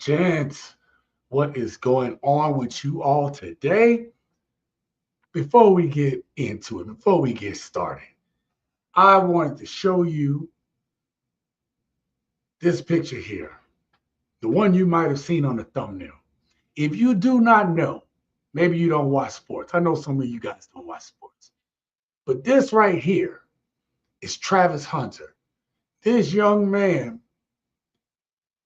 Gents, what is going on with you all today? Before we get into it, before we get started, I wanted to show you this picture here, the one you might have seen on the thumbnail. If you do not know, maybe you don't watch sports. I know some of you guys don't watch sports, but this right here is Travis Hunter. This young man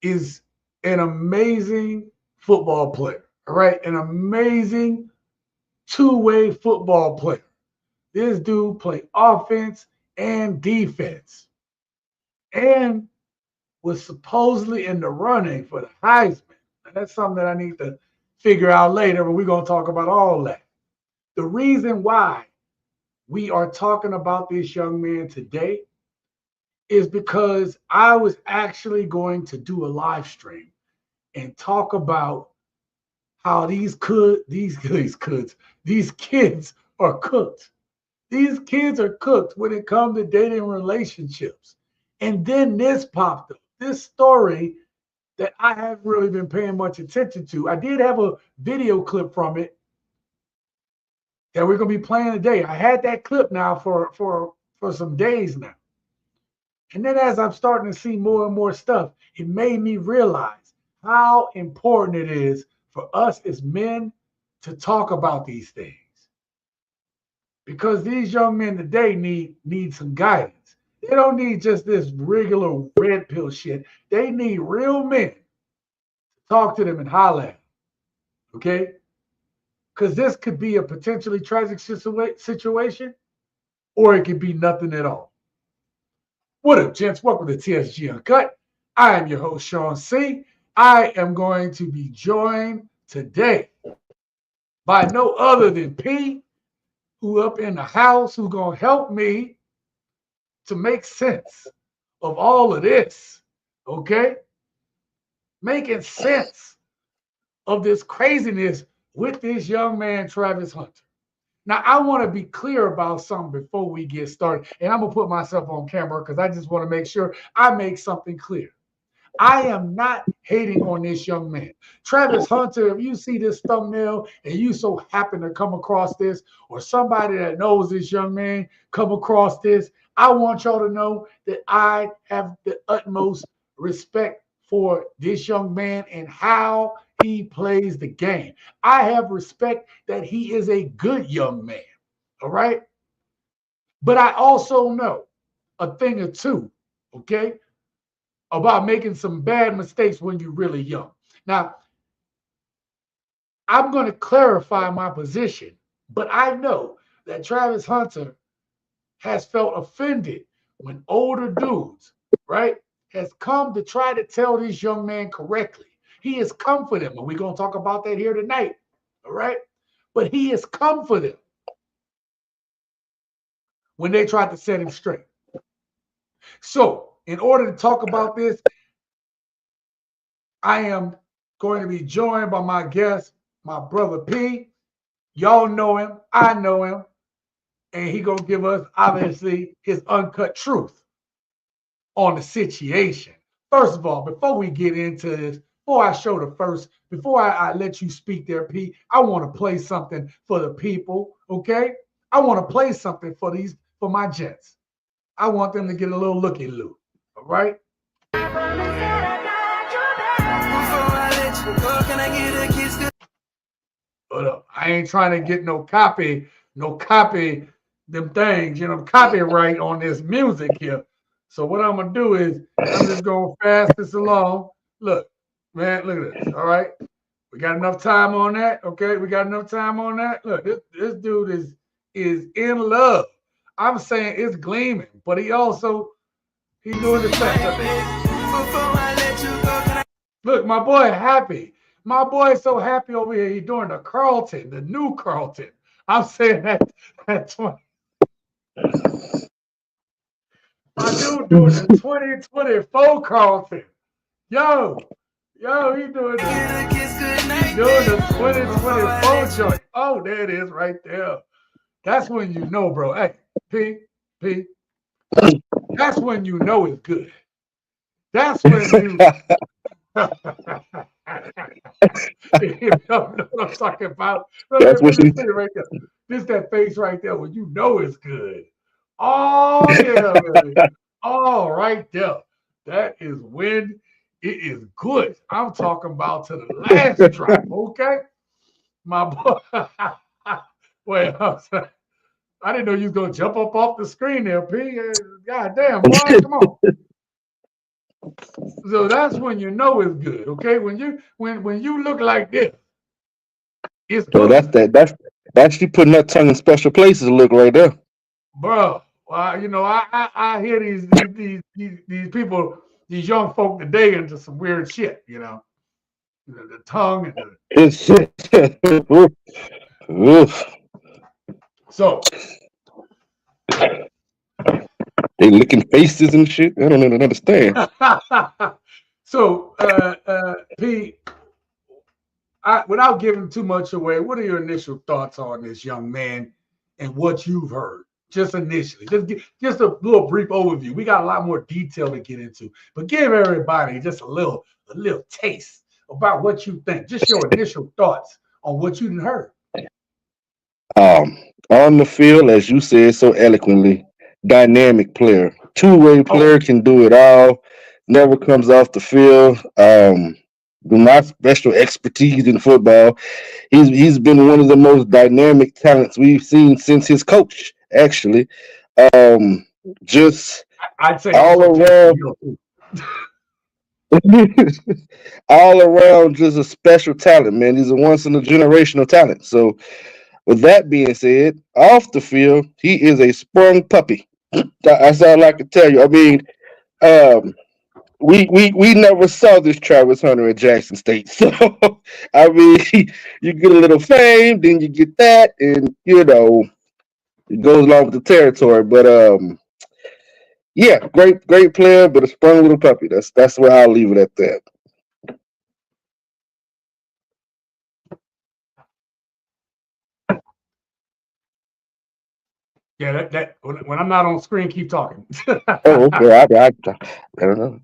is an amazing football player, all right? An amazing two-way football player. This dude played offense and defense and was supposedly in the running for the Heisman. And that's something that I need to figure out later, but we're going to talk about all that. The reason why we are talking about this young man today is because I was actually going to do a live stream and talk about how these kids are cooked. These kids are cooked when it comes to dating relationships. And then this popped up, this story that I haven't really been paying much attention to. I did have a video clip from it that we're going to be playing today. I had that clip now for some days now. And then as I'm starting to see more and more stuff, it made me realize how important it is for us as men to talk about these things. Because these young men today need some guidance. They don't need just this regular red pill shit. They need real men to talk to them and holler at them. Okay? Because this could be a potentially tragic situation, or it could be nothing at all. What up, gents? Welcome to TSG Uncut. I am your host, Sean C. I am going to be joined today by no other than P, who up in the house, who's going to help me to make sense of all of this, okay? Making sense of this craziness with this young man, Travis Hunter. Now, I want to be clear about something before we get started, and I'm going to put myself on camera because I just want to make sure I make something clear. I am not hating on this young man. Travis Hunter, if you see this thumbnail and you so happen to come across this, or somebody that knows this young man come across this, I want y'all to know that I have the utmost respect for this young man and how he plays the game. I have respect that he is a good young man, all right? But I also know a thing or two, okay, about making some bad mistakes when you're really young. Now, I'm going to clarify my position, but I know that Travis Hunter has felt offended when older dudes, right, has come to try to tell this young man correctly. He has come for them, and we're going to talk about that here tonight, all right? But he has come for them when they tried to set him straight. So, in order to talk about this, I am going to be joined by my guest, my brother P. Y'all know him. I know him. And he going to give us, obviously, his uncut truth on the situation. First of all, before we get into this, before I let you speak there, P, I want to play something for the people, okay? I want to play something for my gents. I want them to get a little looky-loo, all right? Hold up. I ain't trying to get no copy, them things, copyright on this music here. So what I'm going to do is I'm just going to fast this along. Look, man, look at this, all right? We got enough time on that, okay? We got enough time on that. Look, this dude is in love. I'm saying it's gleaming, but he's doing the thing. Look, my boy happy. My boy is so happy over here. He's doing the Carlton, the new Carlton. I'm saying that 20. My dude doing the 2024 Carlton. Yo, he doing the 2024 joint. Oh, there it is right there. That's when you know, bro. Hey, P. That's when you know it's good. That's when you If you don't know what I'm talking about, look That's at what she. this right there. This that face right there when you know it's good. Oh yeah, baby. Oh, right there. That is when it is good. I'm talking about to the last drop, okay? My boy. Wait, I didn't know you was gonna jump up off the screen there, P. God damn, boy, come on. So that's when you know it's good, okay? When you look like this, it's So good, that's she putting that tongue in special places. Look right there. bro. Well, I hear these people, these young folk today into some weird shit, the tongue and the It's oof. so They licking faces and shit. I don't even understand. so P, without giving too much away, what are your initial thoughts on this young man and what you've heard? Just initially, just a little brief overview. We got a lot more detail to get into, but give everybody just a little taste about what you think. Just your initial thoughts on what you heard. Um, on the field, as you said so eloquently, dynamic player, two-way Oh, player, can do it all. Never comes off the field. My special expertise in football. He's been one of the most dynamic talents we've seen since his coach. Actually, um, just I'd say all also Tennessee around, Hill too. all around, just a special talent, man. He's a once in a generational talent. So, with that being said, off the field, he is a sprung puppy. That's all I can tell you. I mean, um, we never saw this Travis Hunter at Jackson State. So I mean, you get a little fame, then you get that, and it goes along with the territory. But yeah, great player, but a sprung little puppy. That's where I'll leave it at that. Yeah, that when I'm not on screen, keep talking. Oh, okay. I don't know.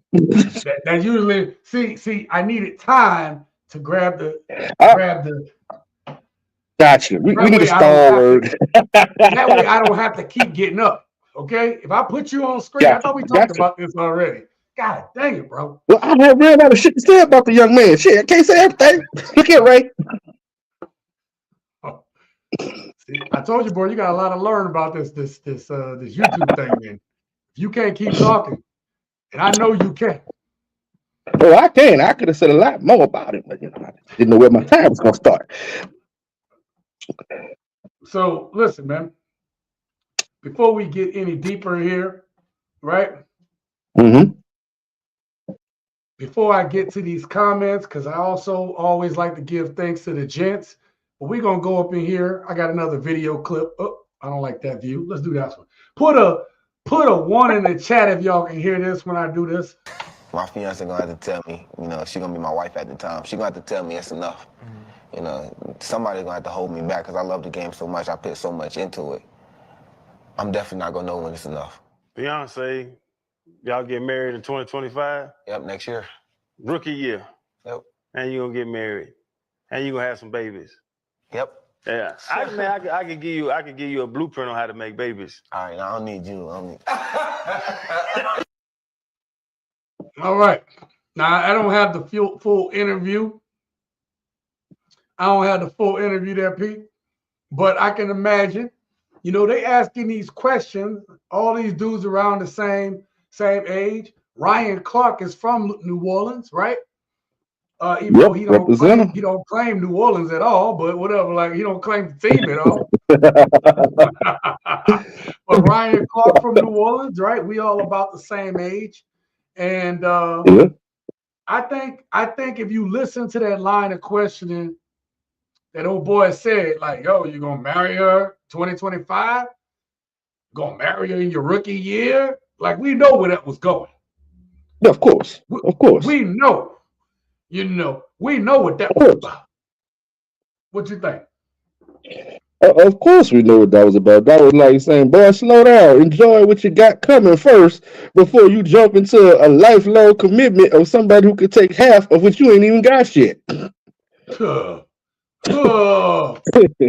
That usually see. I needed time to grab the I grab the got you. We that need a way I don't star have to word. that way I don't have to keep getting up. Okay? If I put you on screen, I Got thought we you. talked Got you. about this already. God dang it, bro. Well, I have ran out of shit to say about the young man. Shit, I can't say everything. Look at Ray. See, I told you, boy, you got a lot to learn about this YouTube thing, man. If you can't keep talking, and I know you can. Oh, I can. I could have said a lot more about it, but I didn't know where my time was gonna start. So listen, man, before we get any deeper here, right? Mm-hmm. Before I get to these comments, because I also always like to give thanks to the gents. But we're gonna go up in here. I got another video clip. Oh, I don't like that view. Let's do that one. Put a one in the chat if y'all can hear this when I do this. My fiance gonna have to tell me, she gonna be my wife at the time. She gonna have to tell me it's enough. Somebody's gonna have to hold me back because I love the game so much. I put so much into it. I'm definitely not gonna know when it's enough. Beyonce, y'all get married in 2025? Yep, next year. Rookie year. Yep. And you gonna get married. And you gonna have some babies. Yep. Yeah. I could give you a blueprint on how to make babies. All right, I don't need you. All right. Now I don't have the full interview. I don't have the full interview there, Pete. But I can imagine, they asking these questions, all these dudes around the same age. Ryan Clark is from New Orleans, right? Even though Yep, represent he don't claim New Orleans at all, but whatever, like he don't claim the team at all. But Ryan Clark from New Orleans, right? We all about the same age. And yeah. I think if you listen to that line of questioning, that old boy said, like, yo, you gonna marry her 2025? Gonna marry her in your rookie year? Like, we know where that was going. Yeah, of course. Of course. We know. We know what that was about. What you think? Of course we know what that was about. That was like saying, boy, slow down. Enjoy what you got coming first before you jump into a lifelong commitment of somebody who could take half of what you ain't even got yet.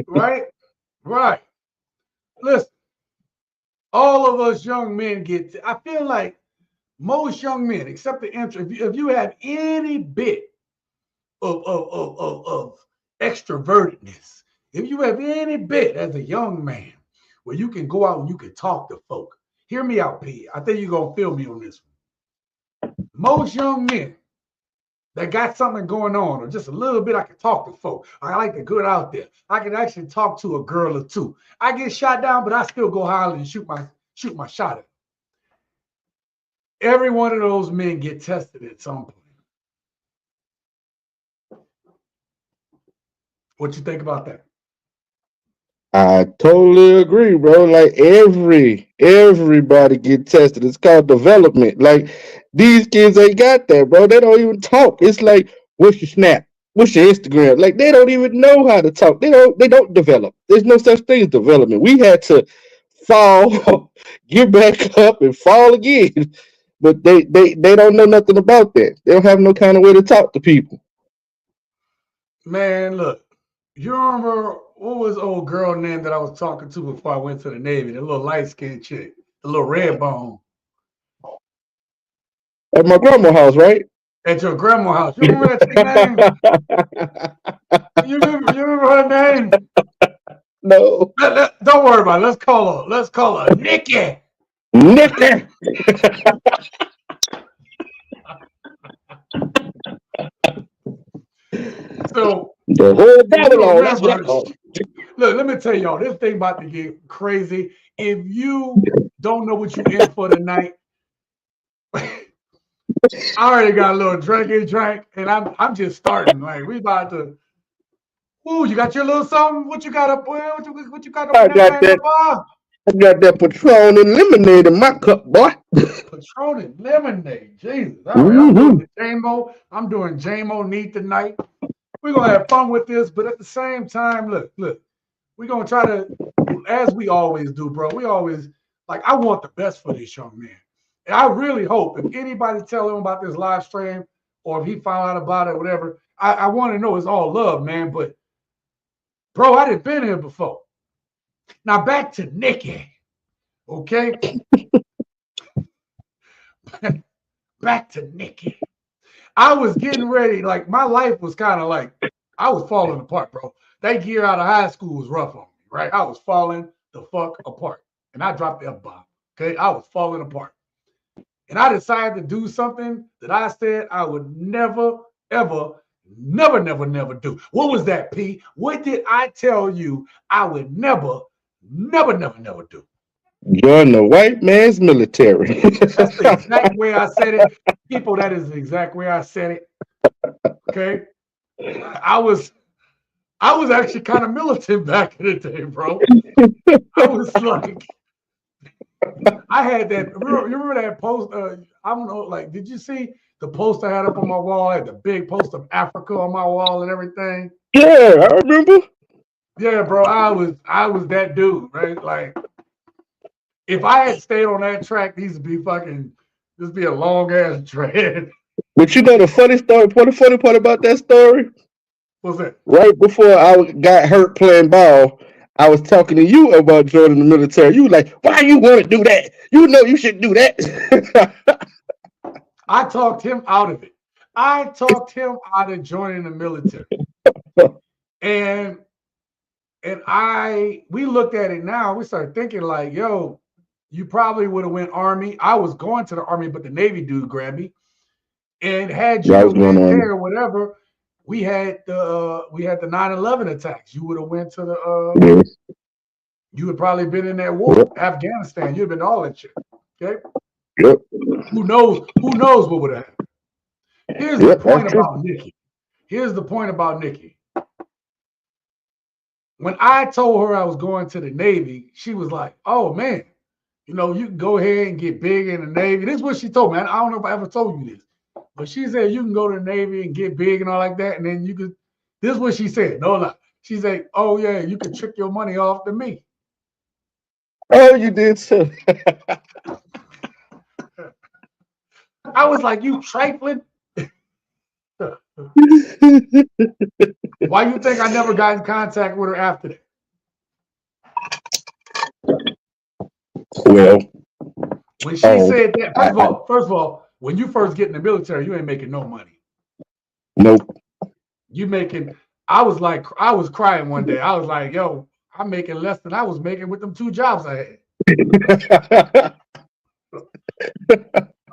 Right? Right. Listen, all of us young men I feel like most young men, except the intro, if you have any bit of extrovertedness, if you have any bit as a young man where you can go out and you can talk to folk, hear me out, P. I think you're going to feel me on this one. Most young men that got something going on, or just a little bit, I can talk to folk. I like to get out there. I can actually talk to a girl or two. I get shot down, but I still go holler and shoot my shot at them. Every one of those men get tested at some point. What you think about that? I totally agree, bro. Like everybody get tested. It's called development. Like these kids ain't got that, bro. They don't even talk. It's like, what's your snap? What's your Instagram? Like they don't even know how to talk. They don't develop. There's no such thing as development. We had to fall, get back up and fall again. But they don't know nothing about that. They don't have no kind of way to talk to people. Man, look, you remember what was the old girl name that I was talking to before I went to the Navy? The little light skinned chick, the little red bone. At my grandma's house, right? At your grandma's house. You remember that chick name? You remember her name? No. Don't worry about it. Let's call her Nikki. Nikki. So The whole you Babylon. That's remember, what. look, let me tell y'all, this thing about to get crazy. If you don't know what you in for tonight, I already got a little drank, and I'm just starting. Like we about to. Ooh, you got your little something? What you got up? What you got up I in that got thing that. up? I got that Patron and lemonade in my cup, boy. Patron and lemonade. Jesus. All right, I'm Mm-hmm. doing the JMO. I'm doing JMO neat tonight. We're gonna have fun with this, but at the same time, look, we're gonna try to, as we always do, bro. We always like I want the best for this young man. And I really hope if anybody tell him about this live stream or if he found out about it, whatever, I want to know it's all love, man. But bro, I didn't been here before. Now back to Nikki. Okay. Back to Nikki. I was getting ready, like my life was kind of like I was falling apart, bro. That year out of high school was rough on me, right? I was falling the fuck apart. And I dropped the F-bomb. Okay. I was falling apart. And I decided to do something that I said I would never, ever, never do. What was that, P? What did I tell you I would never do? Join the white man's military. That's the exact way I said it. People, that is the exact way I said it. Okay. I was actually kind of militant back in the day, bro. I was like, I had that. You remember that post? I don't know. Like, did you see the post I had up on my wall? I had the big post of Africa on my wall and everything. Yeah, I remember. Yeah, bro. I was that dude, right? Like, if I had stayed on that track, this would be a long ass tread. But you know the funny story. What the funny part about that story? What's that? Right before I got hurt playing ball, I was talking to you about joining the military. You were like, why you want to do that? You know you should do that. I talked him out of it. I talked him out of joining the military. And we looked at it now. We started thinking like, yo, you probably would have went Army. I was going to the Army, but the Navy dude grabbed me. And had you I have was going been on. there, whatever, we had the 9/11 attacks. You would have went to the Yeah. you would probably been in that war, Afghanistan. You'd have been all that shit. Okay. Yep. Who knows what would have happened? Here's the point about Nikki. Here's the point about Nikki. When I told her I was going to the Navy, she was like, oh man, you can go ahead and get big in the Navy. This is what she told me. I don't know if I ever told you this, but she said you can go to the Navy and get big and all like that. And then you could, this is what she said. No lie. She said, oh yeah, you could trick your money off to me. Oh, you did too. I was like, you trifling? Why you think I never got in contact with her after that? Well, When she said that, first of all, when you first get in the military, you ain't making no money. Nope. You making, I was crying one day. I was like, yo, I'm making less than I was making with them 2 jobs I had.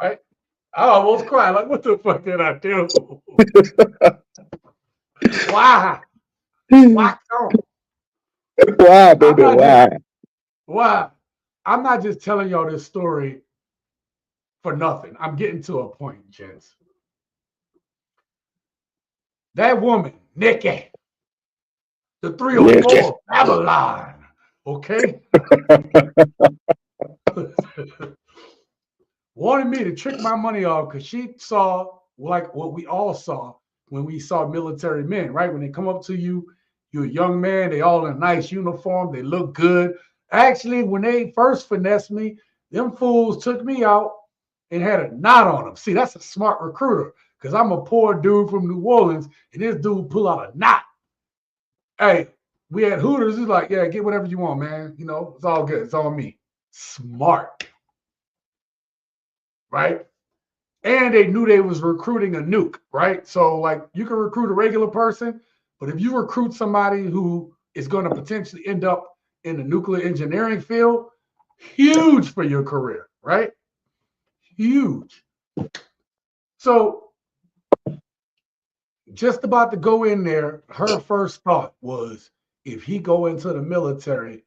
Right? I almost cried. Like, what the fuck did I do? Why? Why so? Why, baby? Why? Why? I'm not just telling y'all this story for nothing. I'm getting to a point, gents. That woman, Nikki, the 304 Babylon, okay, wanted me to trick my money off because she saw like what we all saw when we saw military men, right? When they come up to you, you're a young man, they all in a nice uniform, they look good. Actually, when they first finessed me, them fools took me out and had a knot on them. See, that's a smart recruiter because I'm a poor dude from New Orleans and this dude pull out a knot. Hey, we had Hooters. He's like, yeah, get whatever you want, man. You know, it's all good. It's all me. Smart, right? And they knew they was recruiting a nuke, right? So like you can recruit a regular person, but if you recruit somebody who is going to potentially end up in the nuclear engineering field, huge for your career, right? Huge. So just about to go in there, her first thought was, if he go into the military,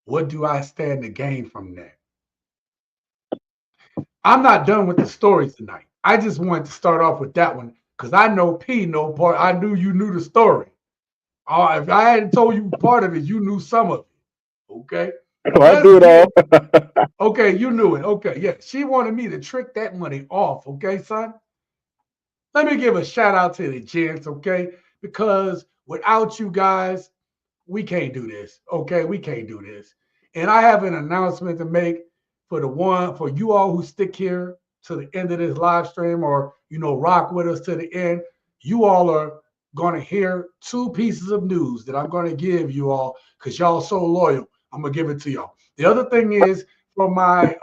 what do I stand to gain from that? I'm not done with the story tonight. I just wanted to start off with that one because I know P no part. I knew you knew the story. If I hadn't told you part of it, you knew some of it. Okay. Oh, I do it all. Okay, you knew it. Okay, yeah. She wanted me to trick that money off. Okay, son. Let me give a shout out to the gents, okay? Because without you guys, we can't do this. Okay, we can't do this. And I have an announcement to make for you all who stick here to the end of this live stream, or rock with us to the end. You all are going to hear 2 pieces of news that I'm going to give you all because y'all so loyal. I'm going to give it to y'all. The other thing is for my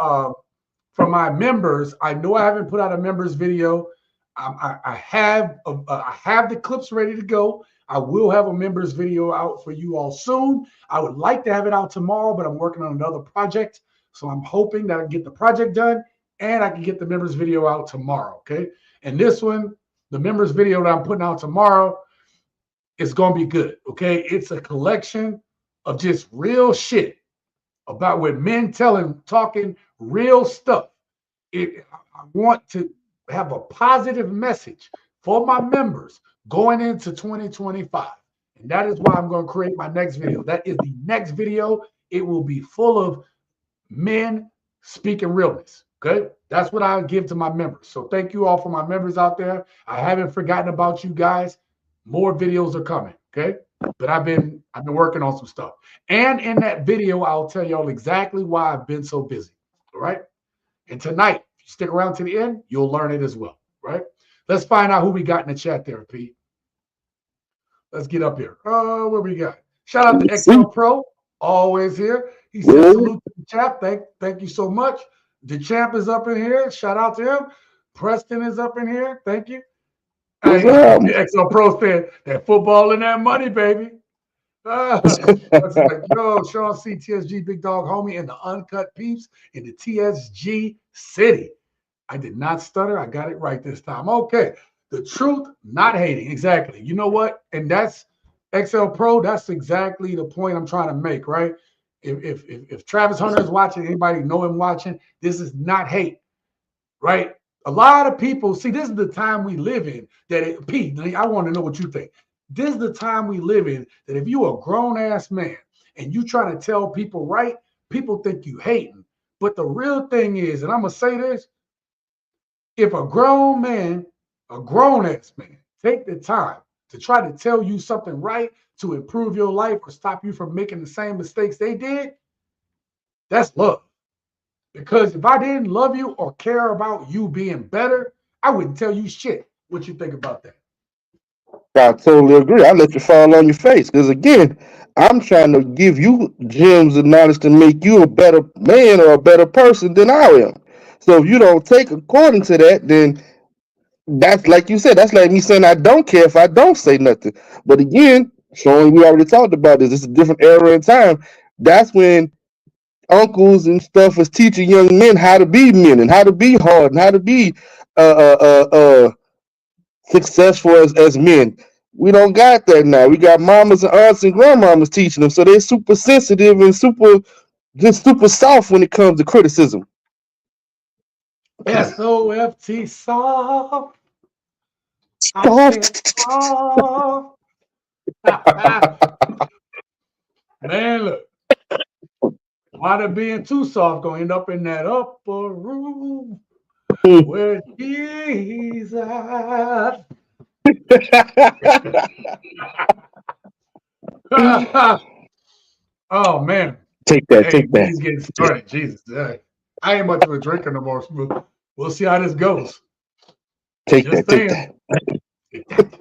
members. I know I haven't put out a members video. I have the clips ready to go. I will have a members video out for you all soon. I would like to have it out tomorrow, but I'm working on another project. So I'm hoping that I can get the project done and I can get the members video out tomorrow. Okay. And this one, the members video that I'm putting out tomorrow, is going to be good. Okay. It's a collection of just real shit about what men talking real stuff. I want to have a positive message for my members going into 2025. And that is why I'm going to create my next video. That is the next video. It will be full of men speaking realness. Okay. That's what I give to my members. So thank you all for my members out there. I haven't forgotten about you guys. More videos are coming. Okay. But I've been working on some stuff. And in that video, I'll tell y'all exactly why I've been so busy. All right. And tonight, if you stick around to the end, you'll learn it as well. Right. Let's find out who we got in the chat there, Pete. Let's get up here. What we got? Shout out to XL Pro, always here. He said, salute to the champ. Thank you so much. The champ is up in here. Shout out to him. Preston is up in here. Thank you. Hey, XL Pro said that football and that money, baby. That's like, yo, Sean C, TSG, Big Dog Homie, and the Uncut Peeps in the TSG City. I did not stutter. I got it right this time. Okay. The truth, not hating. Exactly. You know what? And that's XL Pro. That's exactly the point I'm trying to make, right? If Travis Hunter is watching, anybody know him watching, this is not hate, right? A lot of people, see, this is the time we live in that Pete, I want to know what you think. This is the time we live in that if you a grown-ass man and you trying to tell people right, people think you hating. But the real thing is, and I'm going to say this, if a grown man, a grown-ass man, take the time to try to tell you something right to improve your life or stop you from making the same mistakes they did, that's love. Because if I didn't love you or care about you being better, I wouldn't tell you shit. What you think about that? I totally agree. I let you fall on your face because again, I'm trying to give you gems and knowledge to make you a better man or a better person than I am. So if you don't take according to that, then that's like you said. That's like me saying I don't care if I don't say nothing. But again, showing we already talked about this. It's a different era in time. That's when uncles and stuff was teaching young men and how to be hard and how to be uh, uh, uh, uh, successful as men. We don't got that now. We got mamas and aunts and grandmamas teaching them, so they're super sensitive and super soft when it comes to criticism. SOFT soft. I said Soft. soft. Man, look, why they being too soft gonna end up in that upper room where Jesus. Oh man. Take that. Hey, Take we that. just getting started. Jesus. I ain't much of a drinker no more. We'll see how this goes. Take Just that. Take saying. that.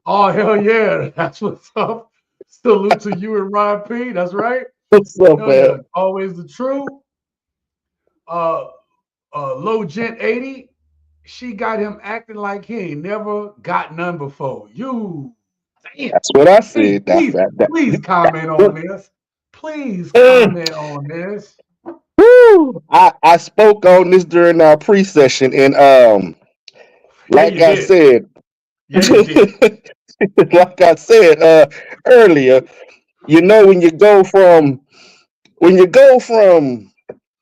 Oh, hell yeah. That's what's up. Salute to you and Ryan P. That's right. What's up, Hell yeah. man? Always the truth. Uh, Low Gent 80. She got him acting like he ain't never got none before. You, damn. That's what I Hey, said. please, That. please comment on this. Please Mm. comment on this. Woo! I spoke on this during our pre-session, and Yeah, like you I did. said, Yeah, you did. like I said earlier, you know when you go from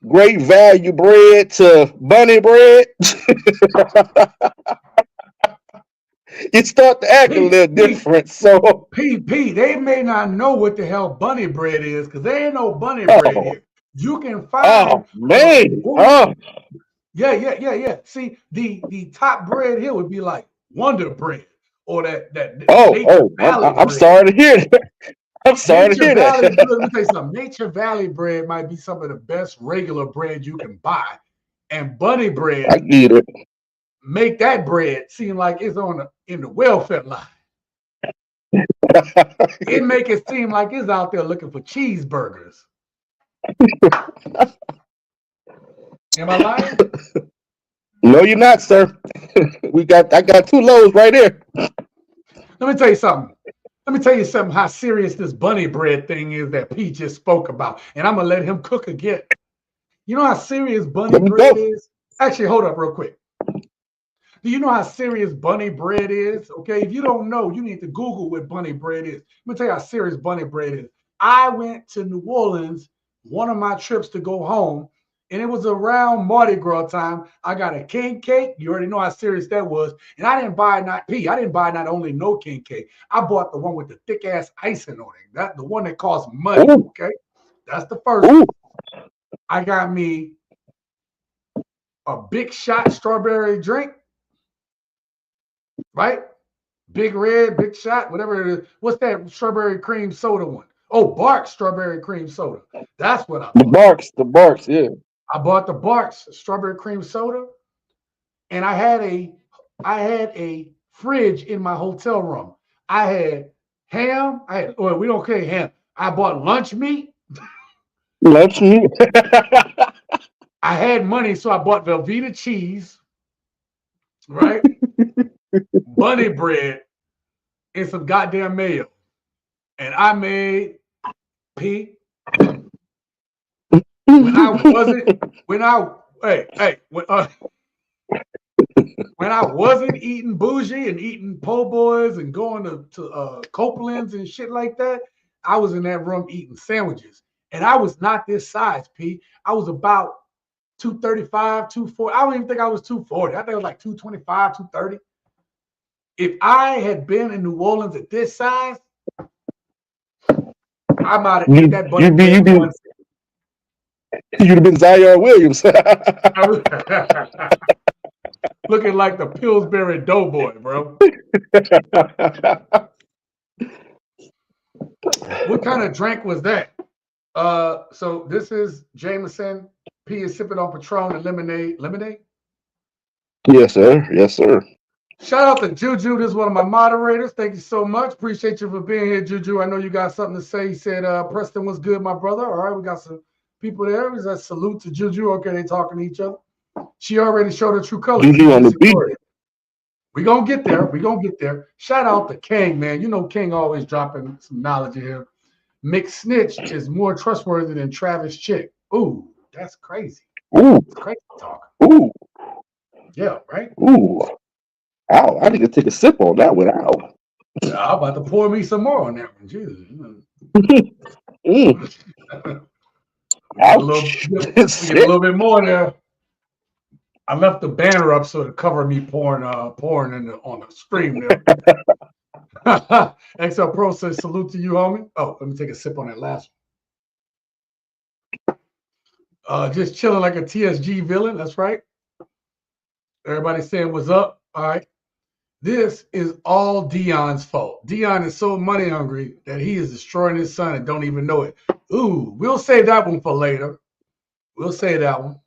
great value bread to bunny bread, you start to act a P, little P, different. So, P, they may not know what the hell bunny bread is because there ain't no bunny bread oh, here. You can find oh man, Wonder. oh, Yeah. See, the top bread here would be like Wonder Bread or that Nature oh, Valley I'm bread. sorry to hear that. I'm sorry to Nature hear Valley, that. let me tell you something. Nature Valley bread might be some of the best regular bread you can buy. And bunny bread I get it. make that bread seem like it's in the welfare line. It make it seem like it's out there looking for cheeseburgers. Am I lying? No, you're not, sir. I got two loaves right here. Let me tell you something. Let me tell you something how serious this bunny bread thing is that Pete just spoke about. And I'm going to let him cook again. You know how serious bunny Let me bread go. is? Actually, hold up real quick. Do you know how serious bunny bread is? Okay, if you don't know, you need to Google what bunny bread is. Let me tell you how serious bunny bread is. I went to New Orleans, one of my trips to go home, and it was around Mardi Gras time. I got a king cake. You already know how serious that was. And I didn't buy not only no king cake. I bought the one with the thick ass icing on it. That the one that costs money. Ooh, Okay, that's the first ooh. one. I got me a big shot strawberry drink, right? Big Red, Big Shot, whatever it is. What's that strawberry cream soda one? Oh, Barks strawberry cream soda. That's what I bought. The barks, yeah. I bought the Barks strawberry cream soda, and I had a fridge in my hotel room. I had ham. Well, we don't carry ham. I bought lunch meat. Lunch meat. I had money, so I bought Velveeta cheese, right? Bunny bread and some goddamn mayo. And I made P when I wasn't when I hey when I wasn't eating bougie and eating po' boys and going to Copeland's and shit like that, I was in that room eating sandwiches. And I was not this size, P. I was about 235, 240. I don't even think I was 240. I think I was like 225, 230. If I had been in New Orleans at this size, I might have ate you that bunny you be bread you in be one you'd have been Zion Williams. looking like the Pillsbury Doughboy, bro. What kind of drink was that? So this is Jameson. P is sipping on Patron and lemonade. Lemonade? Yes, sir. Yes, sir. Shout out to Juju. This is one of my moderators. Thank you so much. Appreciate you for being here, Juju. I know you got something to say. He said, Preston was good, my brother. All right, we got some people there. We got salute to Juju. Okay, they talking to each other. She already showed her true colors. Juju on the beat. We're going to get there. We're going to get there. Shout out to King, man. You know King always dropping some knowledge in here. McSnitch is more trustworthy than Travis Chick. Ooh, that's crazy. Ooh. That's crazy talk. Ooh. Yeah, right? Ooh. Ow, I need to take a sip on that one. Ow. I'm about to pour me some more on that one. Jesus. Get a little bit more there. I left the banner up so to cover me pouring on the stream there. XL Pro says salute to you, homie. Oh, let me take a sip on that last one. Just chilling like a TSG villain. That's right. Everybody saying what's up. All right. This is all Dion's fault. Dion is so money hungry that he is destroying his son and don't even know it. Ooh, we'll save that one for later. We'll save that one.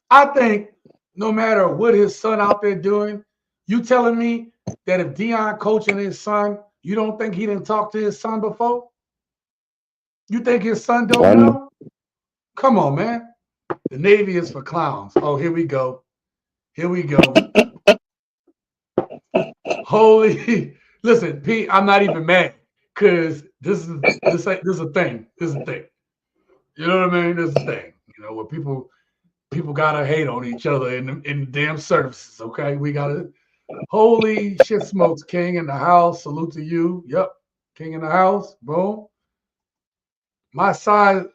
I think no matter what his son out there doing, you telling me that if Dion coaching his son, you don't think he didn't talk to his son before? You think his son don't know? Come on, man. The Navy is for clowns. Oh, here we go. Here we go. Holy, listen, Pete, I'm not even mad because this is a thing. This is a thing. You know what I mean? This is a thing. You know, where people gotta hate on each other in damn services. Okay, we gotta. Holy shit, smokes, King in the house. Salute to you. Yep, King in the house. Boom. My side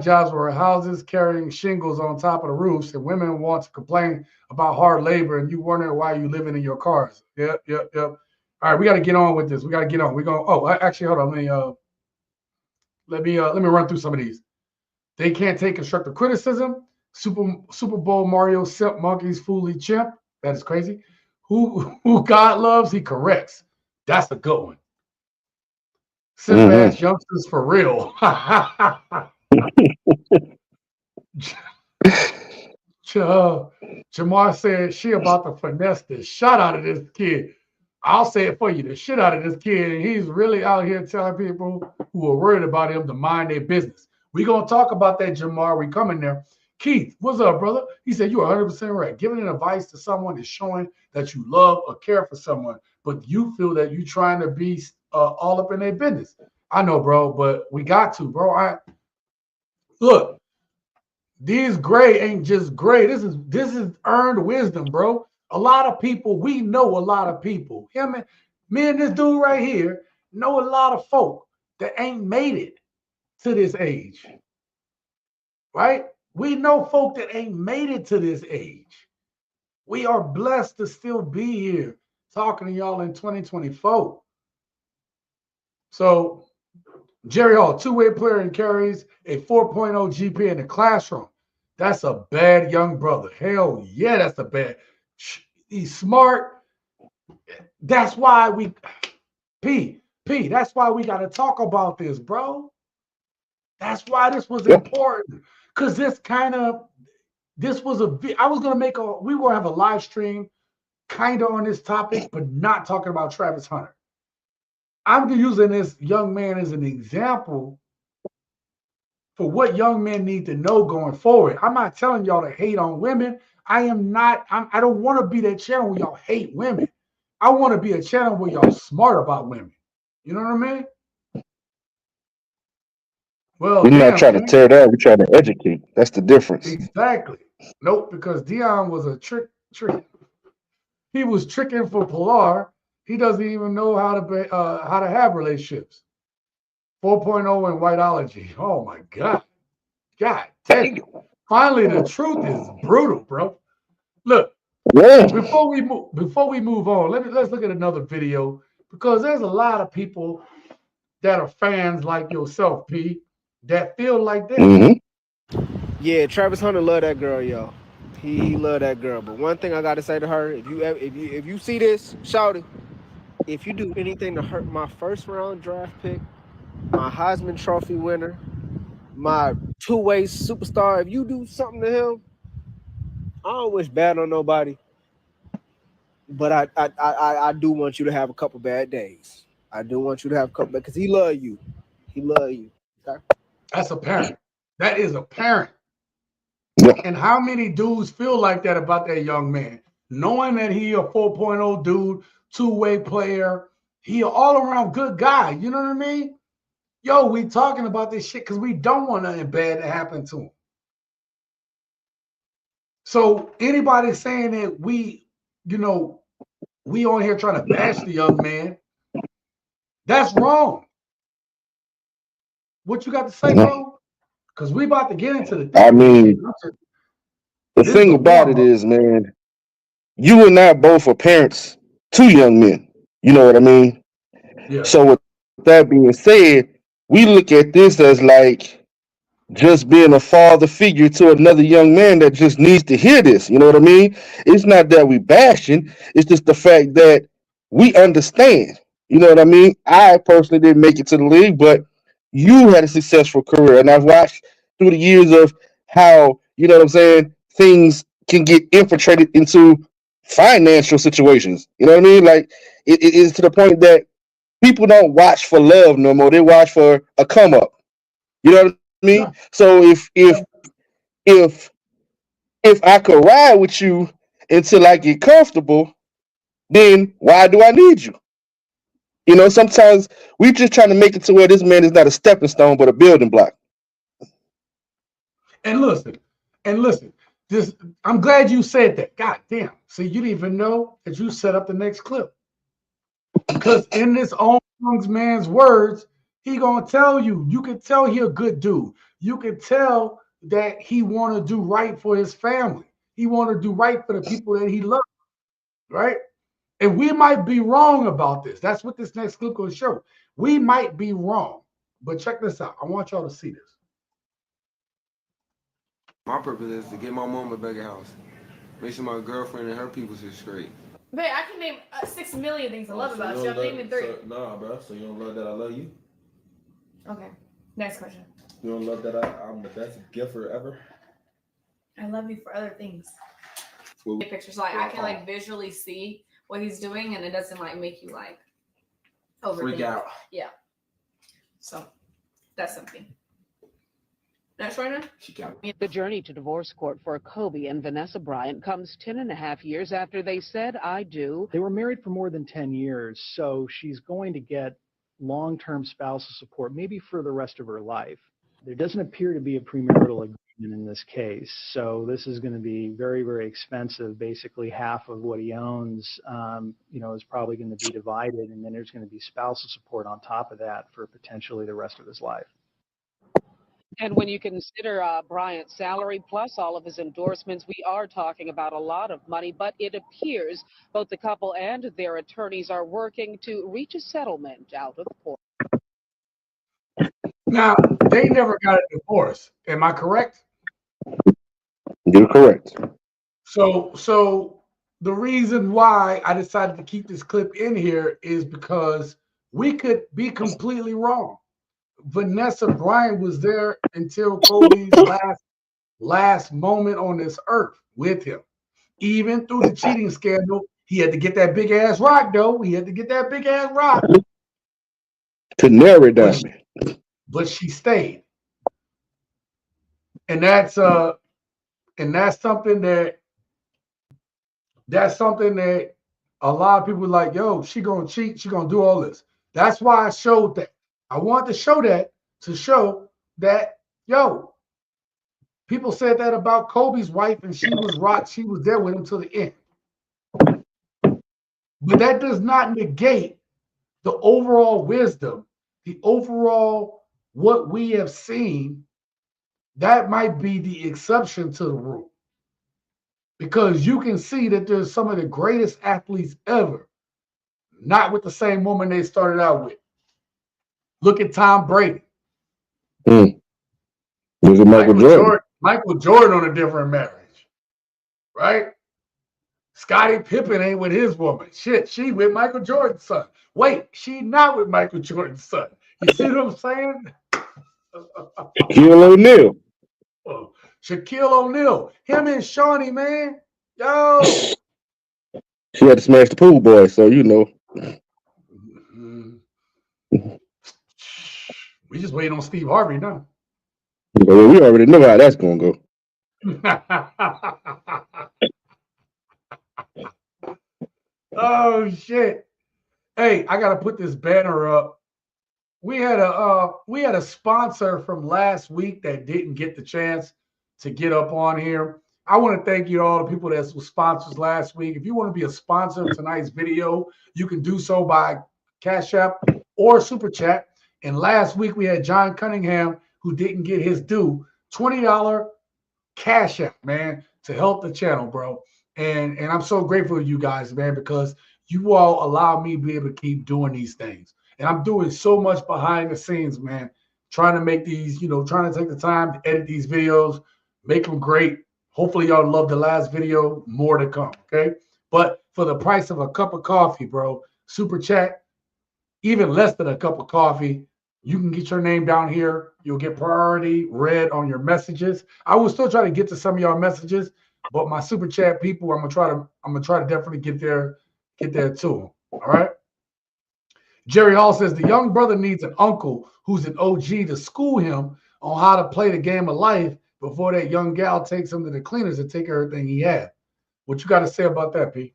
jobs were houses carrying shingles on top of the roofs, and women want to complain about hard labor, and you wonder why you living in your cars. Yep. All right, we got to get on with this. We got to get on. We're going. Oh, actually, hold on. Let me run through some of these. They can't take constructive criticism. Super Bowl Mario simp monkeys fully chimp. That is crazy. Who God loves, he corrects. That's a good one. Simp ass youngsters for real. Jamar said she about to finesse the shit out of this kid. I'll say it for you, the shit out of this kid. And he's really out here telling people who are worried about him to mind their business. We're going to talk about that, Jamar. We coming there. Keith, what's up, brother? He said, you're 100% right. Giving advice to someone is showing that you love or care for someone, but you feel that you're trying to be all up in their business. I know, bro, but we got to, bro. Look, these gray ain't just gray. This is earned wisdom, bro. A lot of people, we know a lot of people. Me and this dude right here know a lot of folk that ain't made it to this age, right? We know folk that ain't made it to this age. We are blessed to still be here talking to y'all in 2024. So, Jerry Hall, two-way player and carries a 4.0 GPA in the classroom. That's a bad young brother. Hell yeah, that's a bad. He's smart. That's why that's why we got to talk about this, bro. That's why this was important. Because I was going to we will have a live stream kind of on this topic, but not talking about Travis Hunter. I'm using this young man as an example for what young men need to know going forward. I'm not telling y'all to hate on women. I don't want to be that channel where y'all hate women. I want to be a channel where y'all smart about women. You know what I mean? Well, we're not trying to tear down. We're trying to educate. That's the difference. Exactly. Nope, because Dion was a trick. He was tricking for Pilar. He doesn't even know how to have relationships. 4.0 in whiteology. Oh my God. God dang. Finally, the truth is brutal, bro. Look, before we move on, let's look at another video because there's a lot of people that are fans like yourself, P, that feel like this. Yeah, Travis Hunter love that girl, yo. He love that girl. But one thing I gotta say to her, if you see this, shout it. If you do anything to hurt my first round draft pick, my Heisman Trophy winner, my two-way superstar, if you do something to him, I don't wish bad on nobody. But I do want you to have a couple bad days. I do want you to have a couple because he love you. He love you. Okay. That's apparent. That is apparent. Yeah. And how many dudes feel like that about that young man, knowing that he a 4.0 dude, two-way player, he an all-around good guy. You know what I mean? Yo, we talking about this shit because we don't want nothing bad to happen to him. So anybody saying that we on here trying to bash the young man, that's wrong. What you got to say, bro? Because we about to get into the thick I of this shit. mean, the This is thing the about it warm-up. is, man, you and I both are parents to young men. You know what I mean? Yeah. So with that being said, we look at this as like just being a father figure to another young man that just needs to hear this. You know what I mean? It's not that we bashing, it's just the fact that we understand. You know what I mean? I personally didn't make it to the league, but you had a successful career. And I've watched through the years of how, you know what I'm saying, things can get infiltrated into financial situations. You know what I mean? Like it is to the point that people don't watch for love no more. They watch for a come up. You know what I mean? Yeah. So if if I could ride with you until I get comfortable, then why do I need you? You know, sometimes we just trying to make it to where this man is not a stepping stone but a building block. And listen. This I'm glad you said that. God damn. See, you didn't even know that you set up the next clip. Because in this own young man's words, he gonna tell you. You can tell he a good dude. You can tell that he want to do right for his family. He want to do right for the people that he loves. Right? And we might be wrong about this. That's what this next clip will show. We might be wrong. But check this out. I want y'all to see this. My purpose is to get my mom a bigger house. Make sure my girlfriend and her people is straight. Babe, I can name 6 million things I love about you. I'm naming 3. Nah, bro. So you don't love that I love you? Okay. Next question. You don't love that I'm the best giver ever? I love you for other things. Well, Pictures like I can like visually see what he's doing, and it doesn't like make you like overthink. Freak out. Yeah. So that's something. Next right now. She got The journey to divorce court for Kobe and Vanessa Bryant comes 10.5 years after they said, I do. They were married for more than 10 years, so she's going to get long-term spousal support, maybe for the rest of her life. There doesn't appear to be a premarital agreement in this case, so this is going to be very, very expensive. Basically, half of what he owns, is probably going to be divided, and then there's going to be spousal support on top of that for potentially the rest of his life. And when you consider Bryant's salary plus all of his endorsements, we are talking about a lot of money, but it appears both the couple and their attorneys are working to reach a settlement out of court. Now, they never got a divorce. Am I correct? You're correct. So the reason why I decided to keep this clip in here is because we could be completely wrong. Vanessa Bryant was there until Kobe's last moment on this earth with him. Even through the cheating scandal, he had to get that big ass rock, though. He had to get that big ass rock To narrow it down. but she stayed. And that's something that a lot of people are like, yo, she gonna cheat, she gonna do all this. That's why I showed that. I wanted to show that yo, people said that about Kobe's wife, and she was there with him till the end. But that does not negate the overall wisdom, the overall what we have seen. That might be the exception to the rule. Because you can see that there's some of the greatest athletes ever, not with the same woman they started out with. Look at Tom Brady. Look at Michael Jordan. Michael Jordan on a different marriage, right? Scottie Pippen ain't with his woman. Shit, she with Michael Jordan's son. Wait, she not with Michael Jordan's son. You see what I'm saying? Shaquille O'Neal. Shaquille O'Neal. Him and Shawnee, man. Yo. She had to smash the pool boy, so you know. Mm, we just waiting on Steve Harvey now. Well, we already know how that's gonna go. Oh shit! Hey, I gotta put this banner up. We had a sponsor from last week that didn't get the chance to get up on here. I want to thank you to all the people that were sponsors last week. If you want to be a sponsor of tonight's video, you can do so by Cash App or Super Chat. And last week we had John Cunningham who didn't get his due $20 Cash App, man, to help the channel, bro. And I'm so grateful to you guys, man, because you all allow me to be able to keep doing these things. And I'm doing so much behind the scenes, man, trying to make these, trying to take the time to edit these videos, make them great. Hopefully, y'all love the last video. More to come, okay? But for the price of a cup of coffee, bro, Super Chat, even less than a cup of coffee, you can get your name down here. You'll get priority read on your messages. I will still try to get to some of y'all messages, but my super chat people, I'm gonna try to definitely get there to them. All right. Jerry Hall says the young brother needs an uncle who's an OG to school him on how to play the game of life before that young gal takes him to the cleaners and take everything he had. What you got to say about that, Pete?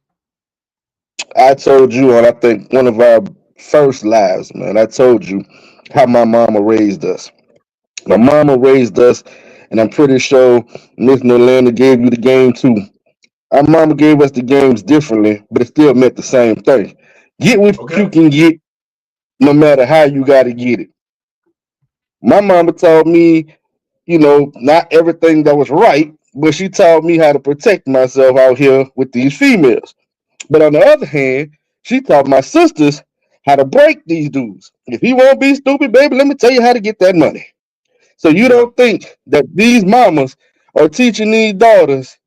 I told you on I think one of our first lives, man. I told you how my mama raised us. My mama raised us, and I'm pretty sure Miss Nolanda gave you the game too. Our mama gave us the games differently, but it still meant the same thing. Get what Okay. you can get, no matter how you got to get it. My mama taught me, not everything that was right, but she taught me how to protect myself out here with these females. But on the other hand, she taught my sisters how to break these dudes. If he won't be stupid, baby, let me tell you how to get that money. So you Yeah. don't think that these mamas are teaching these daughters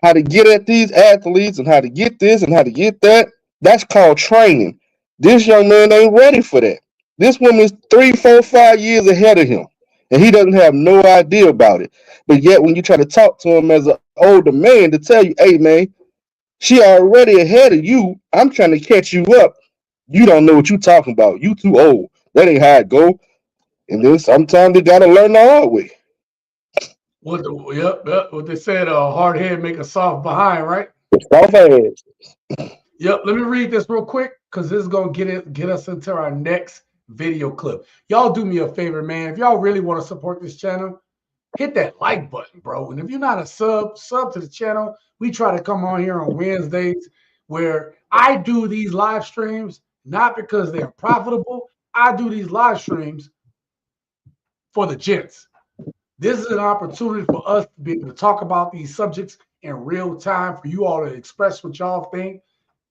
how to get at these athletes and how to get this and how to get that? That's called training. This young man ain't ready for that. This woman's 3, 4, 5 years ahead of him, and he doesn't have no idea about it. But yet, when you try to talk to him as an older man to tell you, hey, man, she already ahead of you. I'm trying to catch you up. You don't know what you talking about. You too old. That ain't how it go. And then sometimes they gotta learn the hard way. Yep. What they said, hard head make a soft behind, right? Soft ass. Yep, let me read this real quick because this is gonna get us into our next video clip. Y'all do me a favor, man. If y'all really want to support this channel, hit that like button, bro. And if you're not a sub to the channel. We try to come on here on Wednesdays where I do these live streams, not because they're profitable. I do these live streams for the gents. This is an opportunity for us to be able to talk about these subjects in real time, for you all to express what y'all think,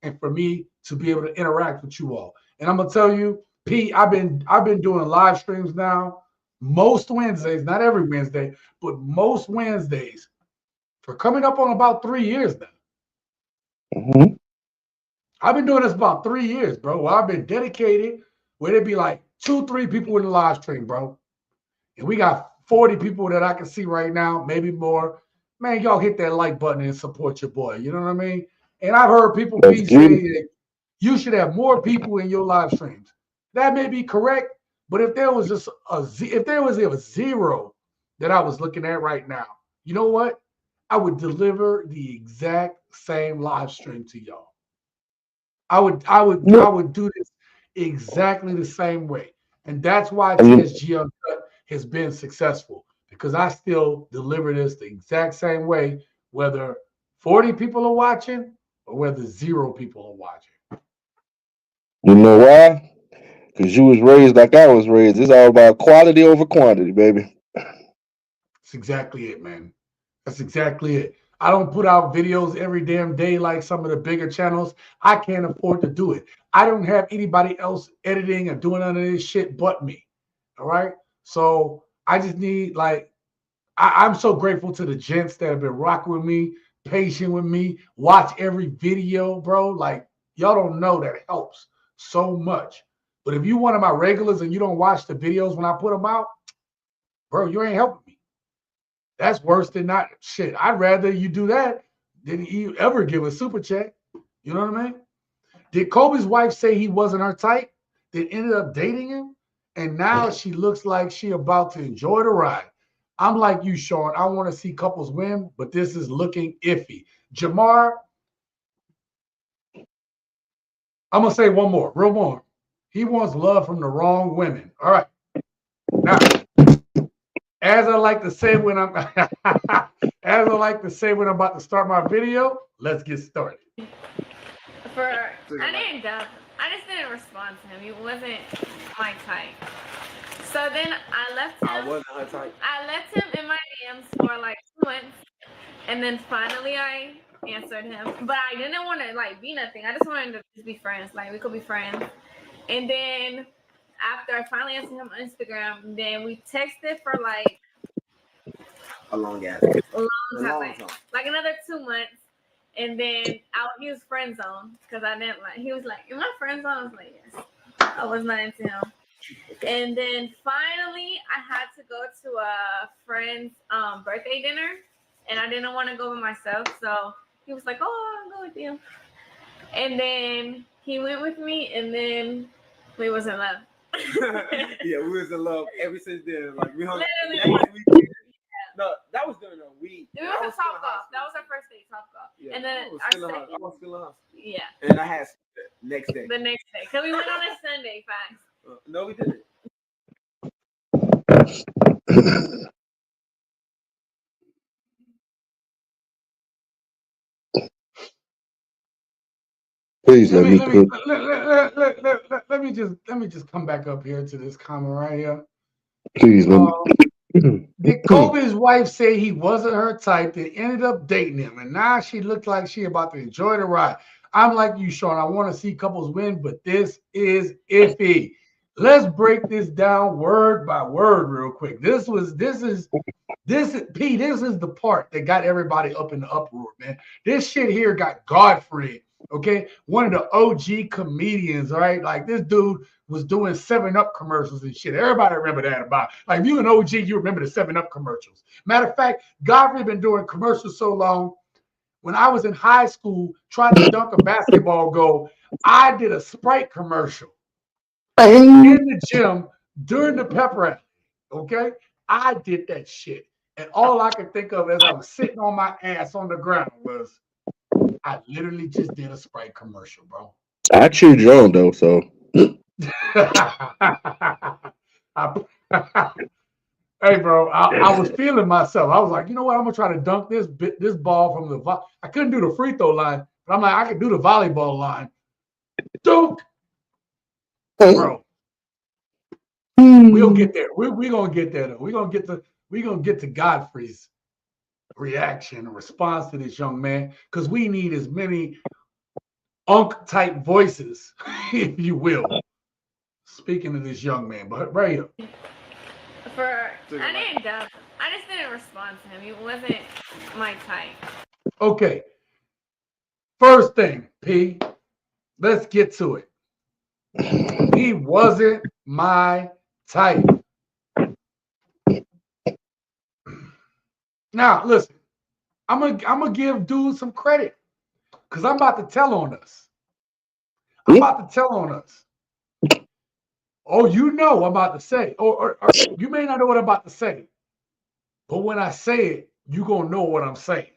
and for me to be able to interact with you all. And I'm gonna tell you, Pete, I've been doing live streams now most Wednesdays, not every Wednesday, but most Wednesdays for coming up on about 3 years now. Mm-hmm. I've been doing this about 3 years, bro. Well, I've been dedicated where there'd be like 2, 3 people in the live stream, bro. And we got 40 people that I can see right now, maybe more. Man, y'all hit that like button and support your boy. You know what I mean? And I've heard people Let's be get it. saying that you should have more people in your live streams. That may be correct, but if there was just if there was a zero that I was looking at right now, you know what? I would deliver the exact same live stream to y'all. I Look, would do this exactly the same way. And that's why and TSG Uncut has been successful, because I still deliver this the exact same way, whether 40 people are watching or whether 0 people are watching. you know why? Because you was raised like I was raised. It's all about quality over quantity, baby. That's exactly it, man. That's exactly it. I don't put out videos every damn day like some of the bigger channels. I can't afford to do it. I don't have anybody else editing or doing none of this shit but me. All right. So I just need, like, I'm so grateful to the gents that have been rocking with me, patient with me, watch every video, bro. Like, y'all don't know that helps so much. But if you one of my regulars and you don't watch the videos when I put them out, bro, you ain't helping me. That's worse than not. Shit, I'd rather you do that than you ever give a super chat. You know what I mean? Did Kobe's wife say he wasn't her type? That ended up dating him? And now she looks like she about to enjoy the ride. I'm like you, Sean. I want to see couples win, but this is looking iffy. Jamar, I'm going to say one more, real more. He wants love from the wrong women. All right. Now, as I like to say when I'm about to start my video, let's get started. I just didn't respond to him. He wasn't my type. So then I left him. I wasn't her type. I left him in my DMs for like 2 months, and then finally I answered him. But I didn't want to like be nothing. I just wanted to just be friends. Like we could be friends. And then after I finally answered him on Instagram, then we texted for like A long ass. a long time. Like another 2 months. And then he was friend zone because I didn't like. He was like, "Am I friend zone?" I was like, "Yes." I was not into him. And then finally, I had to go to a friend's birthday dinner, and I didn't want to go by myself. So he was like, "Oh, I'll go with you." And then he went with me, and then we was in love. Yeah, we was in love ever since then. Like we hung. No, that was during the week. We went to Top Golf. That was our first date, Top Golf. Yeah, and then I was still in house. Yeah. And I had next day. The next day, because we went on a Sunday, facts. No, we didn't. Please let me just come back up here to this comment right here. Please let me. Did Kobe's wife say he wasn't her type that ended up dating him, and now she looked like she about to enjoy the ride? I'm like you, Sean. I want to see couples win, but this is iffy. Let's break this down word by word real quick. This is the part that got everybody up in the uproar, man. This shit here got Godfrey, okay? One of the OG comedians, right? Like this dude was doing 7-Up commercials and shit. Everybody remember that about. Like if you an OG, you remember the 7-Up commercials. Matter of fact, Godfrey been doing commercials so long. When I was in high school trying to dunk a basketball goal, I did a Sprite commercial in the gym during the pep rally. Okay, I did that shit, and all I could think of as I was sitting on my ass on the ground was, I literally just did a Sprite commercial, bro. I cheered you on though, so. Hey, bro, I was feeling myself. I was like, you know what? I'm gonna try to dunk this ball from the. I couldn't do the free throw line, but I'm like, I could do the volleyball line. Dunk, bro. We gonna get there. We gonna get there. Though. We gonna get to Godfrey's reaction and response to this young man, because we need as many type voices, if you will. Speaking of this young man, but right here. I just didn't respond to him. He wasn't my type. Okay. First thing, P. Let's get to it. He wasn't my type. Now, listen. I'm gonna give dude some credit, because I'm about to tell on us. Oh, you know I'm about to say. Or you may not know what I'm about to say. But when I say it, you're going to know what I'm saying.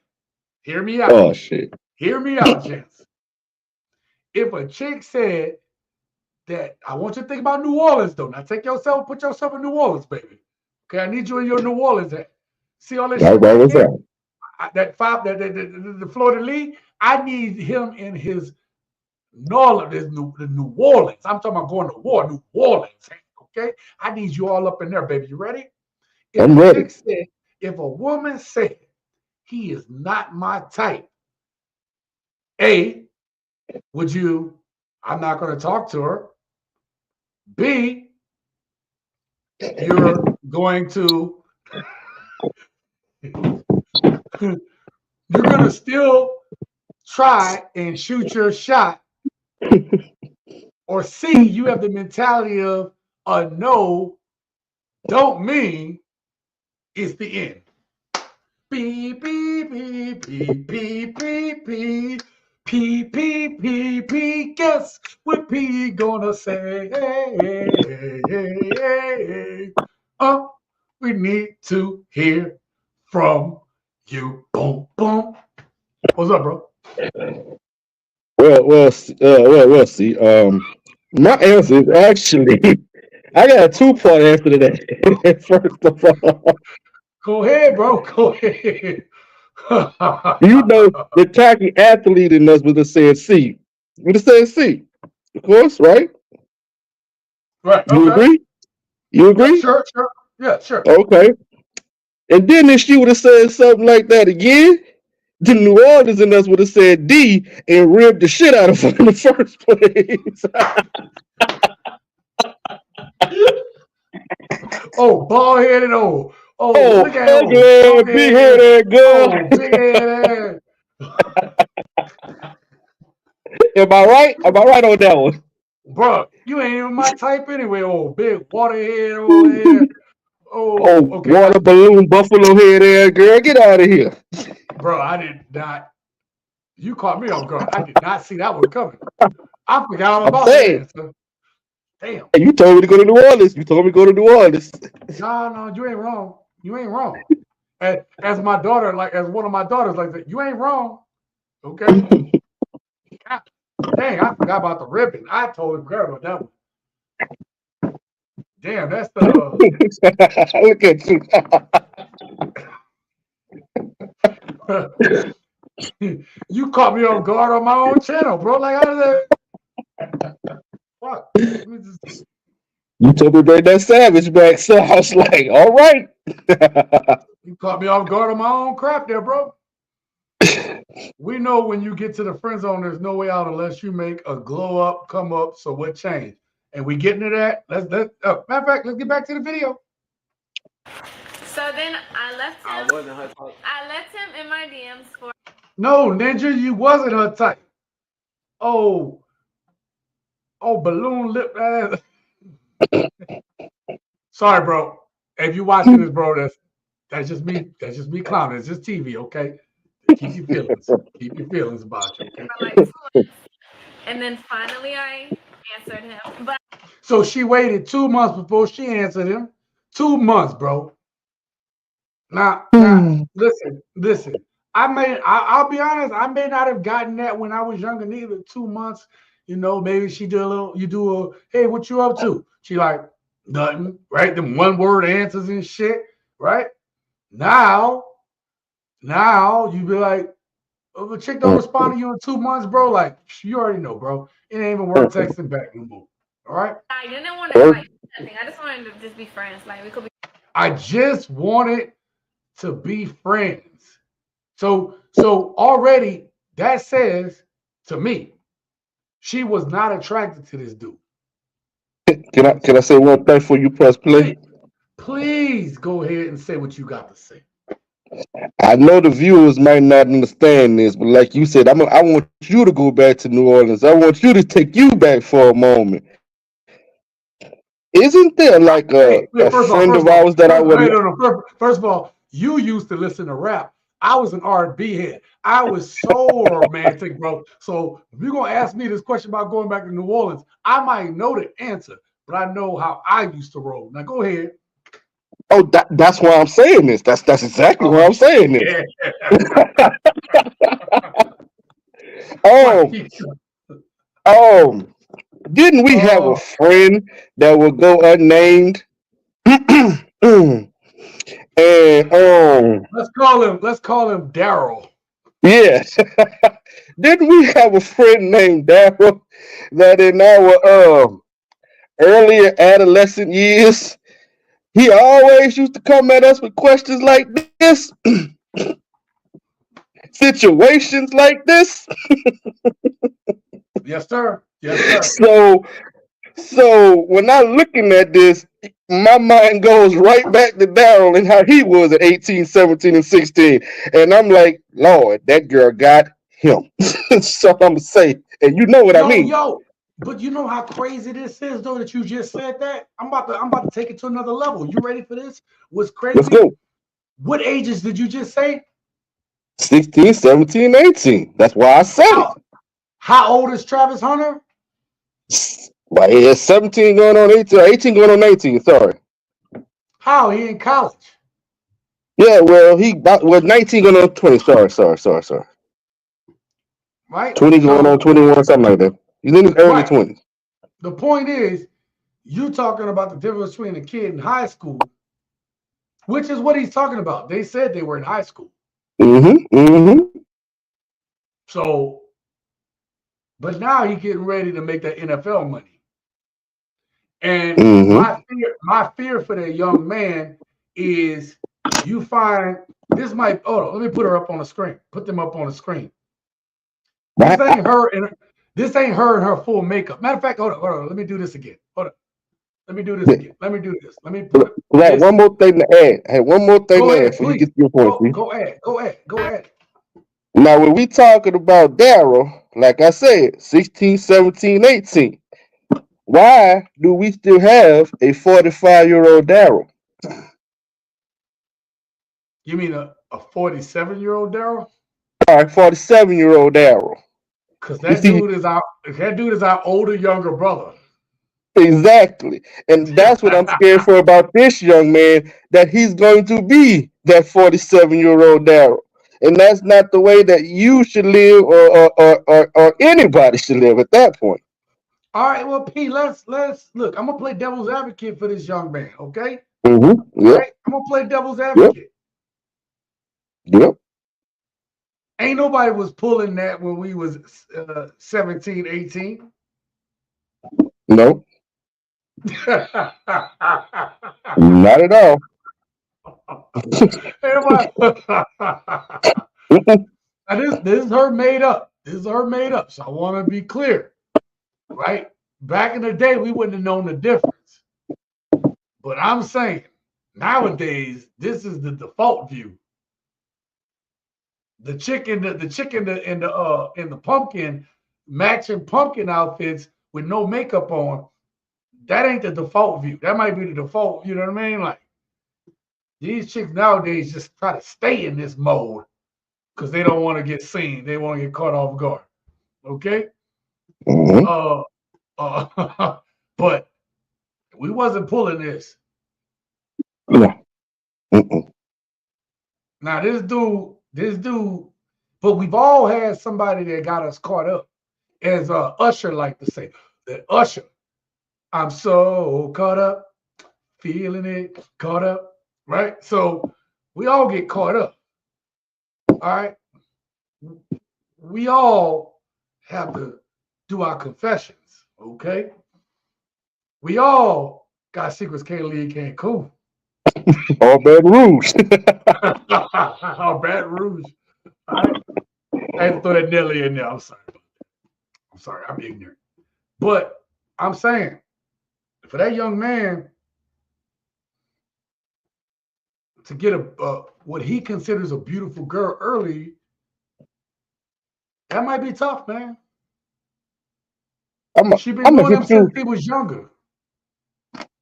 Hear me out. Oh, shit. Hear me out, gents. If a chick said that, I want you to think about New Orleans, though. Now put yourself in New Orleans, baby. Okay, I need you in your New Orleans at. See all that shit right there? The Florida Lee, I need him in his New Orleans. I'm talking about going to war, New Orleans. Okay? I need you all up in there, baby. You ready? I'm ready. If a woman said he is not my type, A, I'm not going to talk to her. B, you're going to still try and shoot your shot. Or C, you have the mentality of a no don't mean it's the end. Beep, beep, beep, beep, beep, beep, beep. P, P, P, P, guess what P gonna say? We need to hear from you. Boom, boom. What's up, bro? See. My answer is actually, I got a two-part answer to that. First of all, Go ahead, bro. Go ahead. you know, the cocky athlete in us would have said C. Would have said C, of course, right? Right. You Okay. agree? You Yeah, agree? sure. Yeah, sure. Okay. And then if she would have said something like that again, the New Orleans in us would have said D and ripped the shit out of her in the first place. Oh, bald headed. Oh, Oh, look at ugly, chunky big head. headed girl. Oh, big head. Am I right? Am I right on that one? Bro, you ain't even my type anyway. Oh, big water head over here. Oh, Oh, okay. water balloon buffalo head ass girl, get out of here. Bro, I did not. You caught me off guard. I did not see that one coming. I forgot all I'm about that saying. answer. Damn. You told me to go to New Orleans. You told me to go to New Orleans. No, you ain't wrong. You ain't wrong. As my daughter, like as one of my daughters, like that, you ain't wrong. Okay. Dang, I forgot about the ribbon. I totally forgot about that one. Damn, that's the Look at you caught me off guard on my own channel, bro. Like how did that fuck? You told me to bring that savage back, so I was like, all right. You caught me off guard on my own crap there, bro. We know when you get to the friend zone, there's no way out unless you make a glow up, come up. So what changed? And we getting to that. Matter of fact, let's get back to the video. So then I left him. I left him in my DMs for. No, Ninja, you wasn't her type. Oh, balloon lip ass. Sorry, bro. If you watching this, bro, that's just me. That's just me clowning. It's just TV, okay? Keep your feelings. Keep your feelings about you, okay? For like 2 months. And then finally I answered him. But so she waited 2 months before she answered him. 2 months, bro. Now, listen. I'll be honest, I may not have gotten that when I was younger neither. 2 months, maybe she did hey, what you up to? She like, nothing, right? Them one word answers and shit, right? Now you be like, if a chick don't respond to you in 2 months, bro, like, you already know, bro. It ain't even worth texting back no more. All right? I didn't want to like nothing. I just wanted to just be friends. Like we could be. I just wanted to be friends. So already that says to me, she was not attracted to this dude. Can I say one thing before you press play? Please go ahead and say what you got to say. I know the viewers might not understand this, but like you said, I want you to go back to New Orleans. I want you to take you back for a moment. Isn't there like a friend of ours that I would? First of all, you used to listen to rap. I was an R&B head. I was so romantic, bro. So if you're gonna ask me this question about going back to New Orleans, I might know the answer, but I know how I used to roll. Now go ahead. Oh, that's why I'm saying this. That's exactly why I'm saying this. Didn't we have a friend that would go unnamed? And let's call him Daryl. Yes. Didn't we have a friend named Daryl that in our earlier adolescent years, he always used to come at us with questions like this, situations like this? Yes, sir. Yes, sir. So when I'm looking at this, my mind goes right back to Daryl and how he was at 18, 17, and 16. And I'm like, Lord, that girl got him. So I'm going to say, and you know what I mean. But you know how crazy this is, though, that you just said that? I'm about to take it to another level. You ready for this? What's crazy? Let's go. What ages did you just say? 16, 17, 18. That's why I said it. How old is Travis Hunter? Like, it's 17 going on 18, 18 going on 19. Sorry. How? He in college. Yeah, well, he was 19 going on 20. Sorry. Right? 20 going on So, 21, something like that. He's in his early right. 20s. The point is, you talking about the difference between a kid in high school, which is what he's talking about. They said they were in high school. So, but now he's getting ready to make that NFL money. And my fear for that young man is you find this might. Oh, let me put her up on the screen. Put them up on the screen. This ain't her in her full makeup. Matter of fact, hold on. Let me do this again. Hold on. Let me do this again. Let me do this. Let me put. Right. One more thing to add. Hey, one more thing Go to ahead, add before you please. get to your point. Go ahead. Now, when we talking about Daryl, like I said, 16, 17, 18, why do we still have a 45-year-old Daryl? You mean a 47-year-old Daryl? All right, 47-year-old Daryl. Because that dude is our older, younger brother. Exactly. And that's what I'm scared for about this young man, that he's going to be that 47-year-old Daryl. And that's not the way that you should live or anybody should live at that point. All right, well, P, let's look. I'm gonna play devil's advocate for this young man, okay? Yep. All right, I'm gonna play devil's advocate. Yep. Ain't nobody was pulling that when we was 17, 18. No. Not at all. Now this is her made up. So I want to be clear, right? Back in the day, we wouldn't have known the difference. But I'm saying nowadays, this is the default view. The chick in the pumpkin matching pumpkin outfits with no makeup on. That ain't the default view. That might be the default. You know what I mean? Like these chicks nowadays just try to stay in this mode because they don't want to get seen. They want to get caught off guard. Okay. But we wasn't pulling this. No. Now this dude, but we've all had somebody that got us caught up, as Usher like to say. That Usher, I'm so caught up, feeling it, caught up, right? So we all get caught up. All right. We all have to do our confessions, okay? We all got secrets can't leave Cancun. All Baton Rouge. All Baton Rouge. I had to throw that Nelly in there. I'm sorry. I'm ignorant. But I'm saying, for that young man to get what he considers a beautiful girl early, that might be tough, man. She's been knowing him since he was younger.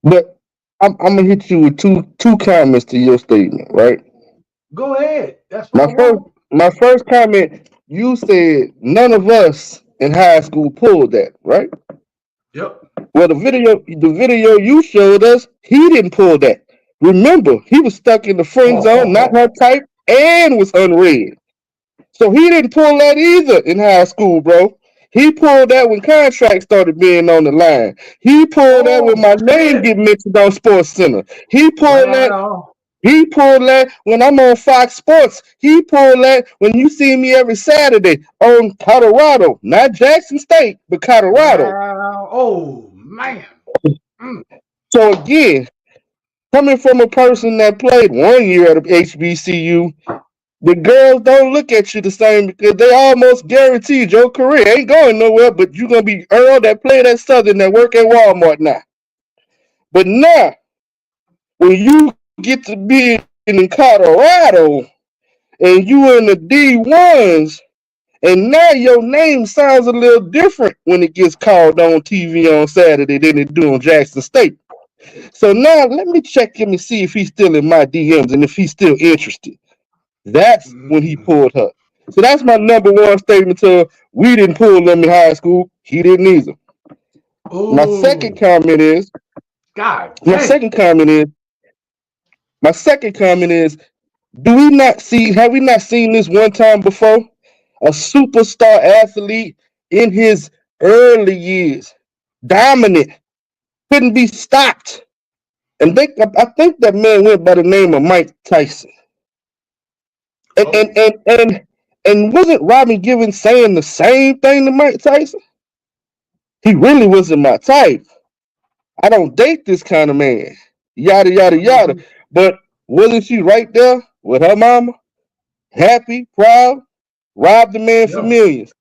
But I'm gonna hit you with two comments to your statement, right? Go ahead. That's what I want. My first comment, you said none of us in high school pulled that, right? Yep. Well, the video you showed us, he didn't pull that. Remember, he was stuck in the friend zone, not her type, and was unread. So he didn't pull that either in high school, bro. He pulled that when contracts started being on the line. He pulled that when my name get mentioned on Sports Center. He pulled that when I'm on Fox Sports. He pulled that when you see me every Saturday on Colorado, not Jackson State, but Colorado. Wow. Oh man. So again, coming from a person that played 1 year at HBCU, the girls don't look at you the same because they almost guaranteed your career ain't going nowhere, but you're going to be Earl that played at Southern that work at Walmart now. But now, when you get to be in Colorado and you in the D1s, and now your name sounds a little different when it gets called on TV on Saturday than it do on Jackson State. So now let me check him and see if he's still in my DMs and if he's still interested. That's when he pulled her. So that's my number one statement to we didn't pull them in high school. He didn't either. My second Ooh, comment is God my damn. second comment is my second comment is do we not see have we not seen this one time before? A superstar athlete in his early years, dominant, couldn't be stopped. And I think that man went by the name of Mike Tyson. And Oh, and and and, and wasn't Robin Givens saying the same thing to Mike Tyson? He really wasn't my type. I don't date this kind of man. Yada yada yada. mhm. But wasn't she right there with her mama? Happy, proud, robbed the man for Yeah. millions.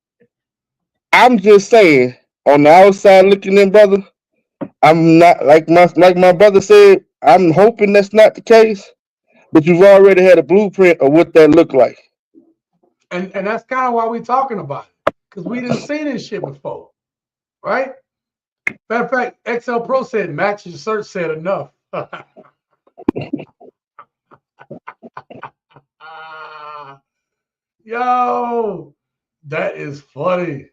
I'm just saying, on the outside looking in, brother, I'm not like my brother said, I'm hoping that's not the case, but you've already had a blueprint of what that looked like. And that's kind of why we're talking about it. Because we didn't see this shit before, right? Matter of fact, XL Pro said match your search said enough. Yo, that is funny.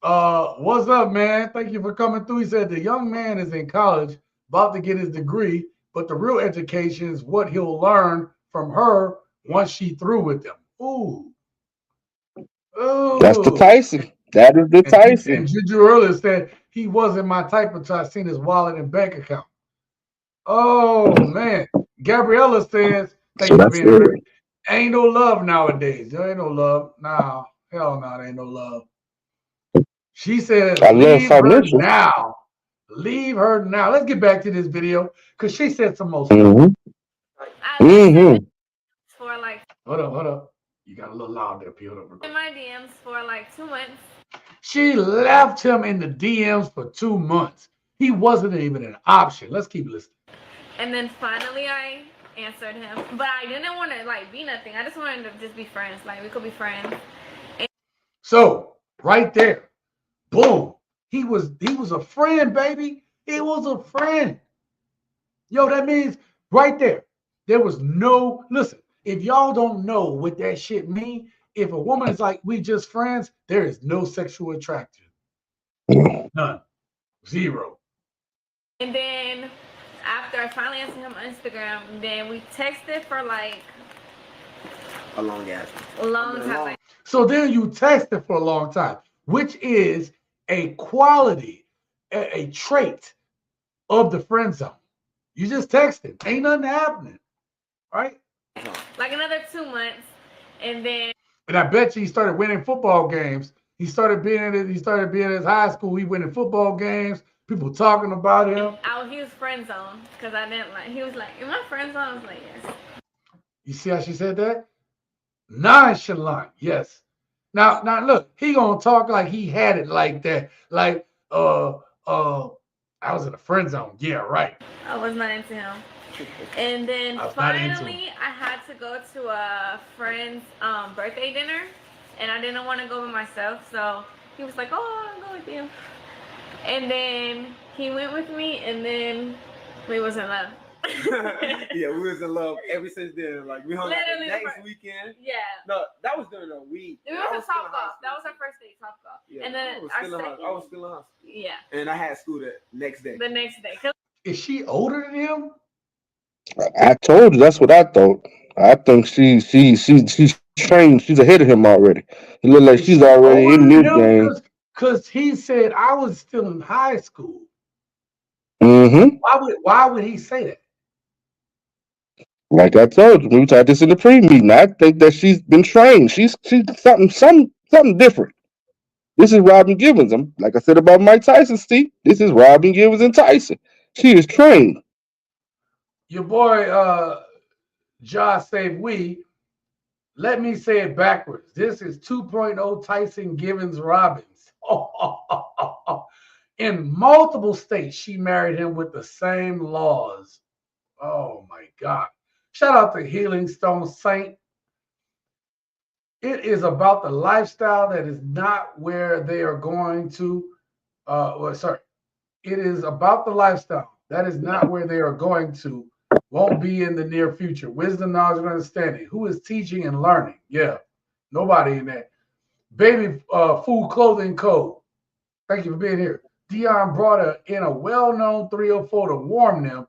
What's up, man? Thank you for coming through. He said the young man is in college, about to get his degree, but the real education is what he'll learn from her once she through with him. Ooh, That's the ooh. Tyson. That is the And Tyson. Juju earlier said he wasn't my type until I seen his wallet and bank account. Oh man. Gabriella says, thank So you for that's being here, it. baby. Ain't no love nowadays. There ain't no love. Nah, hell no, there ain't no love. She says, I love leave her financial. now. Leave her now. Let's get back to this video because she said some more stuff. Mm-hmm. I left him Mm-hmm. for like Hold up. You got a little loud there, P. Hold up. in my DMs for like 2 months. She left him in the DMs for 2 months. He wasn't even an option. Let's keep listening. And then finally I answered him. But I didn't want to like be nothing. I just wanted to just be friends. Like we could be friends. So right there, boom. He was a friend, baby. He was a friend. Yo, that means right there was no listen. If y'all don't know what that shit mean, if a woman is like we just friends, there is no sexual attraction. None. Zero. And then after I finally answered him on Instagram, then we texted for like A long ass. a long time. Like, So then you texted for a long time, which is a quality, a trait of the friend zone. You just texted. Ain't nothing happening. Right? like another 2 months. And then And I bet you he started winning football games. He started being in his high school. He winning football games. People talking about him. he was friend zone because I didn't like. He was like, "Am I friend zone?" I was like, "Yes." You see how she said that? Nonchalant, yes. Now look, he gonna talk like he had it like that. Like, I was in a friend zone. Yeah, right. I was not into him. And then finally, I had to go to a friend's birthday dinner, and I didn't want to go by myself. So he was like, "Oh, I'll go with you." And then he went with me, and then we was in love. Yeah, we was in love ever since then. Like we hung out the Literally next weekend. Yeah. No, that was during a week. We went to Top Golf. That was our first date, Top Golf. Yeah, and then I was our still in second. I was still in high school. Yeah. And I had school the next day. The next day. Is she older than him? I told you that's what I thought. I think she's trained. She's ahead of him already. It look like Is she's she already older in than this him? game. Because he said I was still in high school. Mm-hmm. Why would he say that? Like I told you, we tried this in the pre-meeting. I think that she's been trained. She's something different. This is Robin Givens. Like I said about Mike Tyson, Steve. This is Robin Givens and Tyson. She is trained. Your boy Josh said we. Let me say it backwards. This is 2.0 Tyson Givens Robbins. In multiple states, she married him with the same laws. Oh my God. Shout out to Healing Stone Saint. It is about the lifestyle that is not where they are going to. It is about the lifestyle. That is not where they are going to. Won't be in the near future. Wisdom, knowledge, and understanding. Who is teaching and learning? Yeah. Nobody in that. Baby Food Clothing Co. Thank you for being here. Dion brought in a well-known 304 to warn them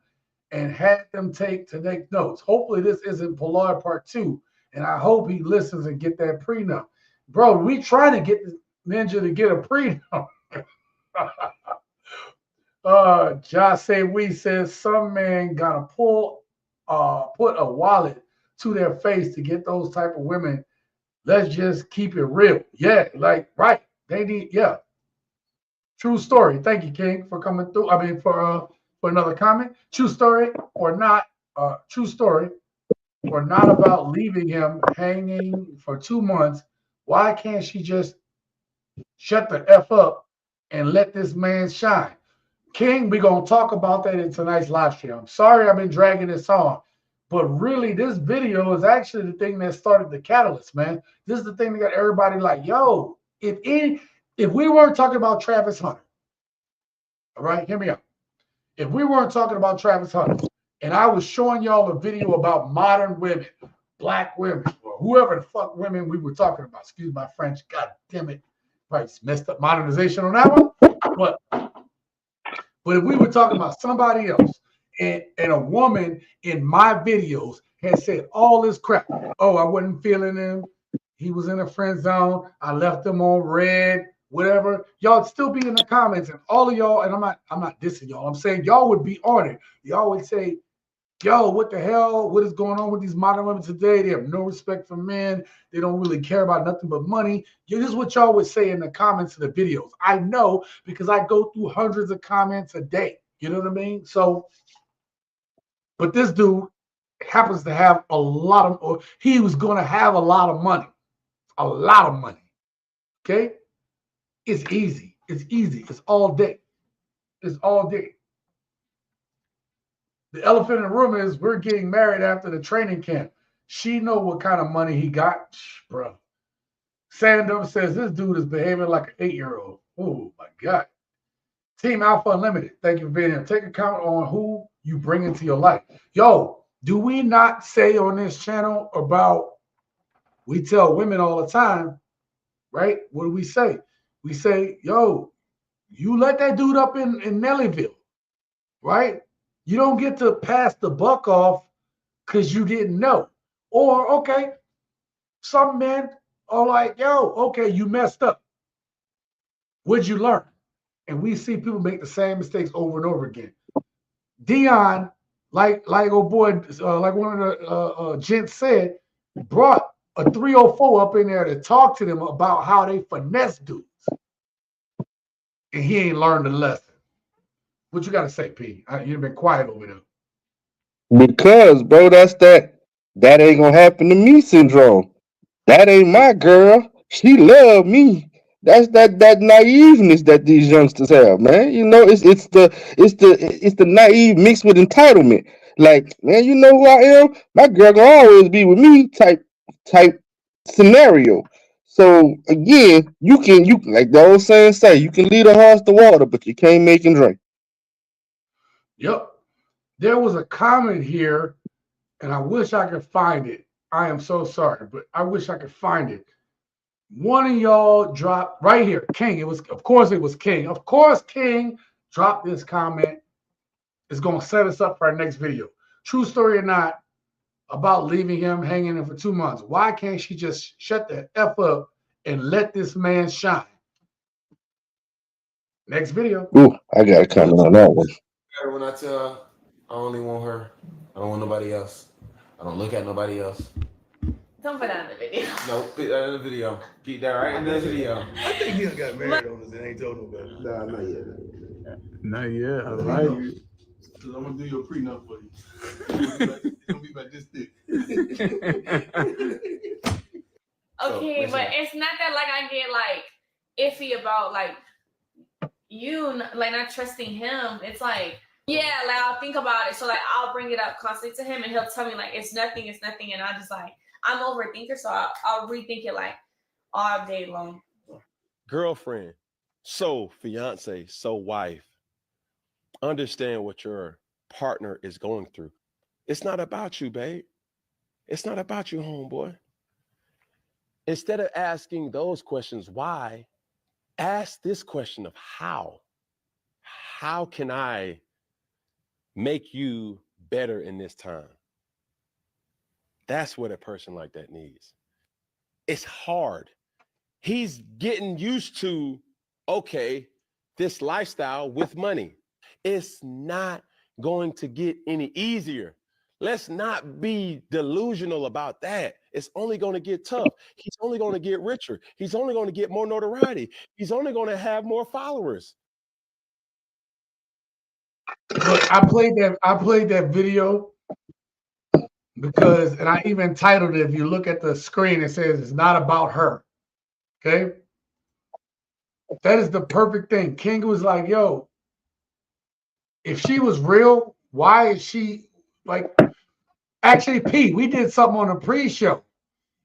and had them take notes. Hopefully this isn't Pollard Part 2, and I hope he listens and get that prenup. Bro, we trying to get the ninja to get a prenup. Josh say we says some man gotta put a wallet to their face to get those type of women. Let's just keep it real. Yeah, like right. They need, yeah. True story. Thank you, King, for coming through. I mean, for another comment. True story or not, true story or not about leaving him hanging for 2 months. Why can't she just shut the F up and let this man shine? King, we're going to talk about that in tonight's live stream. I'm sorry I've been dragging this on, but really this video is actually the thing that started the catalyst, man. This is the thing that got everybody like, yo, if we weren't talking about Travis Hunter, all right, hear me out. If we weren't talking about Travis Hunter and I was showing y'all a video about modern women, black women, or whoever the fuck women we were talking about, excuse my French, god damn it, right, messed up modernization on that one, but if we were talking about somebody else and a woman in my videos had said all this crap, oh, I wasn't feeling him, he was in a friend zone, I left him on red, whatever, y'all still be in the comments, and all of y'all, and I'm not dissing y'all, I'm saying y'all would be on it. Y'all would say, yo, what the hell? What is going on with these modern women today? They have no respect for men. They don't really care about nothing but money. This is what y'all would say in the comments of the videos. I know because I go through hundreds of comments a day. You know what I mean? So, but this dude happens to have a lot of, or he was going to have a lot of money. A lot of money. Okay? It's easy. It's easy. It's all day. It's all day. The elephant in the room is we're getting married after the training camp. She know what kind of money he got, bro. Sandum says this dude is behaving like an 8-year-old. Oh my God. Team Alpha Unlimited, thank you for being here. Take account on who you bring into your life. Yo, do we not say on this channel about, we tell women all the time, right? What do we say? We say, yo, you let that dude up in Nellyville, right? You don't get to pass the buck off because you didn't know. Or, okay, some men are like, yo, okay, you messed up. What'd you learn? And we see people make the same mistakes over and over again. Dion, like old boy, like one of the gents said, brought a 304 up in there to talk to them about how they finesse dudes. And he ain't learned the lesson. What you got to say, P? You've been quiet over there. Because, bro, that's that ain't gonna happen to me syndrome. That ain't my girl. She love me. That's that naiveness that these youngsters have, man. You know, it's the naive mixed with entitlement. Like, man, you know who I am? My girl gonna always be with me type scenario. So again, you like the old saying say, you can lead a horse to water, but you can't make him drink. Yep. There was a comment here, and I wish I could find it. I am so sorry, but I wish I could find it. One of y'all dropped right here, King. Of course it was King. Of course, King dropped this comment. It's gonna set us up for our next video. True story or not, about leaving him hanging in for 2 months. Why can't she just shut the F up and let this man shine? Next video. Ooh, I got a comment on that one. When I tell I only want her, I don't want nobody else. I don't look at nobody else. Don't put that in the video. No, put that in the video. Keep that right in the video. I think he got married on us and ain't told nobody. Nah, not yet. Not yet. I like it. Cause I'm gonna do your prenup for you. It's gonna be about this thick. Okay, but it's not that like I get like iffy about like you like not trusting him. It's like, yeah, like I'll think about it. So like I'll bring it up constantly to him and he'll tell me like it's nothing. And I just like I'm overthinker, so I'll rethink it like all day long. Girlfriend, so fiance, so wife. Understand what your partner is going through. It's not about you, babe. It's not about you, homeboy. Instead of asking those questions, why, ask this question of how. How can I make you better in this time? That's what a person like that needs. It's hard. He's getting used to, okay, this lifestyle with money. It's not going to get any easier. Let's not be delusional about that. It's only going to get tough. He's only going to get richer. He's only going to get more notoriety. He's only going to have more followers. But I played that video because, and I even titled it, if you look at the screen, it says it's not about her. Okay? That is the perfect thing. King was like, yo, if she was real, why is she like, actually, Pete, we did something on the pre-show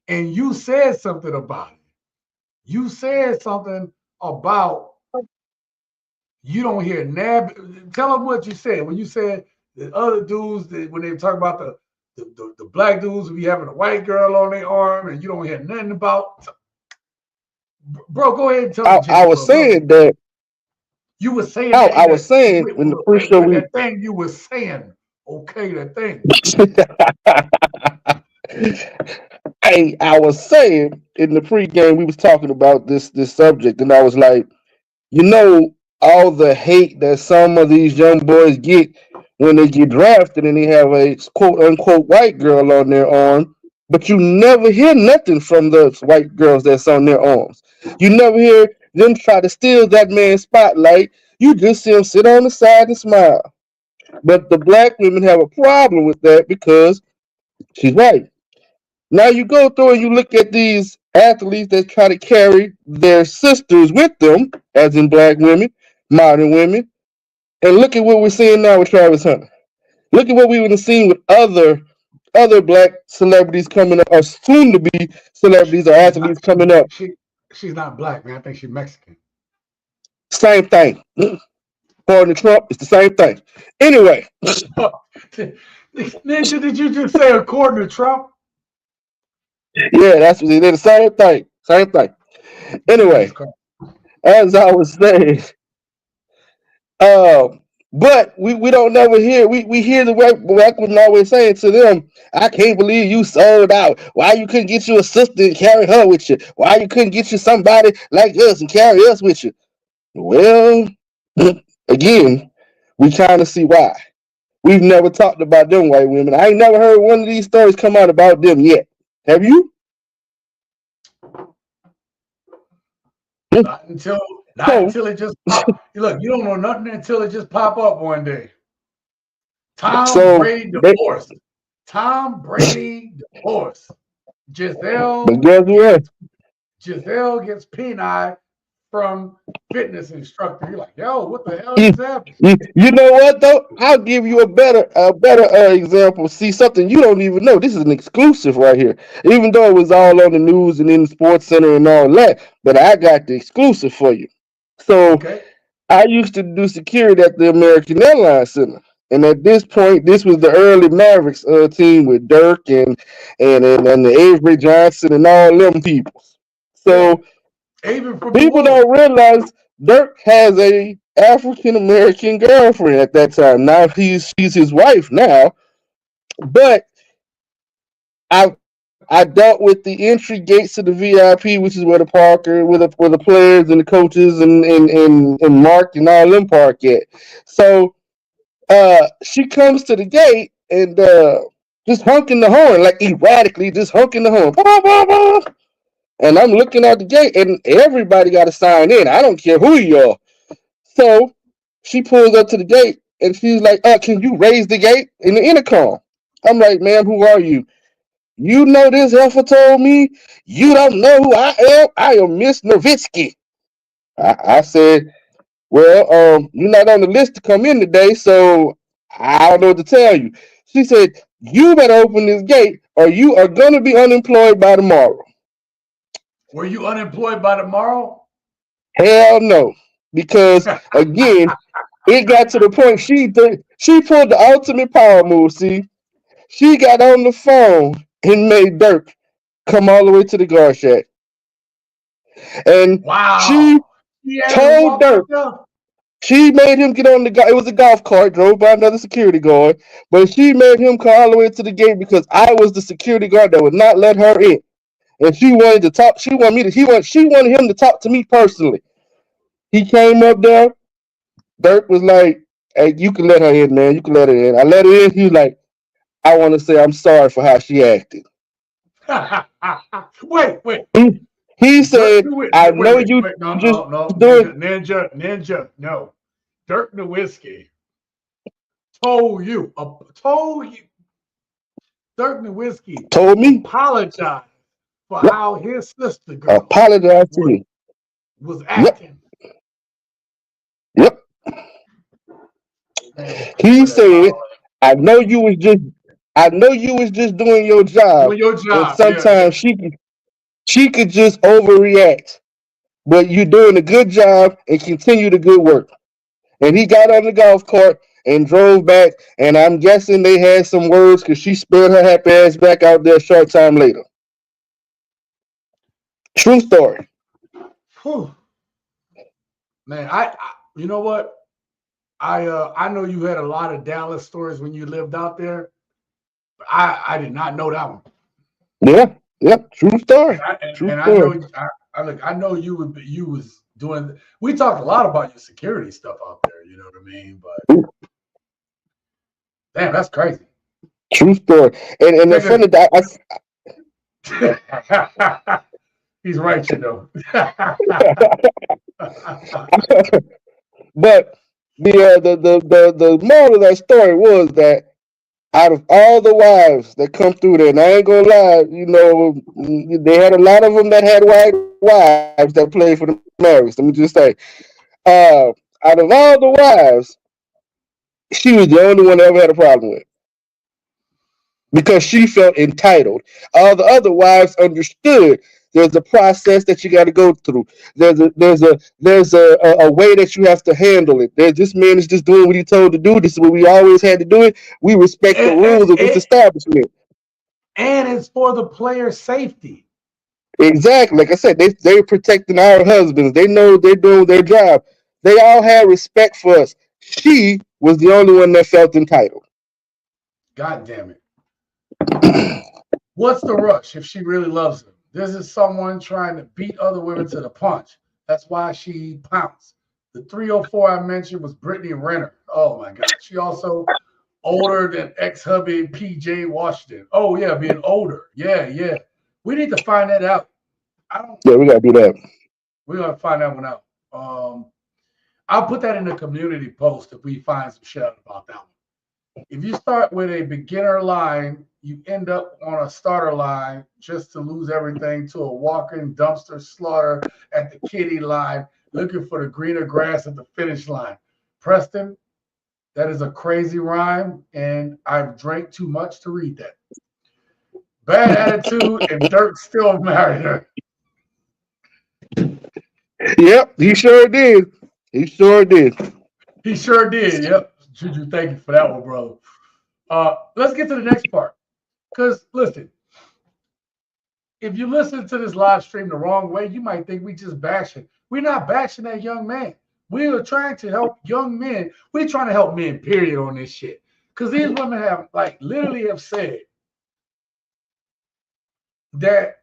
and you said something about it. You said something about you don't hear Nab. Tell them what you said when you said the other dudes that when they talk about the black dudes be having a white girl on their arm and you don't hear nothing about. Bro, go ahead and tell me. I was saying that. You were saying I that. was saying in the pre-show that thing you were saying. Okay, that thing. I was saying in the pregame we was talking about this subject, and I was like, you know, all the hate that some of these young boys get when they get drafted and they have a quote unquote white girl on their arm, but you never hear nothing from those white girls that's on their arms. You never hear them try to steal that man's spotlight. You just see them sit on the side and smile. But the black women have a problem with that because she's white. Now you go through and you look at these athletes that try to carry their sisters with them, as in black women, modern women, and look at what we're seeing now with Travis Hunter. Look at what we would have seen with other black celebrities coming up, or soon to be celebrities or athletes coming up. She's not black, man. I think she's Mexican. Same thing. According to Trump, it's the same thing. Anyway. Ninja, did you just say according to Trump? Yeah, that's what they did. The same thing. Same thing. Anyway, as I was saying, but we don't never hear. We hear the black women always saying to them, I can't believe you sold out. Why you couldn't get you a sister and carry her with you? Why you couldn't get you somebody like us and carry us with you? Well, again, we kind of see why. We've never talked about them white women. I ain't never heard one of these stories come out about them yet. Have you? Not until it just pop. Look, you don't know nothing until it just pop up one day. Tom Brady divorced. Tom Brady divorced. Giselle gets penile from fitness instructor. You're like, yo, what the hell is happening? You know what though? I'll give you a better example. See, something you don't even know. This is an exclusive right here. Even though it was all on the news and in the Sports Center and all that, but I got the exclusive for you. So I used to do security at the American Airlines Center. And at this point, this was the early Mavericks team with Dirk and the Avery Johnson and all them people. So people don't realize Dirk has a African American girlfriend at that time. Now she's his wife now, but I dealt with the entry gates to the VIP, which is where the Parker, where the players and the coaches and Mark and all them park at. So she comes to the gate and just honking the horn, like erratically, just honking the horn. Bah, bah, bah. And I'm looking at the gate, and everybody got to sign in. I don't care who you are. So she pulls up to the gate, and she's like, can you raise the gate in the intercom? I'm like, ma'am, who are you? You know this heifer told me you don't know who I am. I am Miss Nowitzki. I said, well, you're not on the list to come in today, so I don't know what to tell you. She said, you better open this gate or you are going to be unemployed by tomorrow. Were you unemployed by tomorrow? Hell no. Because, again, it got to the point she pulled the ultimate power move, see? She got on the phone and made Dirk come all the way to the guard shack. And she Wow. He had him told walk Dirk, out there. she made him get on the it was a golf cart drove by another security guard, but she made him come all the way to the gate because I was the security guard that would not let her in. And she wanted to talk, she wanted him to talk to me personally. He came up there, Dirk was like, "Hey, you can let her in, man. You can let her in." I let her in. He was like, "I want to say I'm sorry for how she acted." Wait. He Dirk said, Nowitzki. "I know you Wait. No. just doing." Ninja. No. Dirk Nowitzki told you. Dirk Nowitzki Told me, apologized for yep, how his sister girl apologize to me. was Yep, acting. yep. Man, He put that said, bottle I know you was just doing your job, doing your and job. Yeah. sometimes she could just overreact, but you're doing a good job and continue the good work." And he got on the golf cart and drove back. And I'm guessing they had some words because she spilled her happy ass back out there a short time later. True story. Whew. Man, you know what? I know you had a lot of Dallas stories when you lived out there. But I did not know that one. Yeah. True story. True And I story. know I know you was doing. We talked a lot about your security stuff out there. You know what I mean? But damn, that's crazy. True story. And the Nigga, funny that he's right, you know. but the moral of that story was that out of all the wives that come through there, and I ain't gonna lie, they had a lot of them that had white wives that played for the Mavericks. Let me just say, uh, out of all the wives, she was the only one that ever had a problem with because she felt entitled. All the other wives understood. There's a process that you got to go through. There's a way that you have to handle it. This man is just doing what he told to do. This is what we always had to do it. We respect the rules of this establishment. And it's for the player's safety. Exactly. Like I said, they're protecting our husbands. They know they're doing their job. They all had respect for us. She was the only one that felt entitled. God damn it. What's the rush if she really loves him? This is someone trying to beat other women to the punch. That's why she pounced. The 304 I mentioned was Brittany Renner. Oh my God. She also older than ex-hubby PJ Washington. Oh yeah, being older. Yeah. We need to find that out. Yeah, we gotta do that. We're gonna find that one out. I'll put that in the community post if we find some shit out about that one. If you start with a beginner line, you end up on a starter line just to lose everything to a walking dumpster slaughter at the kiddie line, looking for the greener grass at the finish line. Preston, that is a crazy rhyme, and I've drank too much to read that. Bad attitude, and Dirk still married her. Yep, he sure did. He sure did. He sure did. Yep. Juju, thank you for that one, brother. Let's get to the next part. Because listen, if you listen to this live stream the wrong way, you might think we just bashing. We're not bashing that young man. We are trying to help young men. We're trying to help men, period, on this shit. Because these women have literally have said that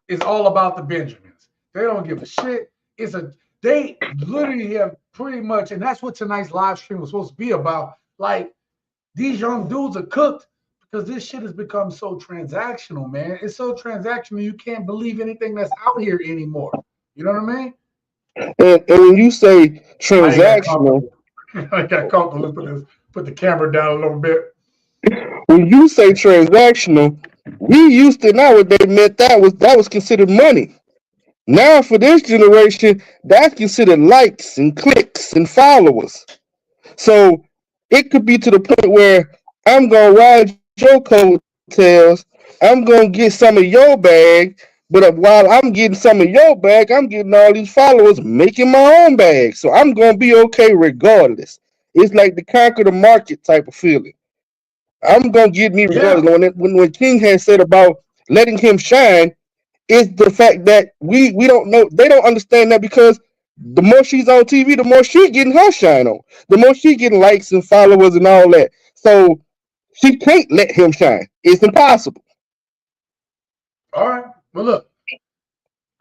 it's all about the Benjamins. They don't give a shit. They literally have pretty much, and that's what tonight's live stream was supposed to be about. Like, these young dudes are cooked because this shit has become so transactional, man. It's so transactional, you can't believe anything that's out here anymore. You know what I mean? And when you say I got transactional, comfortable. Let's put the camera down a little bit. when you say transactional, we used to know what they meant. That was considered money. Now for this generation, that's considered likes and clicks and followers. So it could be to the point where I'm gonna ride your coattails, I'm gonna get some of your bag, but while I'm getting some of your bag, I'm getting all these followers making my own bag. So I'm gonna be okay regardless. It's like the conquer the market type of feeling. I'm gonna get me regardless. Yeah. When King had said about letting him shine is the fact that we don't know. They don't understand that because the more she's on TV, the more she getting her shine on. The more she getting likes and followers and all that. So she can't let him shine. It's impossible. All right. Well, look,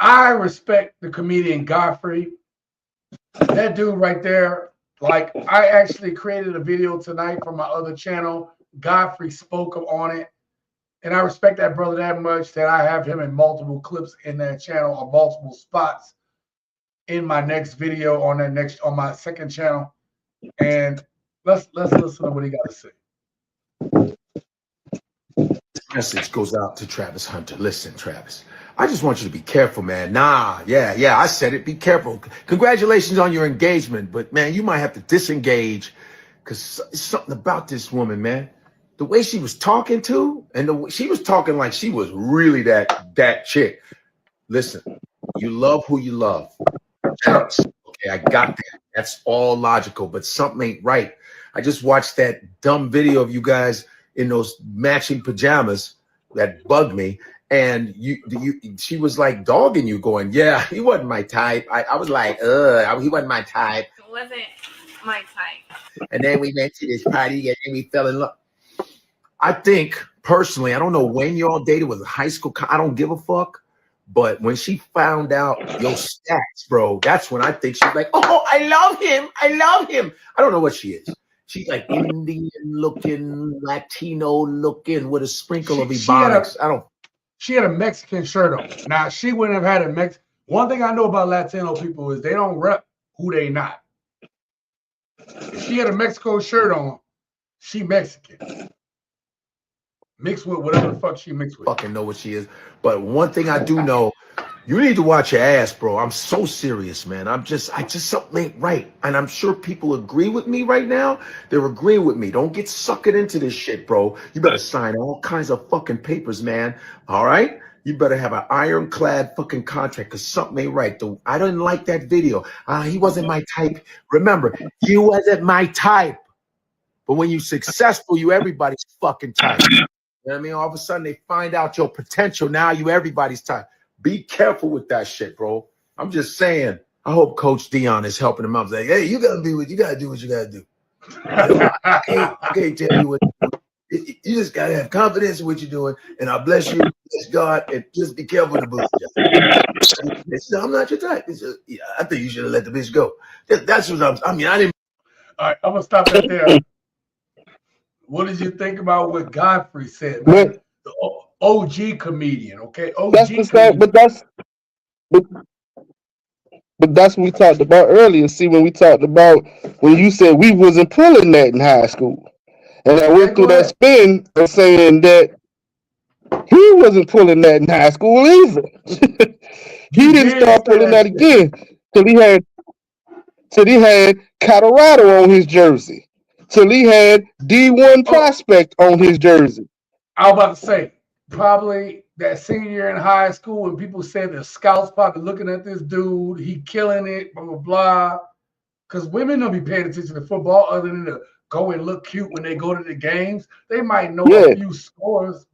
I respect the comedian Godfrey. That dude right there. Like, I actually created a video tonight for my other channel. Godfrey spoke on it. And I respect that brother that much that I have him in multiple clips in that channel or multiple spots in my next video on my second channel. And let's listen to what he got to say. This message goes out to Travis Hunter. Listen, Travis, I just want you to be careful, man. Yeah, I said it. Be careful. Congratulations on your engagement, but man, you might have to disengage because something about this woman, man. The way she was talking to, and she was talking like she was really that chick. Listen, you love who you love. Okay, I got that. That's all logical, but something ain't right. I just watched that dumb video of you guys in those matching pajamas that bugged me, and she was like dogging you, going, "Yeah, he wasn't my type." I was like, he wasn't my type. It wasn't my type. And then we went to this party, and then we fell in love. I think personally, I don't know when y'all dated, was it high school? I don't give a fuck. But when she found out your stats, bro, that's when I think she's like, "Oh, I love him. I love him." I don't know what she is. She's like Indian looking, Latino looking with a sprinkle of ebonics. She had a Mexican shirt on. Now, she wouldn't have had a Mexican. One thing I know about Latino people is they don't rep who they not. If she had a Mexico shirt on, she Mexican. Mixed with whatever the fuck she mixed with. Fucking know what she is. But one thing I do know, you need to watch your ass, bro. I'm so serious, man. I just something ain't right. And I'm sure people agree with me right now. They're agreeing with me. Don't get sucked into this shit, bro. You better sign all kinds of fucking papers, man. All right? You better have an ironclad fucking contract because something ain't right. I didn't like that video. He wasn't my type. Remember, you wasn't my type. But when you're successful, you everybody's fucking type. You know what I mean? All of a sudden, they find out your potential. Now you everybody's time. Be careful with that shit, bro. I'm just saying. I hope Coach Dion is helping him out. Like, hey, you gotta do what you gotta do. I can't tell you what to do. You just gotta have confidence in what you're doing. And I bless you, bless God, and just be careful with the bullshit. I'm not your type. I think you should have let the bitch go. That's what I didn't. All right, I'm gonna stop that there. What did you think about what Godfrey said, man? The OG comedian, okay? OG that's the comedian. same, but that's what we talked about earlier. See, when we talked about when you said we wasn't pulling that in high school, and I went through that spin of saying that he wasn't pulling that in high school either. He didn't start pulling that again till he had Colorado on his jersey. Till he had D1 prospect on his jersey. I was about to say, probably that senior year in high school when people said the scouts probably looking at this dude, he killing it, blah, blah, blah. Because women don't be paying attention to football other than to go and look cute when they go to the games. They might know a few scores,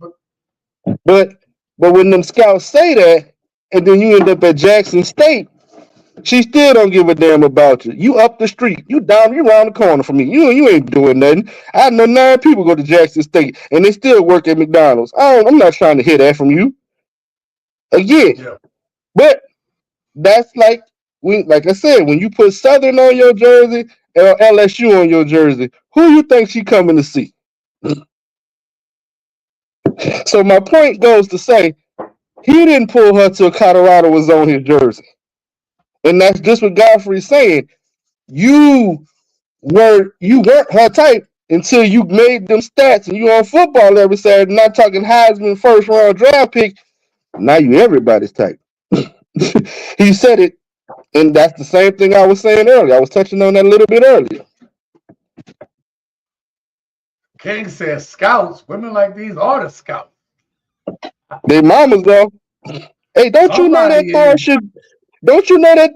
but when them scouts say that, and then you end up at Jackson State, she still don't give a damn about you. You up the street. You down. You around the corner from me. You ain't doing nothing. I know 9 people go to Jackson State and they still work at McDonald's. I'm not trying to hear that from you again. Yeah. But that's like I said, when you put Southern on your jersey or LSU on your jersey, who you think she coming to see? So my point goes to say, he didn't pull her till Colorado was on his jersey. And that's just what Godfrey's saying. You weren't her type until you made them stats and you on football every Saturday, not talking Heisman first round draft pick. Now you everybody's type. He said it, and that's the same thing I was saying earlier. I was touching on that a little bit earlier. King says scouts, women like these are the scouts. They mamas though. Hey, don't you know that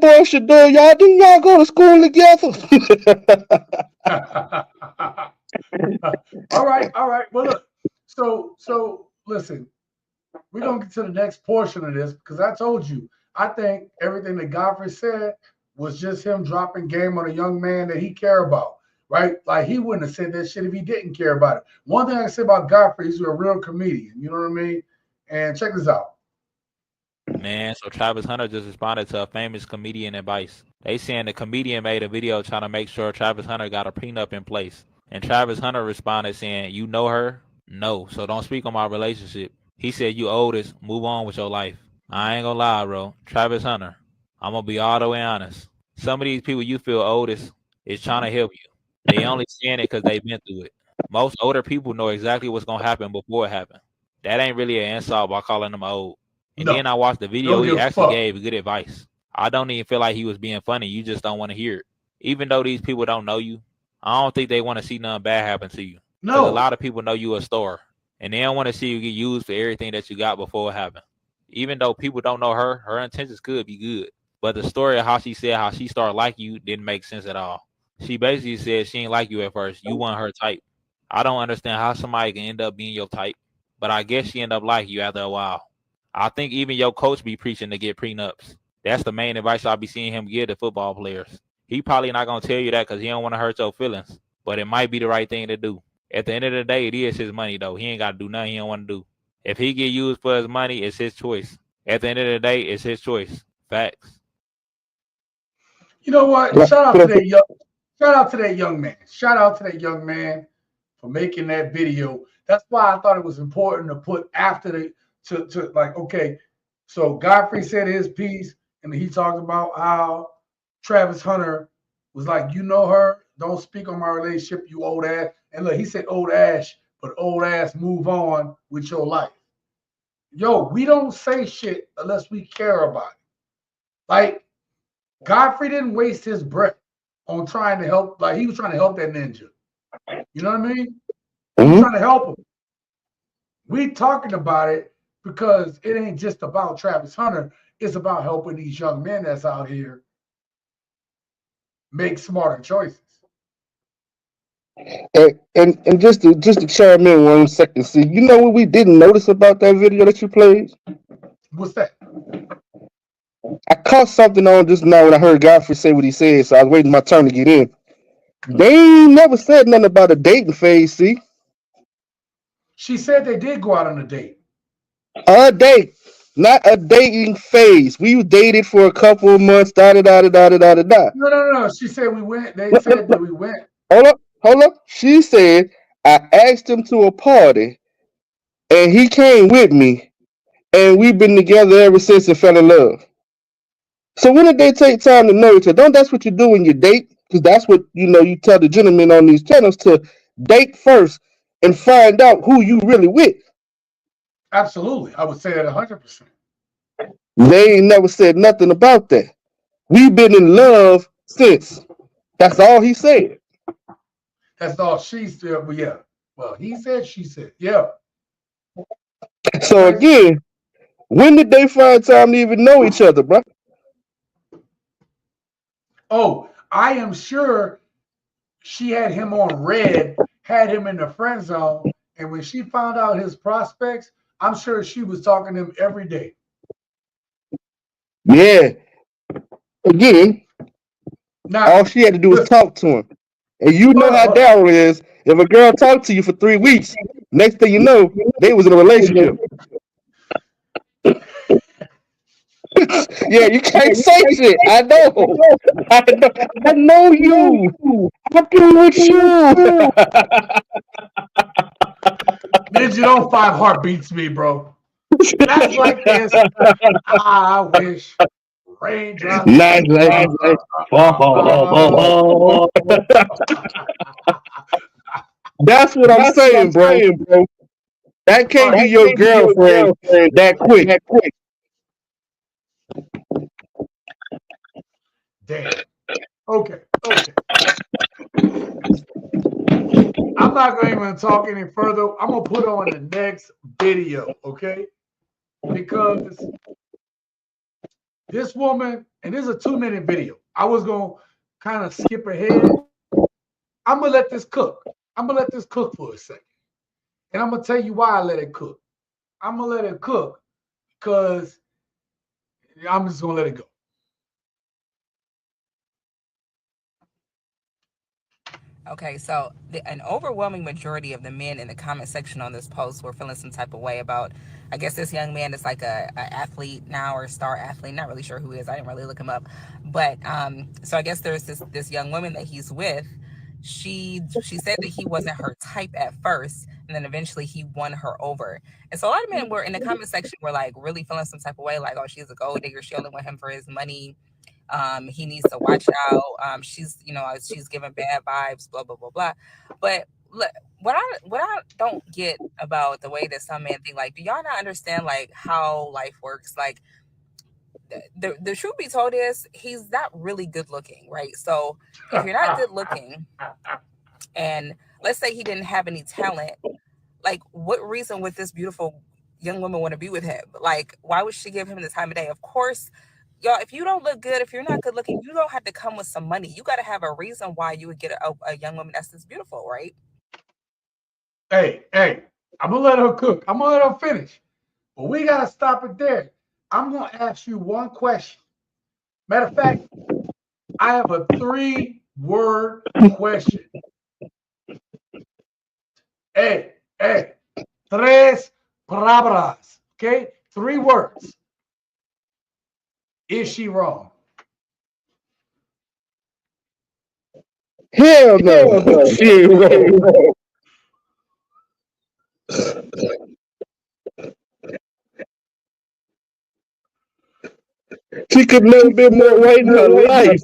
boy should do y'all? Didn't y'all go to school together? All right. Well, look. So listen, we're to the next portion of this because I told you, I think everything that Godfrey said was just him dropping game on a young man that he care about, right? Like he wouldn't have said that shit if he didn't care about it. One thing I can say about Godfrey, he's a real comedian. You know what I mean? And check this out. Man, so Travis Hunter just responded to a famous comedian advice. They saying the comedian made a video trying to make sure Travis Hunter got a prenup in place. And Travis Hunter responded saying, "You know her? No, so don't speak on my relationship." He said, "You oldest, move on with your life." I ain't gonna lie, bro. Travis Hunter, I'm gonna be all the way honest. Some of these people you feel oldest is trying to help you. They only saying it because they've been through it. Most older people know exactly what's gonna happen before it happened. That ain't really an insult by calling them old. And then I watched the video. He actually gave good advice. I don't even feel like he was being funny. You just don't want to hear it. Even though these people don't know you, I don't think they want to see nothing bad happen to you. No. A lot of people know you a star, and they don't want to see you get used for everything that you got before it happened. Even though people don't know her intentions could be good. But the story of how she said how she started liking you didn't make sense at all. She basically said she didn't like you at first. You weren't her type. I don't understand how somebody can end up being your type, but I guess she ended up liking you after a while. I think even your coach be preaching to get prenups. That's the main advice I'll be seeing him give to football players. He probably not going to tell you that because he don't want to hurt your feelings, but it might be the right thing to do. At the end of the day, it is his money, though. He ain't got to do nothing he don't want to do. If he get used for his money, it's his choice. At the end of the day, it's his choice. Facts. You know what? Shout out to that young man. Shout out to that young man for making that video. That's why I thought it was important to put after the to like, okay, so Godfrey said his piece, and he talked about how Travis Hunter was like, you know her, don't speak on my relationship, you old ass. And look, he said old ass, but old ass, move on with your life. Yo, we don't say shit unless we care about it. Like, Godfrey didn't waste his breath on trying to help, like he was trying to help that ninja. You know what I mean? He was trying to help him. We talking about it because it ain't just about Travis Hunter. It's about helping these young men that's out here make smarter choices. And just to chime in 1 second, see, you know what we didn't notice about that video that you played? What's that? I caught something on just now when I heard Godfrey say what he said, so I was waiting my turn to get in. They ain't never said nothing about a dating phase, see? She said they did go out on a date. A date, not a dating phase. We dated for a couple of months, da-da-da-da-da-da-da-da. No. She said we went. They said that we went. Hold up. She said, I asked him to a party, and he came with me, and we've been together ever since and fell in love. So when did they take time to know each other? Don't that's what you do when you date? Because that's what, you tell the gentlemen on these channels to date first and find out who you really with. Absolutely. I would say that 100%. They ain't never said nothing about that. We've been in love since. That's all he said. That's all she said. But yeah. Well, he said, she said. Yeah. So again, when did they find time to even know each other, bro? Oh, I am sure she had him on red, had him in the friend zone. And when she found out his prospects, I'm sure she was talking to him every day. Yeah. Again, all she had to do was talk to him. And you know how Daryl is. If a girl talked to you for 3 weeks, next thing you know, they was in a relationship. Yeah, you can't say shit. I know. I know you. I'm doing with you. Ninja, don't 5 heartbeats me, bro. That's like this. I wish raindrops. Nice. That's what I'm saying, bro. That can't be your girlfriend that quick. Damn. Okay. I'm not going to even talk any further. I'm going to put on the next video, okay? Because this woman, and this is a 2-minute video. I was going to kind of skip ahead. I'm going to let this cook. I'm going to let this cook for a second. And I'm going to tell you why I let it cook. I'm going to let it cook because I'm just gonna let it go. Okay, so an overwhelming majority of the men in the comment section on this post were feeling some type of way about, I guess this young man is like a athlete now, or a star athlete. Not really sure who he is. I didn't really look him up. But so I guess there's this young woman that he's with. She said that he wasn't her type at first, and then eventually he won her over. And so a lot of men were in the comment section were like really feeling some type of way, like, oh, she's a gold digger. She only want him for his money. He needs to watch out. She's giving bad vibes, blah blah blah blah. But look, what I don't get about the way that some men think, like, do y'all not understand like how life works? Like, the truth be told is he's not really good looking, right? So if you're not good looking, and let's say he didn't have any talent, like, what reason would this beautiful young woman want to be with him? Like, why would she give him the time of day? Of course, y'all, if you don't look good, if you're not good looking, you don't have to come with some money. You got to have a reason why you would get a young woman that's this beautiful, right? Hey, I'm gonna let her cook. I'm gonna let her finish. But we gotta stop it there. I'm gonna ask you one question. Matter of fact, I have a 3-word question. Hey, tres palabras. Okay, 3 words. Is she wrong? Hell no. She ain't wrong. She could never be more right in her life.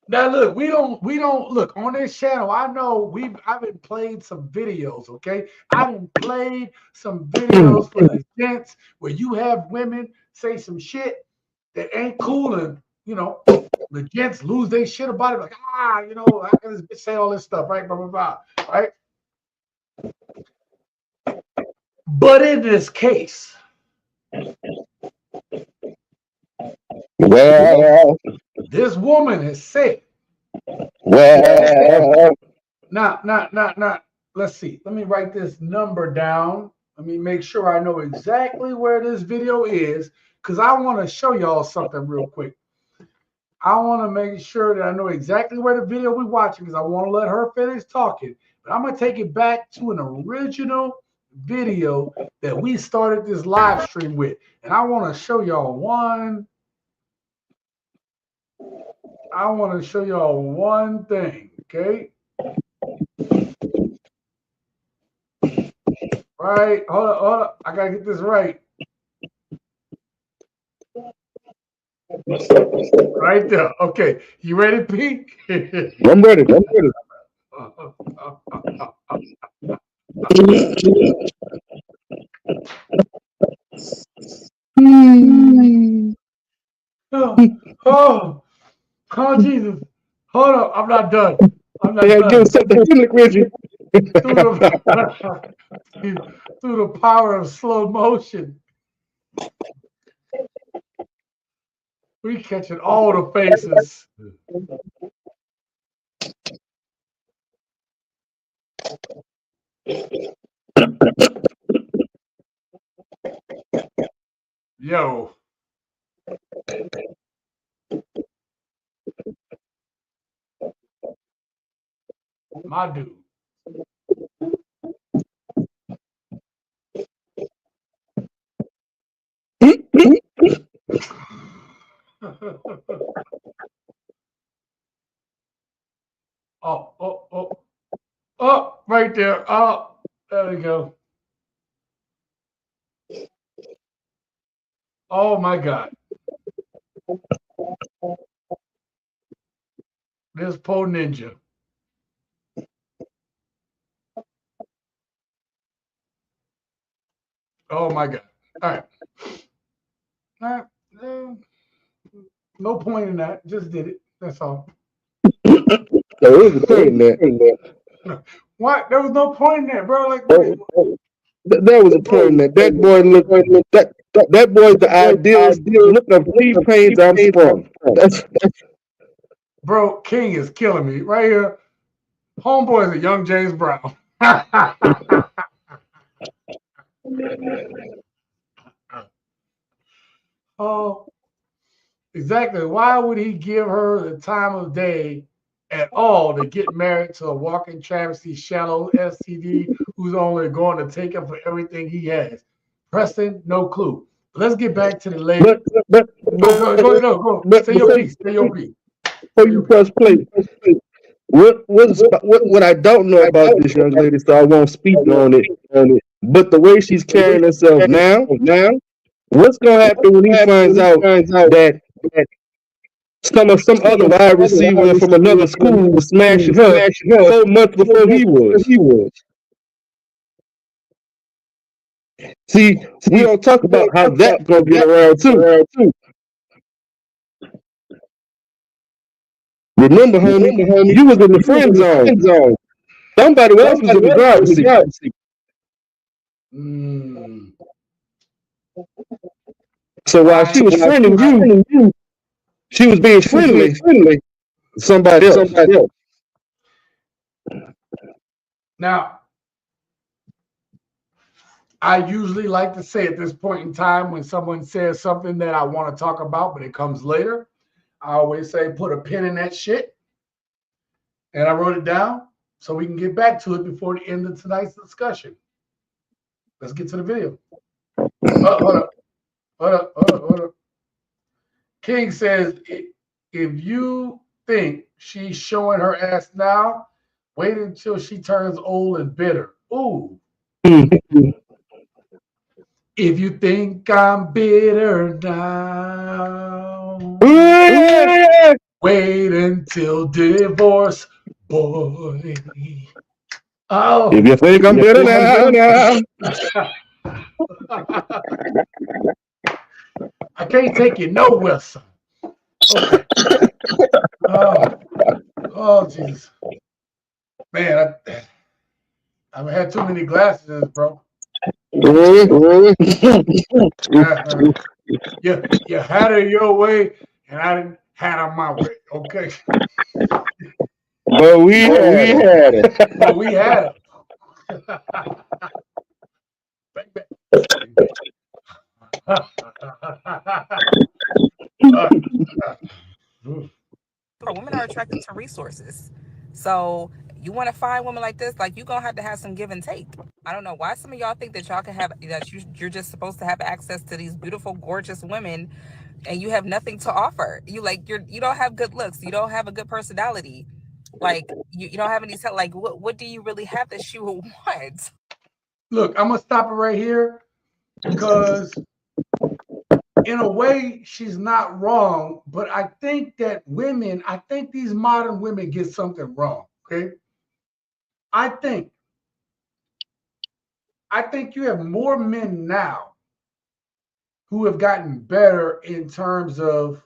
Now look, we don't look on this channel. I know I've been played some videos, okay? I've been played some videos for the gents where you have women say some shit that ain't cool, and the gents lose their shit about it, like, I can just say all this stuff, right? Blah blah blah, right? But in this case, well, this woman has said, not. Let's see. Let me write this number down. Let me make sure I know exactly where this video is, because I want to show y'all something real quick. I want to make sure that I know exactly where the video we're watching, because I want to let her finish talking. But I'm going to take it back to an original video that we started this live stream with. And I want to show y'all one thing, okay? Right, hold up. I gotta get this right. Right there. Okay, you ready, Pete? I'm ready. Oh, Jesus. Hold up, I'm not done. Give us something to look with you. Through the power of slow motion, we catching all the faces. Yo. My dude. Oh, right there. Oh, there we go. Oh my God. This poor ninja. Oh my God. All right. No point in that. Just did it. That's all. There is a point in that. What? There was no point in that, bro. Like, there was a point in that. That boy looked. That boy's the idealist. Look up T-Pain's I'm Sprung. Bro, King is killing me right here. Homeboy is a young James Brown. Oh, exactly. Why would he give her the time of day at all to get married to a walking travesty, shallow STD who's only going to take him for everything he has? Preston, no clue. Let's get back to the lady. But Go. Say your piece. Say your piece. before you press play, what I don't know about this young lady, so I won't speak on it. But the way she's carrying herself now, what's gonna happen when he finds out that some other wide receiver from another school was smashing her 4 months before he was? See, we don't talk about how that gonna get around too. Remember, homie, you was in the friend zone. Somebody else was in the driver's seat. So while she was friending you, she was being friendly to somebody else. Now, I usually like to say at this point in time when someone says something that I want to talk about, but it comes later, I always say put a pin in that shit. And I wrote it down so we can get back to it before the end of tonight's discussion. Let's get to the video. Hold up. King says, if you think she's showing her ass now, wait until she turns old and bitter. Ooh. If you think I'm bitter now, wait until divorce, boy. Oh. If you think I'm bitter now. I can't take you nowhere, son. Okay. Oh, Jesus. Man, I've had too many glasses, bro. You had it your way, and I didn't have it my way. Okay. But we had it. But we had Women are attracted to resources. So you want to find women like this, like you're gonna have some give and take. I don't know why some of y'all think that y'all can have that you're just supposed to have access to these beautiful, gorgeous women, and you have nothing to offer. You don't have good looks, you don't have a good personality, like you don't have any like what do you really have that she will want? Look, I'm gonna stop it right here because in a way she's not wrong, but I think that these modern women get something wrong. Okay. I think you have more men now who have gotten better in terms of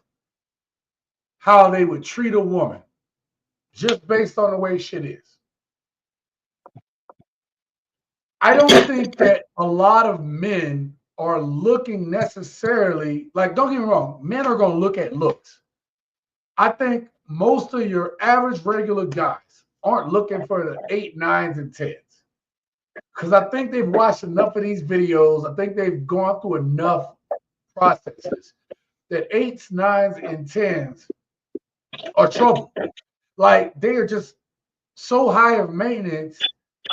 how they would treat a woman just based on the way shit is. I don't think that a lot of men are looking necessarily, like, don't get me wrong, men are going to look at looks. I think most of your average regular guys aren't looking for the 8, 9s, and 10s. Because I think they've watched enough of these videos. I think they've gone through enough processes that 8s, 9s, and 10s are trouble. Like, they are just so high of maintenance,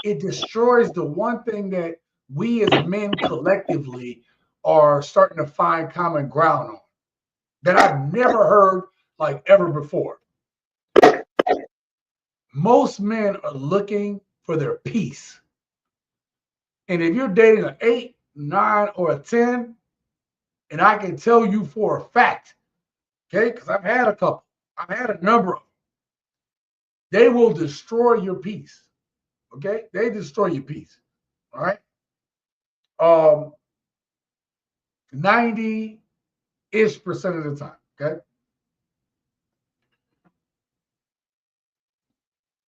it destroys the one thing that we as men collectively are starting to find common ground on that I've never heard like ever before. Most men are looking for their peace. And if you're dating an 8, 9, or a 10, and I can tell you for a fact, okay, because I've had a couple, I've had a number of them, they will destroy your peace. Okay, they destroy your peace. All right. 90-ish% of the time. Okay.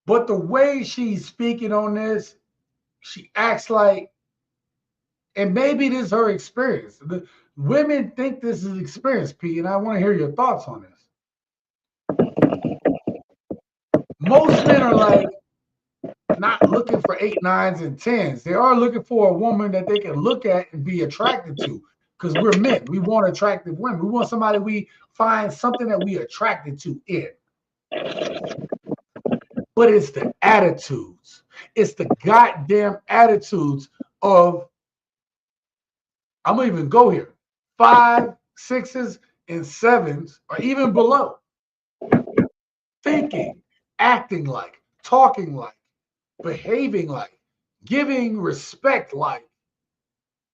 But the way she's speaking on this, she acts like, and maybe this is her experience. The women think this is experience, P, and I want to hear your thoughts on this. Most men are like, not looking for 8, 9s, and 10s. They are looking for a woman that they can look at and be attracted to. Because we're men. We want attractive women. We want somebody we find something that we attracted to in. But it's the attitudes. It's the goddamn attitudes of, I'm gonna even go here, 5, 6s, and 7s, or even below. Thinking, acting like, talking like, behaving like, giving respect like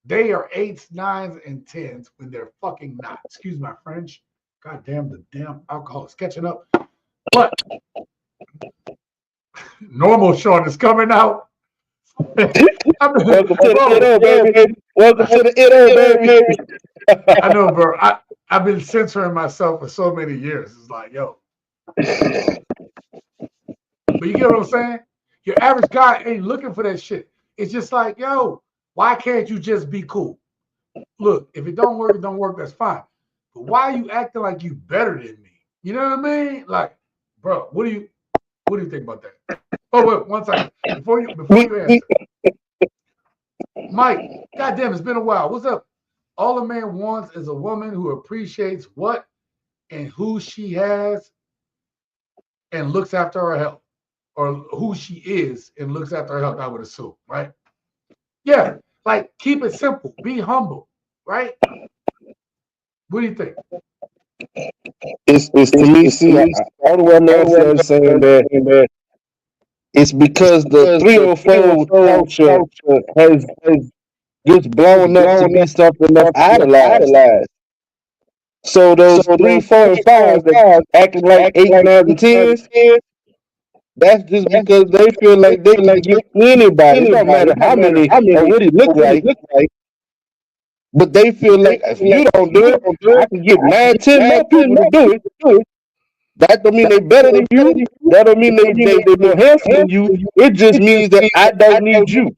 they are 8s, 9s, and 10s when they're fucking not. Excuse my French. God damn, the damn alcohol is catching up. But normal Sean is coming out. Welcome to the baby. Welcome to the baby. I know, bro. I've been censoring myself for so many years. It's like, yo. But you get what I'm saying? Your average guy ain't looking for that shit. It's just like, yo, why can't you just be cool? Look, if it don't work, it don't work. That's fine. But why are you acting like you better than me? You know what I mean? Like, bro, what do you think about that? Oh, wait, 1 second. Before you answer. Mike, goddamn, it's been a while. What's up? All a man wants is a woman who appreciates what and who she has and looks after her health. Or who she is and looks after her health, I would assume, right? Yeah, like keep it simple. Be humble, right? What do you think? It's to me, see, all the way I'm saying that it's because the 304 culture has just blown up to be something that's idolized. So those 3, 4, and 5 that acting like 8, 9, and 10s, that's just because they feel like they can get anybody. It don't matter how many or what it look like. But they feel like if you don't do it, I can get 9, 10 more people to do it. That don't mean they better than you. That don't mean they more handsome than you. It just means that I don't need you.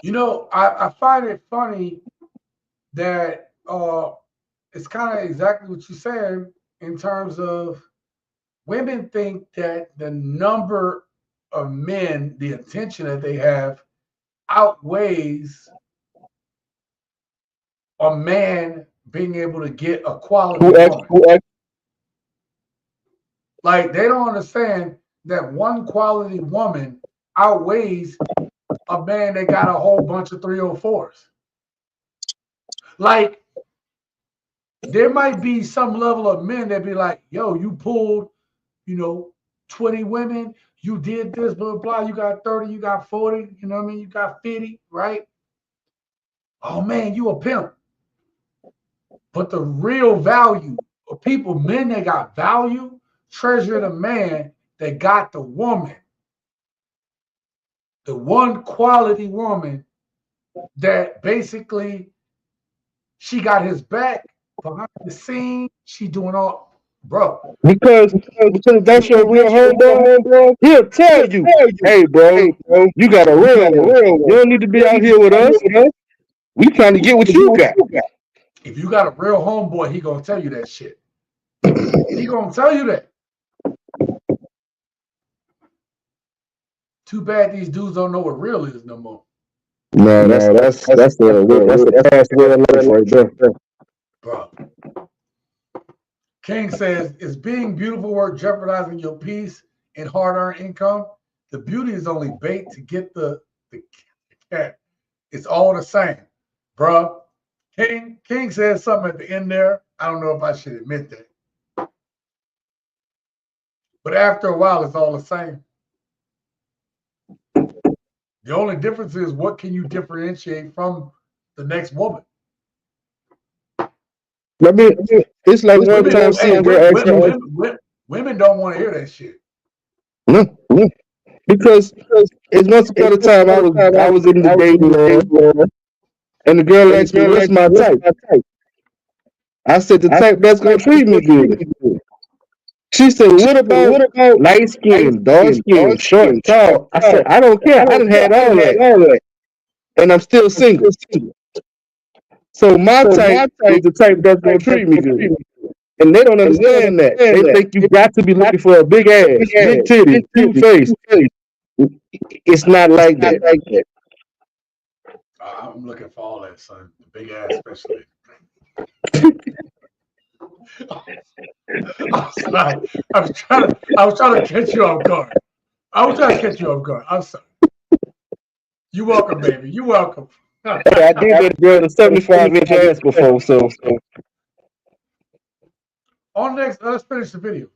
You know, I find it funny that it's kind of exactly what you're saying in terms of women think that the number of men, the attention that they have, outweighs a man being able to get a quality woman. Like, they don't understand that one quality woman outweighs a man that got a whole bunch of 304s. Like, there might be some level of men that be like, yo, you pulled, 20 women, you did this, blah, blah, you got 30, you got 40, you know what I mean? You got 50, right? Oh man, you a pimp. But the real value of people, men that got value, treasure the man that got the woman. The one quality woman that basically she got his back behind the scene. She doing all, bro. Because that's your real homeboy, he'll tell you, hey, bro, you got a real one. You don't need to be out here with us. We trying to get what you got. If you got a real homeboy, he gonna tell you that shit. He gonna tell you that. Too bad these dudes don't know what real is no more. No, that's the past way of life right there. Bro. King says, is being beautiful work jeopardizing your peace and hard-earned income? The beauty is only bait to get the cat. It's all the same, bro. King says something at the end there. I don't know if I should admit that. But after a while, it's all the same. The only difference is what can you differentiate from the next woman? I mean, it's like one time seeing women don't want to hear that shit. No. Because it's once upon a time I was in the dating world, and the girl asked me, what's my type? I said, the type that's gonna treat me good. She said, what about light skin, dark skin, short, tall? I said, I don't care. I done had all that. And I'm still single. So my type is the type that's gonna treat me good. And they don't understand that. They think you got to be looking for a big ass, big titty, cute face. It's not like that. I'm looking for all that, son. The big ass, especially. I'm sorry. I was trying to catch you off guard. I was trying to catch you off guard. I'm sorry. You welcome, baby. You welcome. Hey, I did get a girl a 75-inch ass before, so On next, let's finish the video.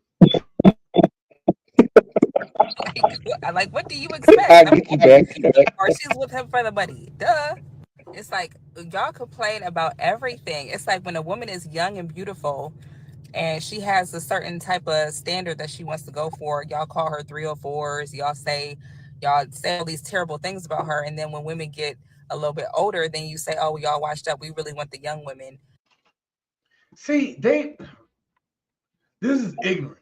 Like, what do you expect? I get you back. Or she's with him for the money. Duh. It's like y'all complain about everything. It's like when a woman is young and beautiful and she has a certain type of standard that she wants to go for, y'all call her 304s. Y'all say all these terrible things about her. And then when women get a little bit older, then you say, oh, y'all washed up. We really want the young women. See, this is ignorant.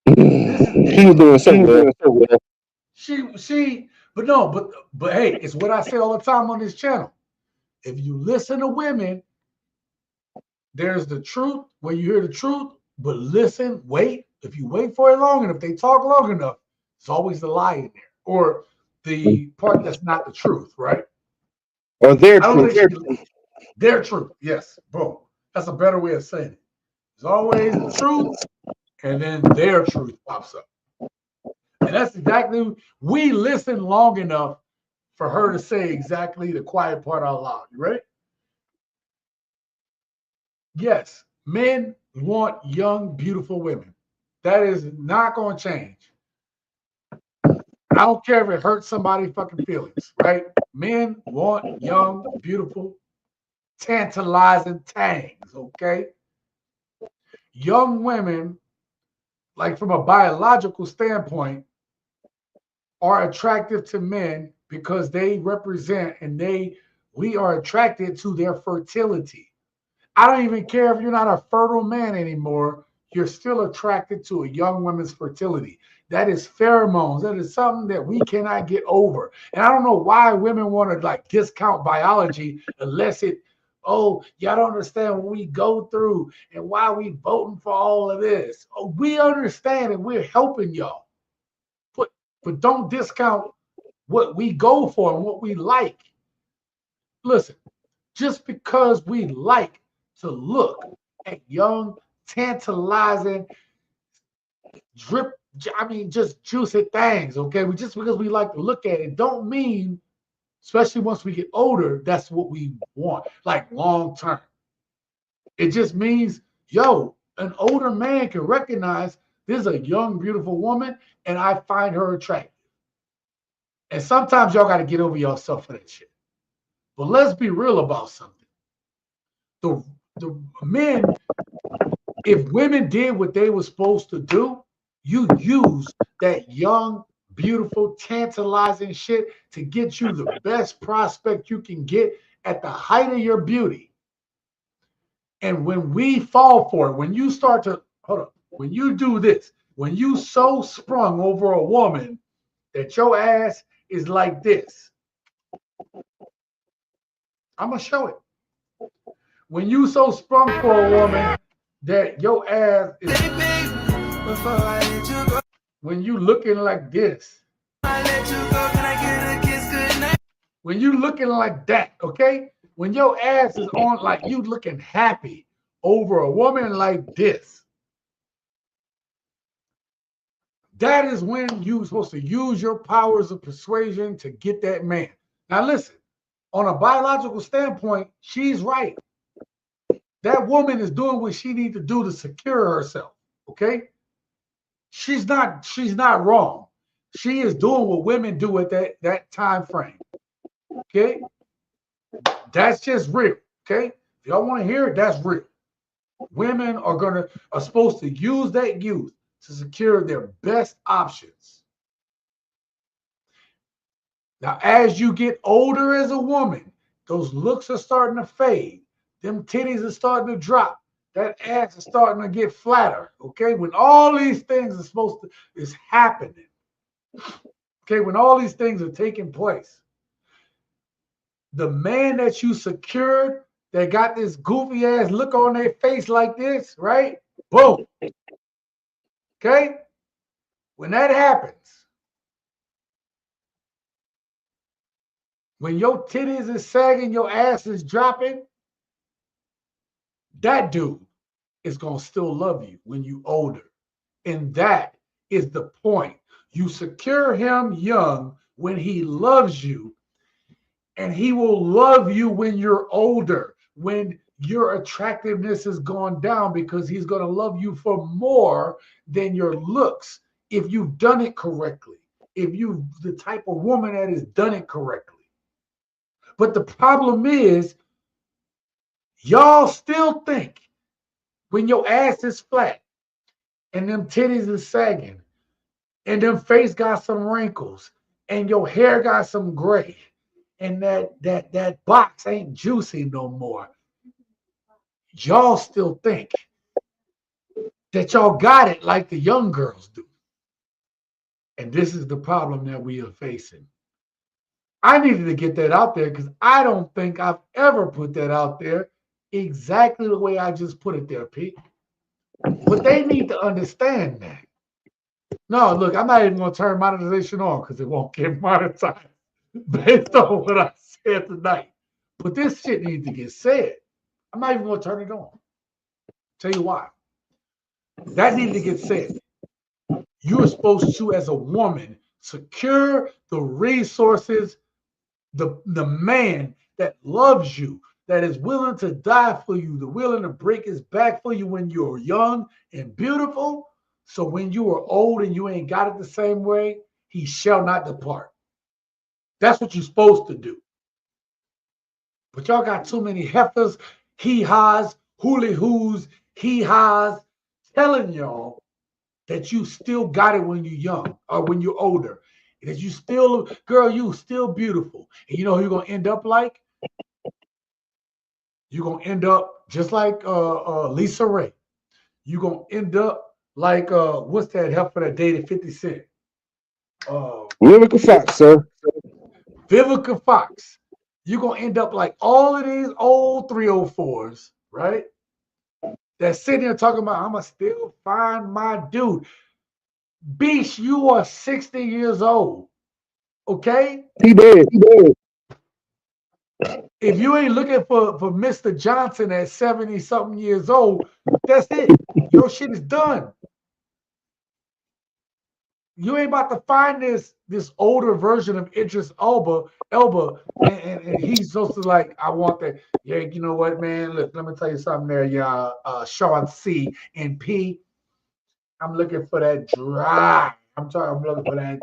This is ignorant. She was doing so well. But hey, it's what I say all the time on this channel. If you listen to women, there's the truth where you hear the truth, but listen, wait. If you wait for it long enough, if they talk long enough, there's always the lie in there, or the part that's not the truth, right? Or their truth. Their truth, yes. Boom. That's a better way of saying it. There's always the truth, and then their truth pops up. And that's exactly, we listen long enough for her to say exactly the quiet part out loud. You ready? Yes, men want young, beautiful women. That is not going to change. I don't care if it hurts somebody's fucking feelings, right? Men want young, beautiful, tantalizing tangs, okay? Young women, like from a biological standpoint, are attractive to men because they represent and we are attracted to their fertility. I don't even care if you're not a fertile man anymore, you're still attracted to a young woman's fertility. That is pheromones. That is something that we cannot get over. And I don't know why women want to like discount biology unless y'all don't understand what we go through and why we voting for all of this. Oh, we understand and we're helping y'all. But don't discount what we go for and what we like. Listen, just because we like to look at young, tantalizing, just juicy things, okay? Just because we like to look at it don't mean, especially once we get older, that's what we want, like long term. It just means, an older man can recognize this is a young, beautiful woman, and I find her attractive. And sometimes y'all got to get over yourself for that shit. But let's be real about something. The men, if women did what they were supposed to do, you use that young, beautiful, tantalizing shit to get you the best prospect you can get at the height of your beauty. And when we fall for it, when you start to, when you do this, when you so sprung over a woman that your ass is like this, I'm going to show it. When you so sprung for a woman that your ass is, when you looking like this, when you looking like that, okay? When your ass is on like you looking happy over a woman like this, that is when you're supposed to use your powers of persuasion to get that man. Now listen, on a biological standpoint, she's right. That woman is doing what she needs to do to secure herself, okay? She's not wrong. She is doing what women do at that time frame, okay? That's just real, okay? If y'all want to hear it, that's real. Women are supposed to use that youth to secure their best options. Now, as you get older as a woman, those looks are starting to fade. Them titties are starting to drop. That ass is starting to get flatter, okay? When all these things is happening, okay? When all these things are taking place, the man that you secured that got this goofy ass look on their face like this, right? Boom. Okay? When that happens, When your titties is sagging, your ass is dropping, that dude is going to still love you when you older. And that is the point. You secure him young when he loves you, and he will love you when you're older, when your attractiveness has gone down, because he's going to love you for more than your looks if you've done it correctly, if you're the type of woman that has done it correctly. But the problem is, y'all still think when your ass is flat and them titties is sagging and them face got some wrinkles and your hair got some gray and that box ain't juicy no more, y'all still think that y'all got it like the young girls do. And this is the problem that we are facing. I needed to get that out there because I don't think I've ever put that out there exactly the way I just put it there, Pete. But they need to understand that. No, look, I'm not even going to turn monetization on because it won't get monetized based on what I said tonight. But this shit needs to get said. I'm not even going to turn it on. Tell you why. That needs to get said. You're supposed to, as a woman, secure the resources, the man that loves you, that is willing to die for you, the willing to break his back for you when you're young and beautiful. So when you are old and you ain't got it the same way, he shall not depart. That's what you're supposed to do. But y'all got too many heifers, hee-haws, hooly-hoos, hee-haws, telling y'all that you still got it when you're young or when you're older. That you still, girl, you still beautiful. And you know who you're going to end up like? You're going to end up just like Lisa Ray. You're going to end up like, what's that heifer that dated 50 Cent? Vivica Fox, sir. Vivica Fox. You're going to end up like all of these old 304s, right? That's sitting there talking about, I'm going to still find my dude. Beast, you are 60 years old. Okay? He did. If you ain't looking for Mr. Johnson at 70-something years old, that's it. Your shit is done. You ain't about to find this older version of Idris Elba, and he's supposed to like, I want that. Yeah, you know what, man? Look, let me tell you something there, y'all. Sean C and P. I'm looking for that dry. I'm looking for that.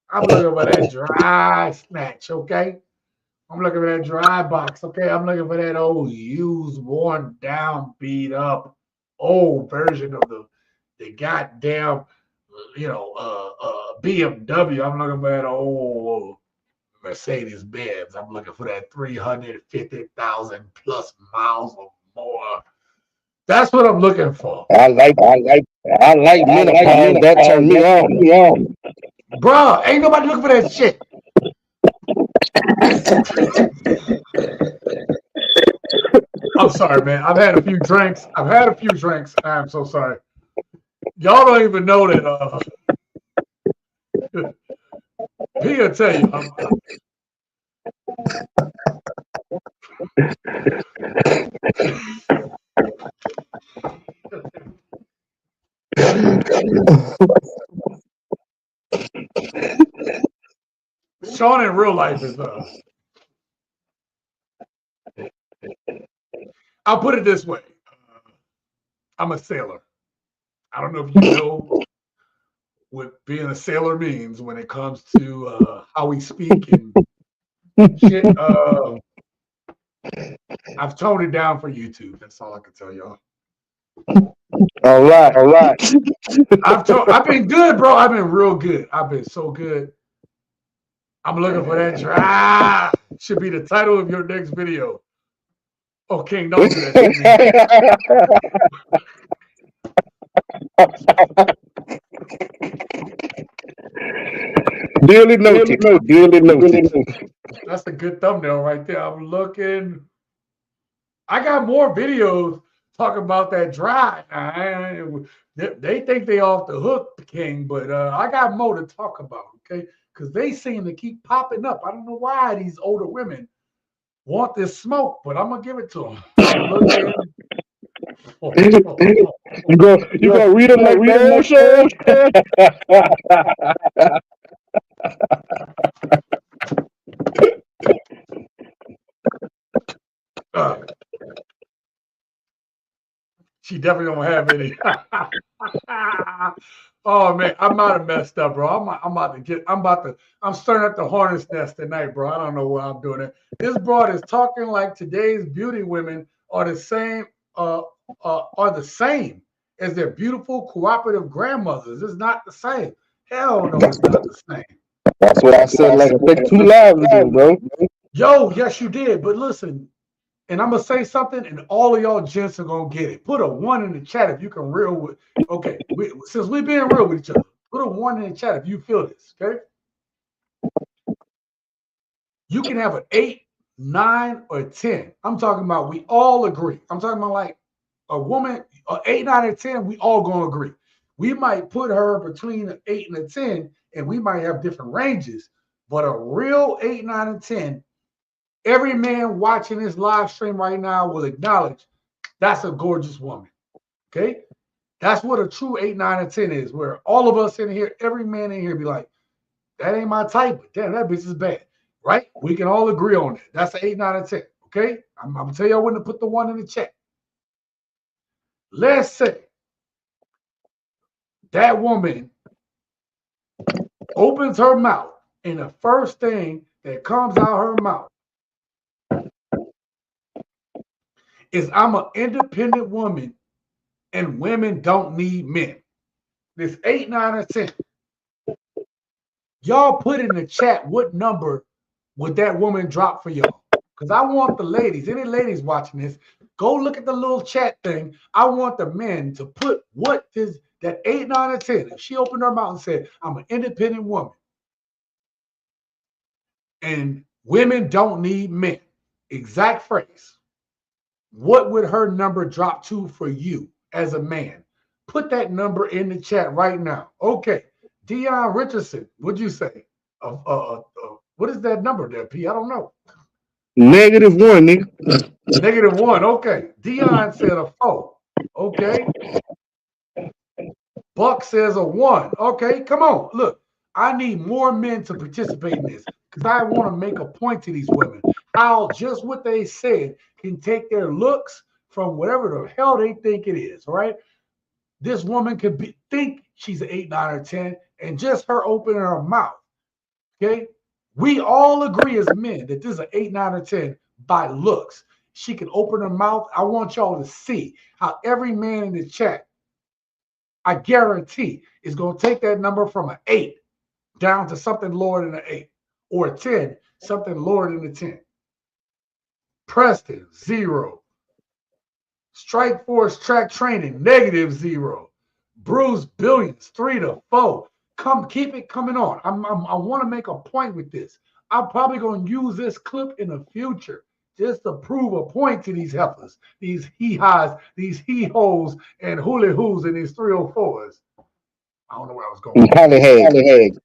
I'm looking for that dry snatch, okay? I'm looking for that dry box, okay? I'm looking for that old used, worn down, beat up, old version of the goddamn, BMW. I'm looking for that old Mercedes Benz. I'm looking for that 350,000 plus miles or more. That's what I'm looking for. I like menopause. That turned me on. Bruh, ain't nobody looking for that shit. I'm sorry, man. I've had a few drinks. I'm so sorry. Y'all don't even know that. P will tell you. Sean in real life is I'll put it this way. I'm a sailor. I don't know if you know what being a sailor means when it comes to how we speak and shit. I've toned it down for YouTube. That's all I can tell y'all. All right. I've been good, bro. I've been real good. I've been so good. I'm looking for that dry. Should be the title of your next video. Oh, King, don't do that to me. Dearly noted. That's a good thumbnail right there. I'm looking. I got more videos talking about that dry. They think they off the hook, King, but I got more to talk about, okay? because they seem to keep popping up. I don't know why these older women want this smoke, but I'm gonna give it to them. I'm looking. You gonna read them like the old shows? She definitely don't have any. Oh man, I might have messed up, bro. I'm staring at the hornet's nest tonight, bro. I don't know why I'm doing it. This broad is talking like today's beauty women are the same, as their beautiful cooperative grandmothers. It's not the same. Hell no, it's not the same. That's what I said like I think 2 lives ago, bro. Yo, yes, you did. But listen, and I'm gonna say something, and all of y'all gents are gonna get it. Put a 1 in the chat if you can real with. Okay, since we're being real with each other, put a 1 in the chat if you feel this. Okay, you can have an 8, 9, or 10. I'm talking about we all agree. I'm talking about like a woman, 8, 9, or 10. We all gonna agree. We might put her between an 8 and a 10, and we might have different ranges. But a real 8, 9, and 10. Every man watching this live stream right now will acknowledge that's a gorgeous woman. Okay? That's what a true 8, 9, and 10 is, where all of us in here, every man in here be like, that ain't my type, but damn, that bitch is bad. Right? We can all agree on that. That's an 8, 9, and 10. Okay? I'm gonna tell y'all when to put the 1 in the chat. Let's say that woman opens her mouth, and the first thing that comes out her mouth is I'm an independent woman and women don't need men. This 8, 9, or 10. Y'all put in the chat what number would that woman drop for y'all? Because I want the ladies, any ladies watching this, go look at the little chat thing. I want the men to put what is that 8, 9, or 10. If she opened her mouth and said, I'm an independent woman and women don't need men, exact phrase. What would her number drop to for you as a man? Put that number in the chat right now. Okay. Dion Richardson, what'd you say? What is that number there, P? I don't know. -1, nigga. -1. Okay. Dion said a 4. Okay. Buck says a 1. Okay. Come on. Look, I need more men to participate in this because I want to make a point to these women. How just what they said can take their looks from whatever the hell they think it is, right? This woman could think she's an 8, 9, or 10, and just her opening her mouth, okay? We all agree as men that this is an 8, 9, or 10 by looks. She can open her mouth. I want y'all to see how every man in the chat, I guarantee, is going to take that number from an 8 down to something lower than an 8, or a 10, something lower than a 10. Preston, 0. Strike Force Track Training, -0. Bruce Billions, 3 to 4. Keep it coming on. I want to make a point with this. I'm probably going to use this clip in the future just to prove a point to these heifers, these hee-haws, these hee-hoes, and hooly-hoos, and these 304s. I don't know where I was going. Hollyhead.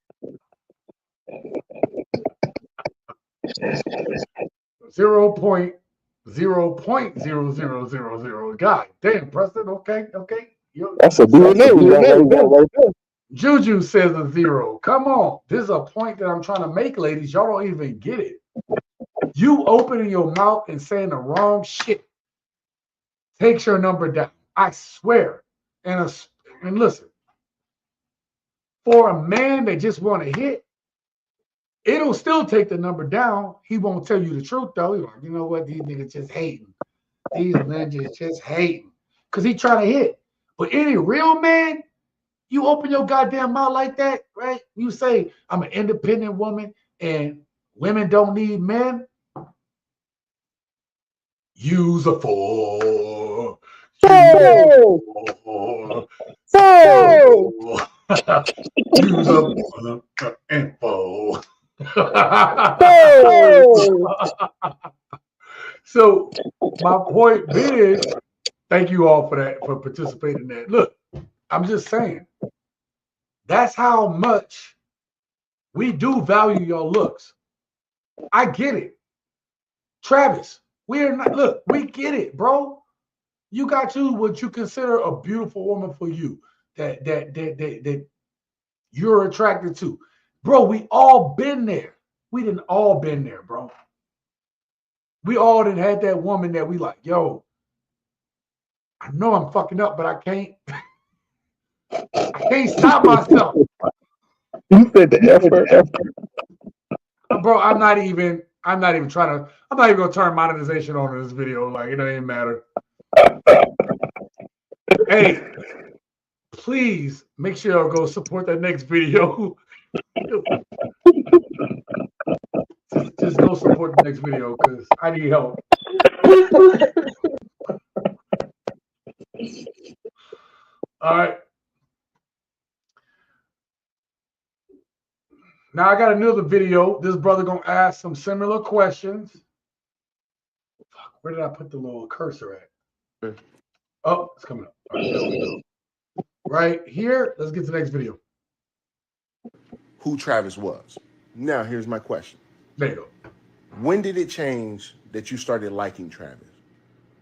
0.00000. God damn, Preston. Okay. That's a DNA right there. Juju says a 0. Come on. This is a point that I'm trying to make, ladies. Y'all don't even get it. You opening your mouth and saying the wrong shit takes your number down. I swear. And listen, for a man that just want to hit, it'll still take the number down. He won't tell you the truth, though. He's like, you know what? These niggas just hating. These ninjas just hating. Because he trying to hit. But any real man, you open your goddamn mouth like that, right? You say, I'm an independent woman and women don't need men. Use a 4. Oh! Use a 1 and 4. So my point being, thank you all for that, for participating in that. Look, I'm just saying, that's how much We do value your looks. I get it. Travis, we're not, look, we get it, bro. You got you what you consider a beautiful woman for you that you're attracted to. Bro, we all been there. We didn't all been there, bro. We all didn't had that woman that we like, yo, I know I'm fucking up, but I can't stop myself. You said the effort. Bro, I'm not even trying to, I'm not even gonna turn monetization on in this video. Like, it don't even matter. Hey, please make sure y'all go support that next video. just go support the next video because I need help. All right. Now I got another video. This brother gonna ask some similar questions. Fuck, where did I put the little cursor at? Oh, it's coming up. All right, there we go. Right here. Let's get to the next video. Who Travis was. Now, here's my question. There you go. When did it change that you started liking Travis?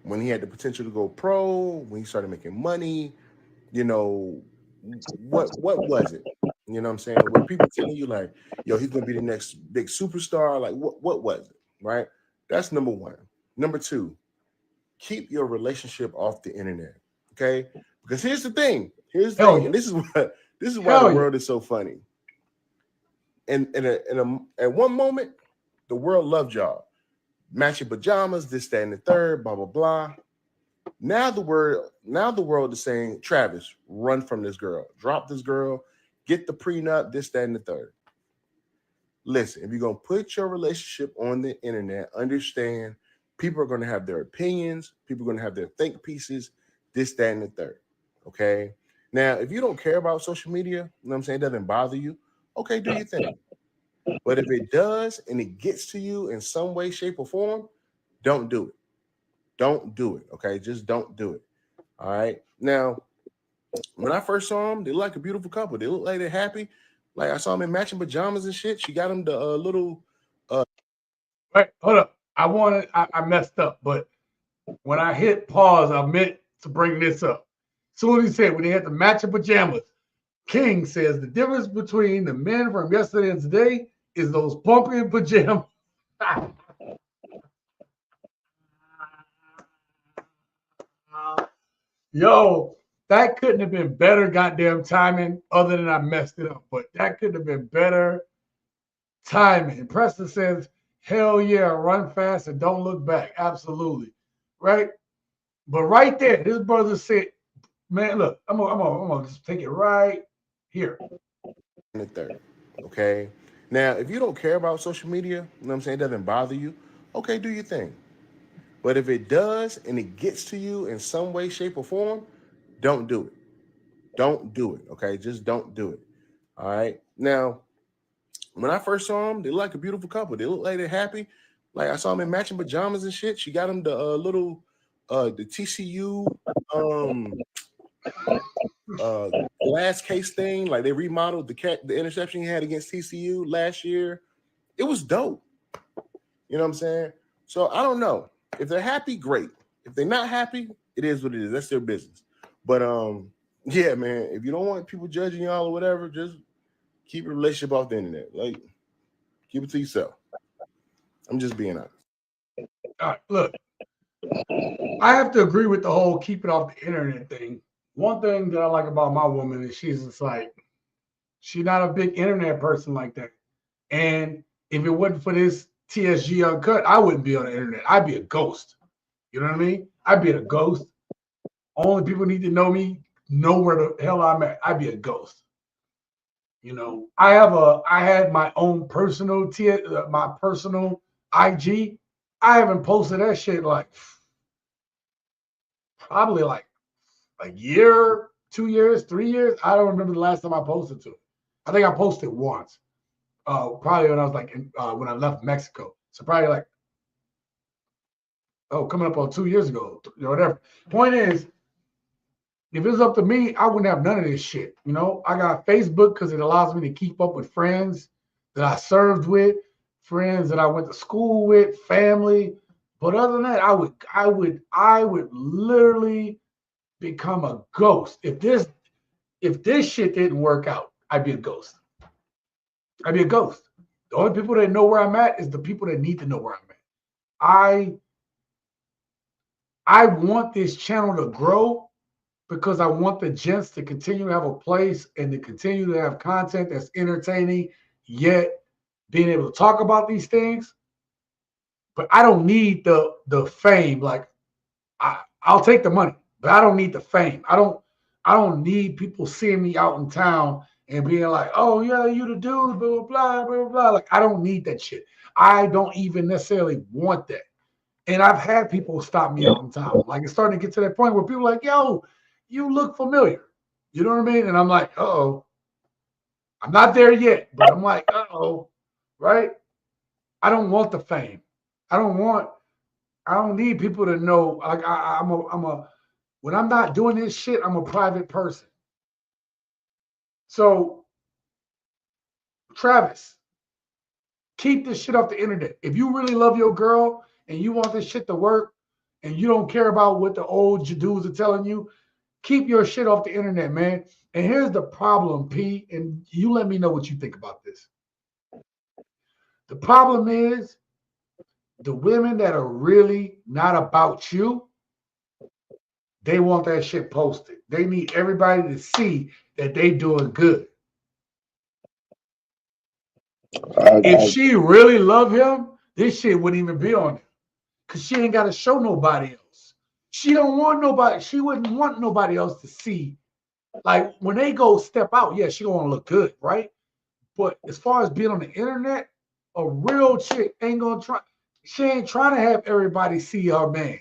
When he had the potential to go pro, when he started making money, you know, what was it? You know what I'm saying? Were people telling you like, yo, he's gonna be the next big superstar? Like, what was it? Right? That's number one. Number two, keep your relationship off the internet. Okay? Because here's the thing. Here's the thing, and this is why the world is so funny. And at one moment, the world loved y'all. Matching pajamas, this, that, and the third, blah, blah, blah. Now the world is saying, Travis, run from this girl. Drop this girl. Get the prenup, this, that, and the third. Listen, if you're going to put your relationship on the internet, understand people are going to have their opinions. People are going to have their think pieces, this, that, and the third. Okay? Now, if you don't care about social media, you know what I'm saying, it doesn't bother you, okay, do your thing. But if it does and it gets to you in some way, shape, or form, don't do it. Don't do it, okay? Just don't do it, all right? Now, when I first saw them, they look like a beautiful couple. They look like they're happy. Like, I saw them in matching pajamas and shit. She got them the little... Wait, hold up. I messed up, but when I hit pause, I meant to bring this up. Soon as he said, when they had the matching pajamas, King says the difference between the men from yesterday and today is those pumping pajamas. Yo, that couldn't have been better goddamn timing other than I messed it up. But that couldn't have been better timing. Preston says, hell yeah, run fast and don't look back. Absolutely. Right? But right there, this brother said, man, look, I'm gonna just take it right here. The third. Okay. Now, if you don't care about social media, you know what I'm saying, it doesn't bother you, okay, do your thing. But if it does and it gets to you in some way, shape, or form, don't do it. Don't do it. Okay. Just don't do it. All right. Now, when I first saw them, they look like a beautiful couple. They look like they're happy. Like, I saw them in matching pajamas and shit. She got them the little the TCU glass case thing. Like, they remodeled the interception he had against TCU last year. It was dope. You know what I'm saying? So I don't know. If they're happy, great. If they're not happy, it is what it is. That's their business. But yeah, man, if you don't want people judging y'all or whatever, just keep your relationship off the internet. Like, keep it to yourself. I'm just being honest. All right, look, I have to agree with the whole keep it off the internet thing. One thing that I like about my woman is she's just like, she's not a big internet person like that. And if it wasn't for this TSG Uncut, I wouldn't be on the internet. I'd be a ghost. You know what I mean? I'd be a ghost. Only people need to know me, know where the hell I'm at. I'd be a ghost. You know, I had my own personal my personal IG. I haven't posted that shit like probably like a year, 2 years, 3 years. I don't remember the last time I posted to it. I think I posted once. Probably when I was like when I left Mexico. So probably like coming up on 2 years ago, or whatever. Point is, if it's up to me, I wouldn't have none of this shit. You know, I got Facebook because it allows me to keep up with friends that I served with, friends that I went to school with, family. But other than that, I would literally become a ghost. If this shit didn't work out, I'd be a ghost. I'd be a ghost. The only people that know where I'm at is the people that need to know where I'm at. I want this channel to grow because I want the gents to continue to have a place and to continue to have content that's entertaining, yet being able to talk about these things. But I don't need the fame. Like I'll take the money, but I don't need the fame. I don't need people seeing me out in town and being like, oh yeah, you the dude, blah, blah, blah, blah. Like I don't need that shit. I don't even necessarily want that. And I've had people stop me out in town. Like it's starting to get to that point where people are like, yo, you look familiar. You know what I mean? And I'm like, uh-oh. I'm not there yet, but I'm like, uh-oh, right? I don't want the fame. I don't need people to know. Like when I'm not doing this shit, I'm a private person. So, Travis, keep this shit off the internet. If you really love your girl and you want this shit to work and you don't care about what the old dudes are telling you, keep your shit off the internet, man. And here's the problem, P, and you let me know what you think about this. The problem is the women that are really not about you, they want that shit posted. They need everybody to see that they doing good. If she really love him, this shit wouldn't even be on him. Because she ain't got to show nobody else. She don't want nobody. She wouldn't want nobody else to see. Like when they go step out, yeah, she gonna look good, right? But as far as being on the internet, a real chick ain't gonna try. She ain't trying to have everybody see her man.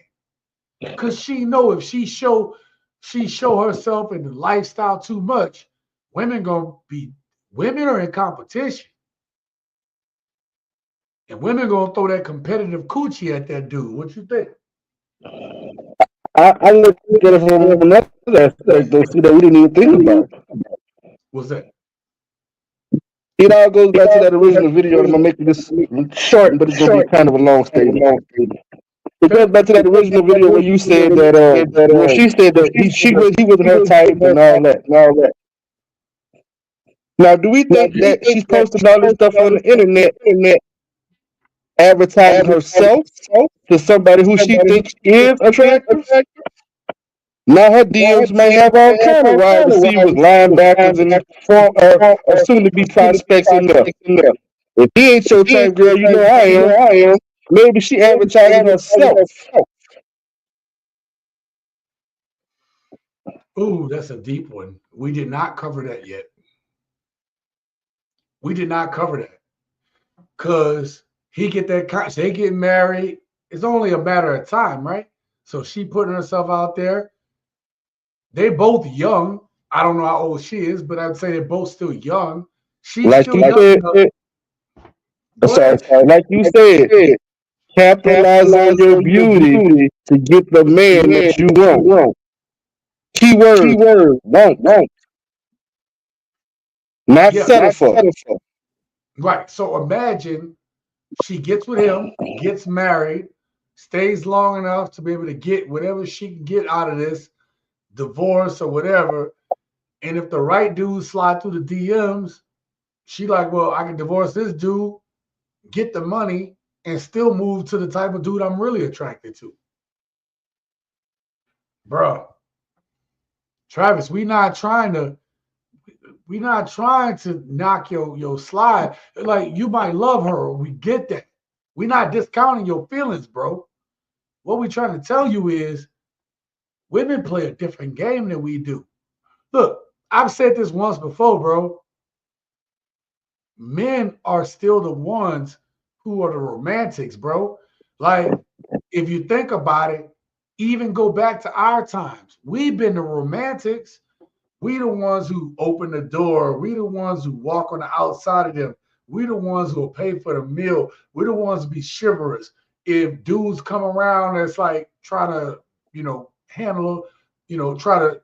Cause she know if she show herself in the lifestyle too much, women are in competition. And women gonna throw that competitive coochie at that dude. What you think? I look at it from another aspect, though, see that we didn't even think about. What's that? It all goes back to that original video, and I'm gonna make this short, but it's gonna be kind of a long statement. It goes back to that original video where you said that where she said that he wasn't her type and all that. Now, do we think that she's posting all this stuff on the internet, advertising herself to somebody who she thinks is attractive? Now her DMs may have all kind of wide receivers, linebackers, and soon to be prospects in there. If he ain't your type, girl, you know I am. Maybe she advertising herself. Ooh, that's a deep one. We did not cover that yet. We did not cover that. Cause he get that they get married. It's only a matter of time, right? So she putting herself out there. They both young. I don't know how old she is, but I'd say they're both still young. She's Like still you young. said, like you said, capitalize on your beauty to get the man that you want. Keyword, want. Not settle for. Right. So imagine she gets with him, gets married, stays long enough to be able to get whatever she can get out of this, divorce or whatever. And if the right dude slide through the DMs, she like, well, I can divorce this dude, get the money, and still move to the type of dude I'm really attracted to. Bro, Travis, we not trying to knock your slide. Like you might love her, we get that. We're not discounting your feelings, bro. What we trying to tell you is women play a different game than we do. Look, I've said this once before, bro. Men are still the ones who are the romantics, bro. Like, if you think about it, even go back to our times. We've been the romantics. We the ones who open the door. We the ones who walk on the outside of them. We the ones who will pay for the meal. We the ones who be chivalrous. If dudes come around that's like trying to, handle, try to,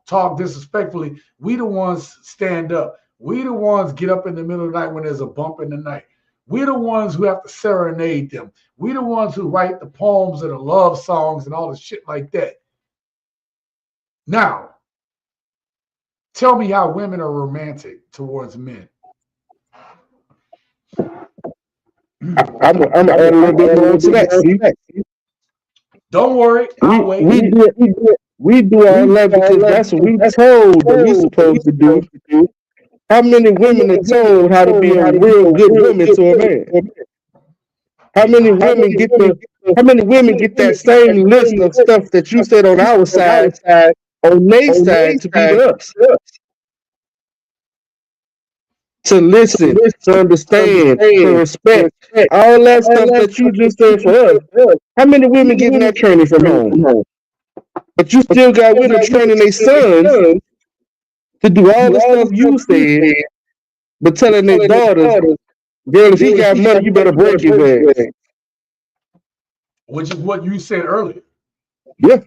talk disrespectfully, we the ones stand up. We the ones get up in the middle of the night when there's a bump in the night. We the ones who have to serenade them. We the ones who write the poems and the love songs and all the shit like that. Now, tell me how women are romantic towards men. I'm gonna add a little bit more to that. See, don't worry, I'll wait. We do all that because that's what we told that we supposed to do. How many women are told how to be a real good woman to a man? How many women get that same list of stuff that you said on our side, on their side to be to us? To listen, to understand, to respect, all that stuff that you just said for us. How many women getting that training from home? But you still got women training their sons to do all the stuff you said, but telling their daughters, girl, if he got money, you better break his ass. Which is what you said earlier. Yeah.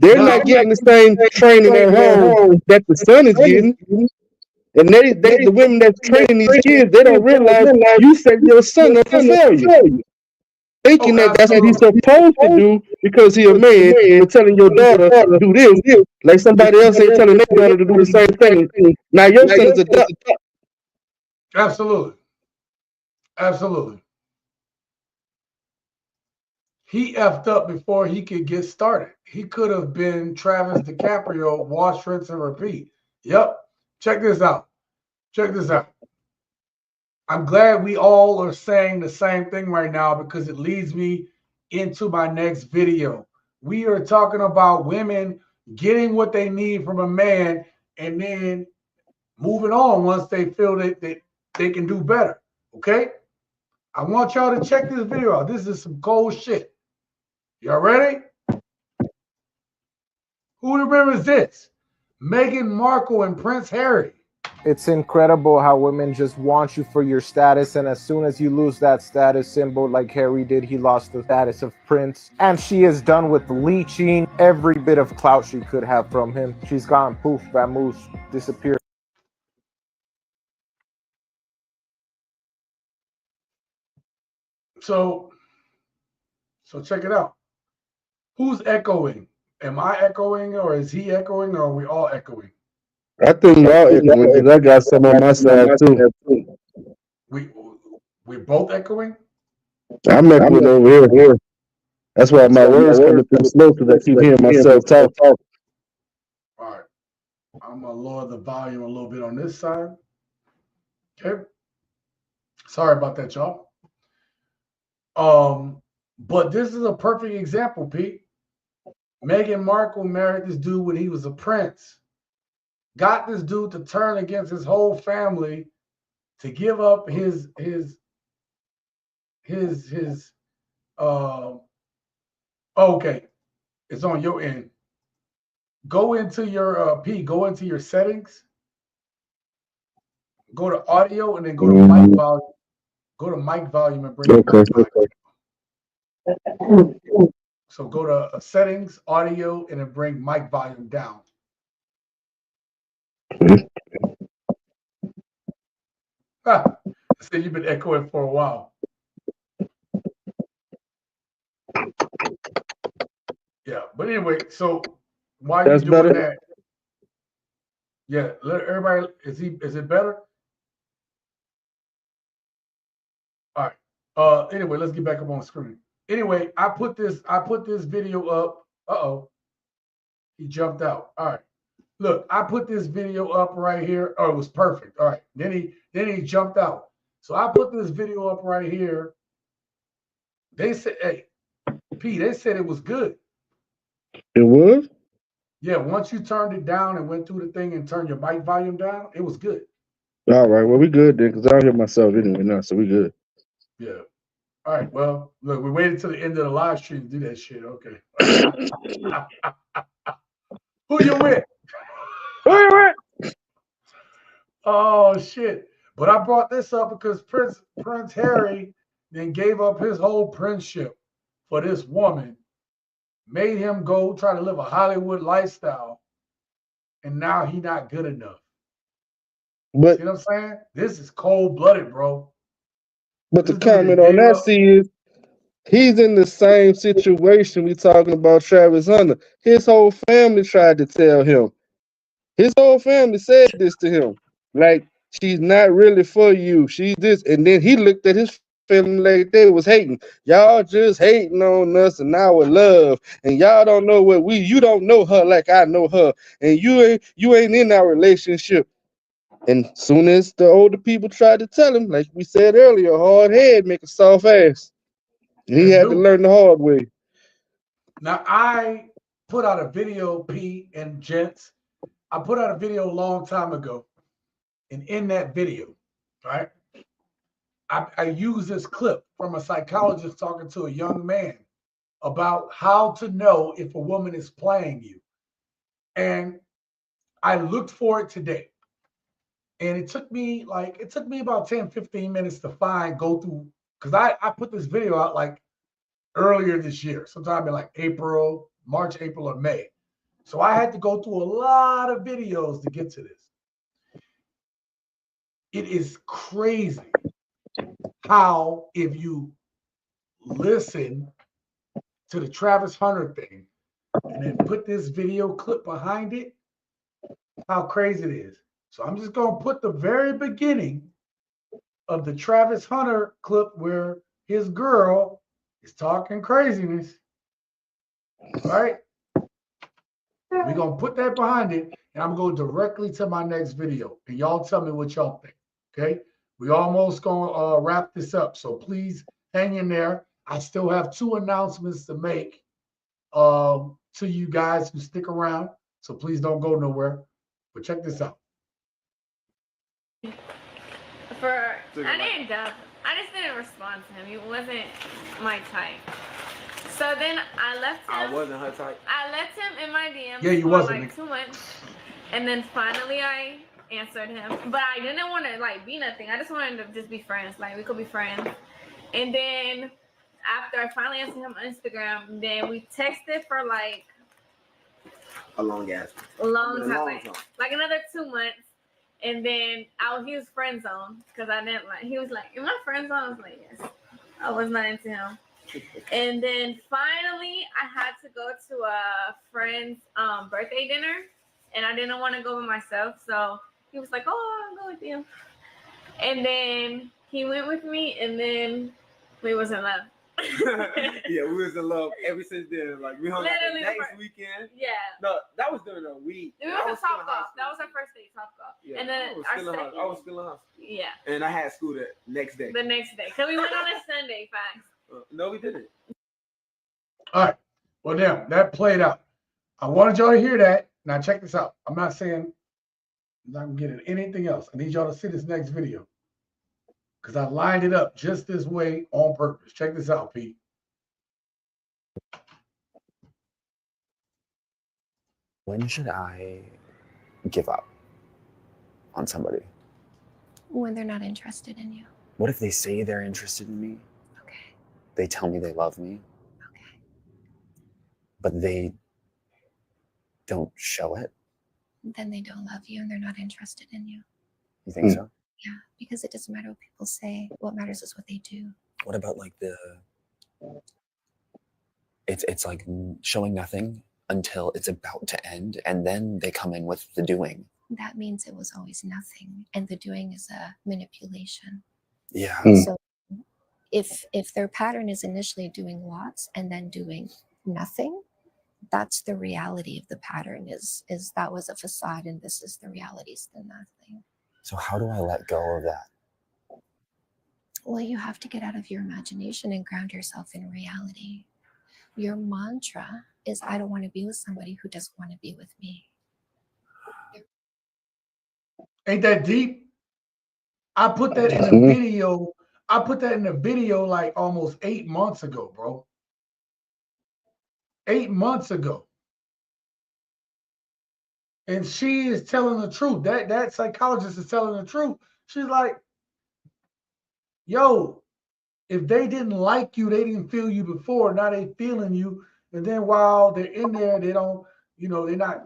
They're not getting the same training at home that the son is getting. And the women that's training these kids, they don't realize you set your son up for failure. Thinking that that's what he's supposed to do because he's a man, but telling your daughter do this, like somebody else ain't telling their daughter to do the same thing. Now your son is a duck. Absolutely. Absolutely. He effed up before he could get started. He could have been Travis DiCaprio, wash, rinse, and repeat. Yep. Check this out. Check this out. I'm glad we all are saying the same thing right now because it leads me into my next video. We are talking about women getting what they need from a man and then moving on once they feel that they can do better. Okay? I want y'all to check this video out. This is some cold shit. Y'all ready? Who remembers this? Meghan Markle and Prince Harry. It's incredible how women just want you for your status, and as soon as you lose that status symbol like Harry did, he lost the status of prince, and she is done with leeching every bit of clout she could have from him. She's gone, poof, vamoose, disappeared. So check it out. Who's echoing? Am I echoing or is he echoing or are we all echoing? I think y'all echoing because I got some on my side too. We're both echoing? I'm echoing over here. That's why my words coming through slow because I keep hearing myself talk. All right. I'm going to lower the volume a little bit on this side. Okay. Sorry about that, y'all. But this is a perfect example, Pete. Meghan Markle married this dude when he was a prince. Got this dude to turn against his whole family to give up his okay. It's on your end. Go into your go into your settings. Go to audio and then go to mic volume. Go to mic volume and bring it back. So go to settings, audio, and then bring mic volume down. I said you've been echoing for a while. Yeah, but anyway, so while you're doing that, yeah, let everybody. Is it better? All right. Anyway, let's get back up on the screen. Anyway, I put this video up. He jumped out. All right. Look, I put this video up right here. Oh, it was perfect. All right. Then he jumped out. So I put this video up right here. They said, hey, P, they said it was good. It was? Yeah, once you turned it down and went through the thing and turned your mic volume down, it was good. All right. Well, we good then because I don't hear myself anyway now, so we good. Yeah. All right. Well, look, we waited till the end of the live stream to do that shit. Okay. Who you with? Who you with? Oh shit! But I brought this up because Prince Harry then gave up his whole princeship for this woman, made him go try to live a Hollywood lifestyle, and now he not good enough. But See what I'm saying? This is cold blooded, bro. the This dude is comment on gave that up. is he's in the same situation we talking about Travis Hunter. His whole family tried to tell him. His whole family said this to him. Like, she's not really for you. She's this. And then he looked at his family like they was hating. Y'all just hating on us and our love. And y'all don't know you don't know her like I know her. And you ain't in our relationship. And soon as the older people tried to tell him, like we said earlier, hard head make a soft ass. And he It had to do. learn the hard way. Now I put out a video, P and gents. I put out a video a long time ago. And in that video, right, I use this clip from a psychologist talking to a young man about how to know if a woman is playing you. And I looked for it today. And it took me about 10, 15 minutes to go through, because I put this video out like earlier this year, sometime in like March, April, or May. So I had to go through a lot of videos to get to this. It is crazy how, if you listen to the Travis Hunter thing and then put this video clip behind it, how crazy it is. So I'm just going to put the very beginning of the Travis Hunter clip where his girl is talking craziness. All right. We're going to put that behind it, and I'm going to go directly to my next video. And y'all tell me what y'all think. Okay. We almost going to wrap this up. So please hang in there. I still have 2 announcements to make to you guys who stick around. So please don't go nowhere. But check this out. I didn't dub. I just didn't respond to him. He wasn't my type. So then I left him. I wasn't her type. I left him in my DMs Yeah, you for wasn't. like 2 months. And then finally I answered him. But I didn't want to like be nothing. I just wanted to just be friends. Like we could be friends. And then after I finally answered him on Instagram, then we texted for like A long ass. a long time. Like another 2 months. And then he was friend zone because I didn't like. He was like, "Am I friend zone?" I was like, "Yes." I was not into him. And then finally, I had to go to a friend's birthday dinner, and I didn't want to go by myself. So he was like, "Oh, I'll go with you." And then he went with me, and then we was in love. Yeah, we was in love ever since then. Like we hung out the Literally next weekend. Yeah. No, that was during the week. We went to Top Golf. That was our first date, Top Golf. Yeah, And then I was still in high school. Yeah. And I had school the next day. The next day, cause we went on a Sunday. Facts. No, we didn't. All right. Well, now that played out. I wanted y'all to hear that. Now check this out. I'm not saying I'm not getting anything else. I need y'all to see this next video because I lined it up just this way on purpose. Check this out, Pete. When should I give up on somebody? When they're not interested in you. What if they say they're interested in me? Okay. They tell me they love me. Okay. But they don't show it. Then they don't love you and they're not interested in you. You think so? Yeah, because it doesn't matter what people say. What matters is what they do. What about like it's like showing nothing until it's about to end, and then they come in with the doing. That means it was always nothing, and the doing is a manipulation. Yeah. So if their pattern is initially doing lots and then doing nothing, that's the reality of the pattern. Is that was a facade, and this is the reality, is the nothing. So how do I let go of that? Well, you have to get out of your imagination and ground yourself in reality. Your mantra is, I don't want to be with somebody who doesn't want to be with me. Ain't that deep? I put that in a video. I put that in a video like almost 8 months ago, bro. 8 months ago. And she is telling the truth. That psychologist is telling the truth. She's like, yo, if they didn't like you, they didn't feel you before, now they feeling you. And then while they're in there, they don't, they're not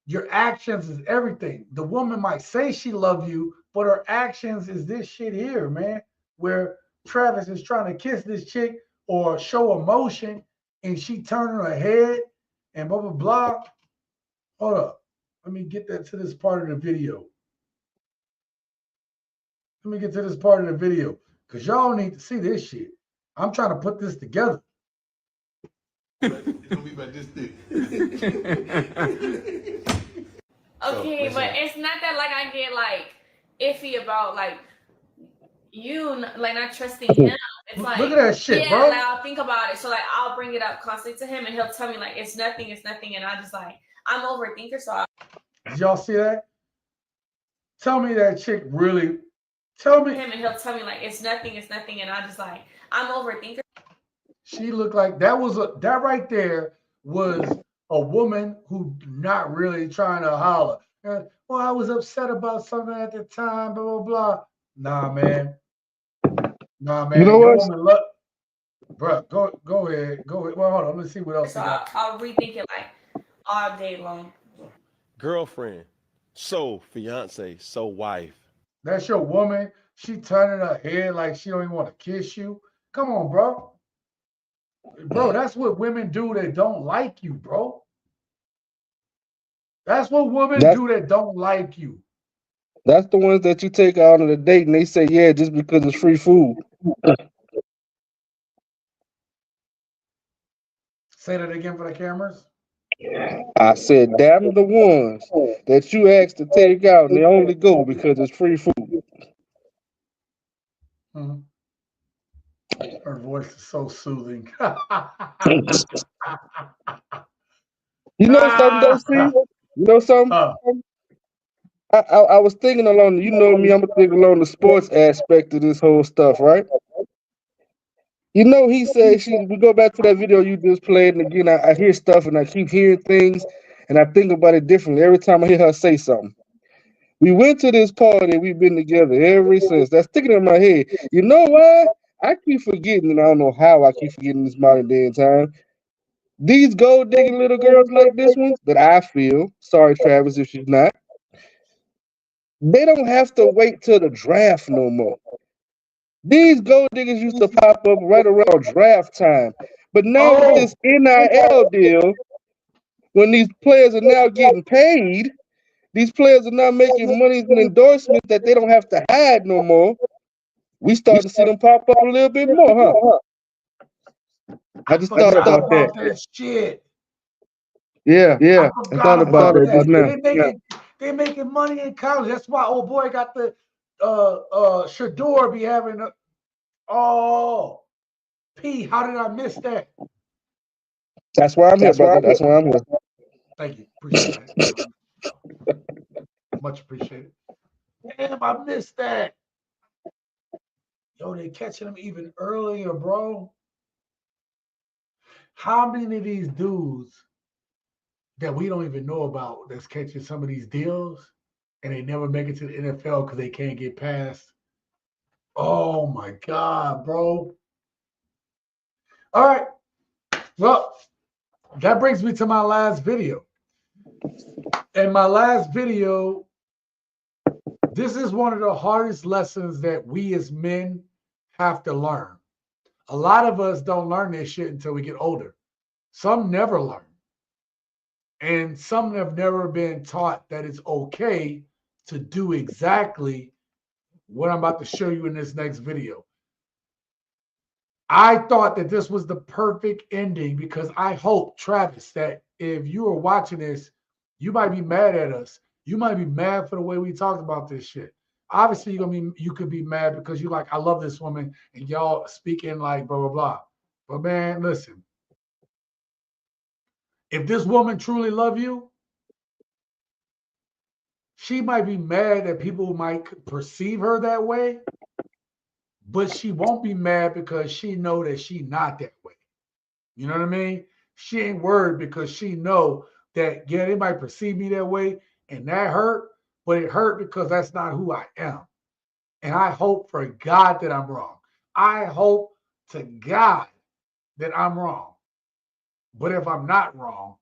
Your actions is everything. The woman might say she love you, but her actions is this shit here, man. Where Travis is trying to kiss this chick or show emotion, and she turning her head and blah blah blah. Hold up, let me get that to this part of the video. Let me get to this part of the video because y'all need to see this shit. I'm trying to put this together. It's gonna be about this thick. Okay, but it's not that like I get like iffy about like you like not trusting him. It's like Look at that shit, yeah, bro. like I'll think about it. So like I'll bring it up constantly to him and he'll tell me like it's nothing, and I just like I'm overthinker, so Did y'all see that? Tell me that chick really. Tell me. him and he'll tell me like it's nothing, and I just like I'm overthinker. She looked like that right there was a woman who not really trying to holler. Well, I was upset about something at the time, blah blah blah. Nah, man. Nah, man. You know Your what? woman look, bro. Go ahead. Well, hold on. Let's see what else So you got. I'll rethink it like all day long. Girlfriend, so fiance, so wife. That's your woman. She turning her head like she don't even want to kiss you. Come on, bro. Bro, that's what women do that don't like you, bro. That's what women That's do that don't like you. that's the ones that you take out on a date and they say, yeah, just because it's free food. Say that again for the cameras. I said, damn the ones that you asked to take out and they only go because it's free food. Mhm. Her voice is so soothing. You know something, though, see? You know something? I was thinking along, you know me, I'm gonna think along the sports aspect of this whole stuff, right? You know, he said we go back to that video you just played, and again, I hear stuff and I keep hearing things, and I think about it differently every time I hear her say something. We went to this party, we've been together ever since. That's sticking in my head. You know why? I keep forgetting, and I don't know how I keep forgetting this modern day and time. These gold digging little girls like this one that I feel, sorry, Travis, if she's not, they don't have to wait till the draft no more. These gold diggers used to pop up right around draft time. But now with this NIL deal, when these players are now getting paid, these players are now making monies and endorsements that they don't have to hide no more. We starting to see them pop up a little bit more, huh? I just thought about that. That shit. Yeah, I I thought forgot about about that that. just now. They making money in college. That's why old boy got the Shador be having P, how did I miss that? That's why I'm here, brother. That's why I'm here. Thank you. Appreciate that. Much appreciated. Damn, I missed that. Yo, they catching them even earlier, bro. How many of these dudes that we don't even know about that's catching some of these deals and they never make it to the NFL because they can't get past? Oh my God, bro. All right. Well, that brings me to my last video. And my last video, this is one of the hardest lessons that we as men have to learn. A lot of us don't learn this shit until we get older. Some never learn. And some have never been taught that it's okay to do exactly what I'm about to show you in this next video. I thought that this was the perfect ending because I hope, Travis, that if you are watching this, you might be mad at us. You might be mad for the way we talked about this shit. Obviously, you could be mad because you like, I love this woman, and y'all speaking like blah blah blah. But man, listen. If this woman truly love you, she might be mad that people might perceive her that way, but she won't be mad because she know that she not that way. You know what I mean? She ain't worried because she know that, yeah, they might perceive me that way and that hurt, but it hurt because that's not who I am. And I hope for God that I'm wrong. I hope to God that I'm wrong. But if I'm not wrong,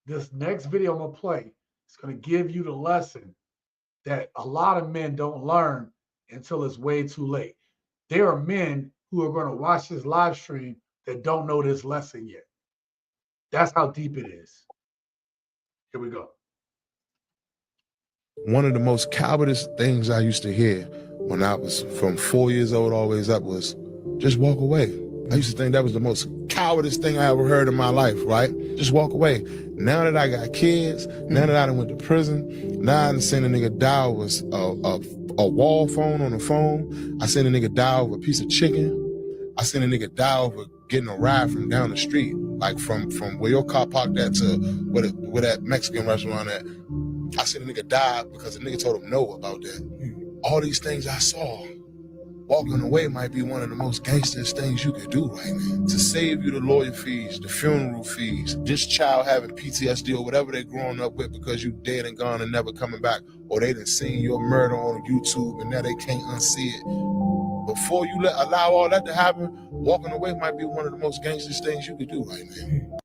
this next video I'm going to play It's going to give you the lesson that a lot of men don't learn until it's way too late. There are men who are going to watch this live stream that don't know this lesson yet. That's how deep it is. Here we go. One of the most cowardice things I used to hear when I was from 4 years old always up was, just walk away. I used to think that was the most cowardice thing I ever heard in my life, right? Just walk away. Now that I got kids, now that I done went to prison, now I done seen a nigga die with a wall phone on the phone. I seen a nigga die with a piece of chicken. I seen a nigga die over getting a ride from down the street, like from where your car parked at to where that Mexican restaurant at. I seen a nigga die because the nigga told him no about that. All these things I saw, walking away might be one of the most gangsterest things you could do right now. To save you the lawyer fees, the funeral fees, this child having PTSD or whatever they're growing up with because you dead and gone and never coming back, or they done seen your murder on YouTube and now they can't unsee it. Before you allow all that to happen, walking away might be one of the most gangsterest things you could do right now.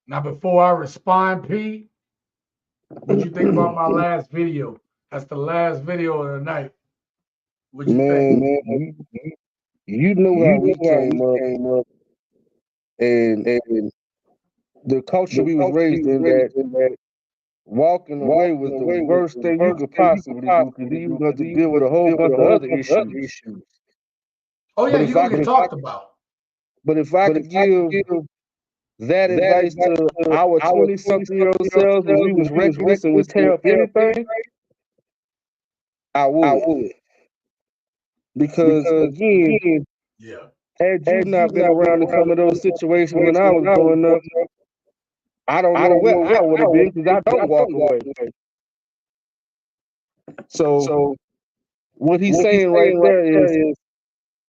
Now, before I respond, P, what you think about my last video? That's the last video of the night. What you think? Man, you know how we came up, and the culture we was raised in, that walking away was the worst thing you could possibly do, because then you got to deal with a whole bunch of other issues. Oh yeah, you're gonna get talked about. But if I could give that advice to our 20-something-year-old selves when we was reckless and would tear up anything, I would. Because again, had you not been around in some of those situations when I was growing up, I don't know where I would have been, because I don't walk away. So what he's saying right there is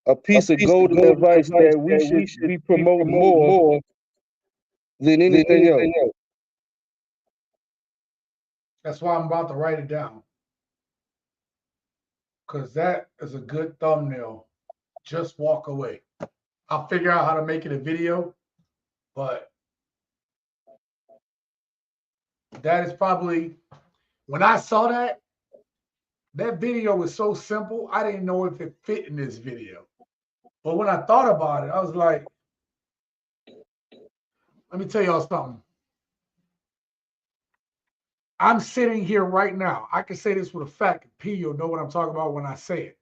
a piece of golden advice that we should be promoting more than anything else. That's why I'm about to write it down. Because that is a good thumbnail. Just walk away. I'll figure out how to make it a video, but that is probably, when I saw that video was so simple, I didn't know if it fit in this video. But when I thought about it, I was like, let me tell y'all something. I'm sitting here right now. I can say this with a fact. P, you'll know what I'm talking about when I say it.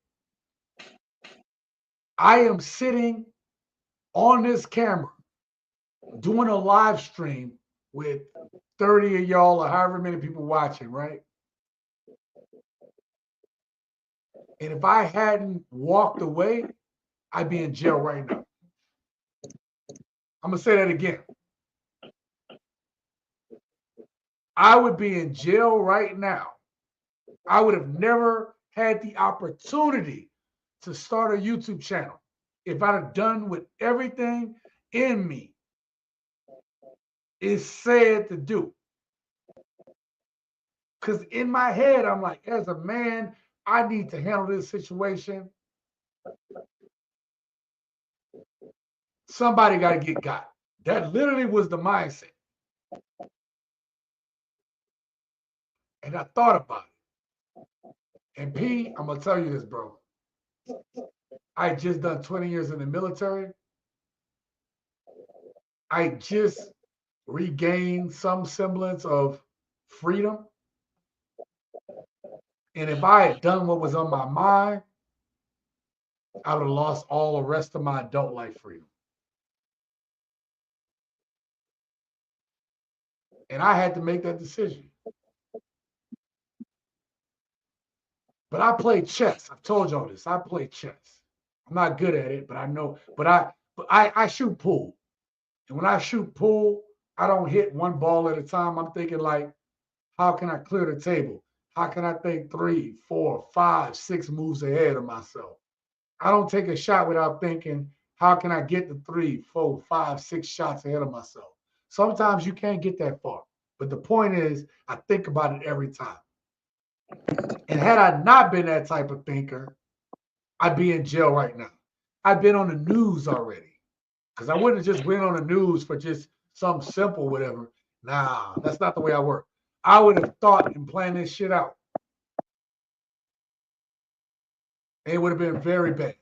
I am sitting on this camera doing a live stream with 30 of y'all or however many people watching, right? And if I hadn't walked away, I'd be in jail right now. I'm going to say that again. I would be in jail right now. I would have never had the opportunity to start a YouTube channel if I'd have done what everything in me is said to do. Because in my head, I'm like, as a man, I need to handle this situation. Somebody got to get got. That literally was the mindset. And I thought about it. And P, I'm going to tell you this, bro. I just done 20 years in the military. I just regained some semblance of freedom. And if I had done what was on my mind, I would have lost all the rest of my adult life freedom. And I had to make that decision. But I play chess. I've told y'all this. I play chess. I'm not good at it, but I know. But I shoot pool. And when I shoot pool, I don't hit one ball at a time. I'm thinking like, how can I clear the table? How can I think 3, 4, 5, 6 moves ahead of myself? I don't take a shot without thinking, how can I get the 3, 4, 5, 6 shots ahead of myself? Sometimes you can't get that far. But the point is, I think about it every time. And had I not been that type of thinker, I'd be in jail right now. I've been on the news already. Because I wouldn't have just went on the news for just something simple, whatever. Nah, that's not the way I work. I would have thought and planned this shit out. It would have been very bad.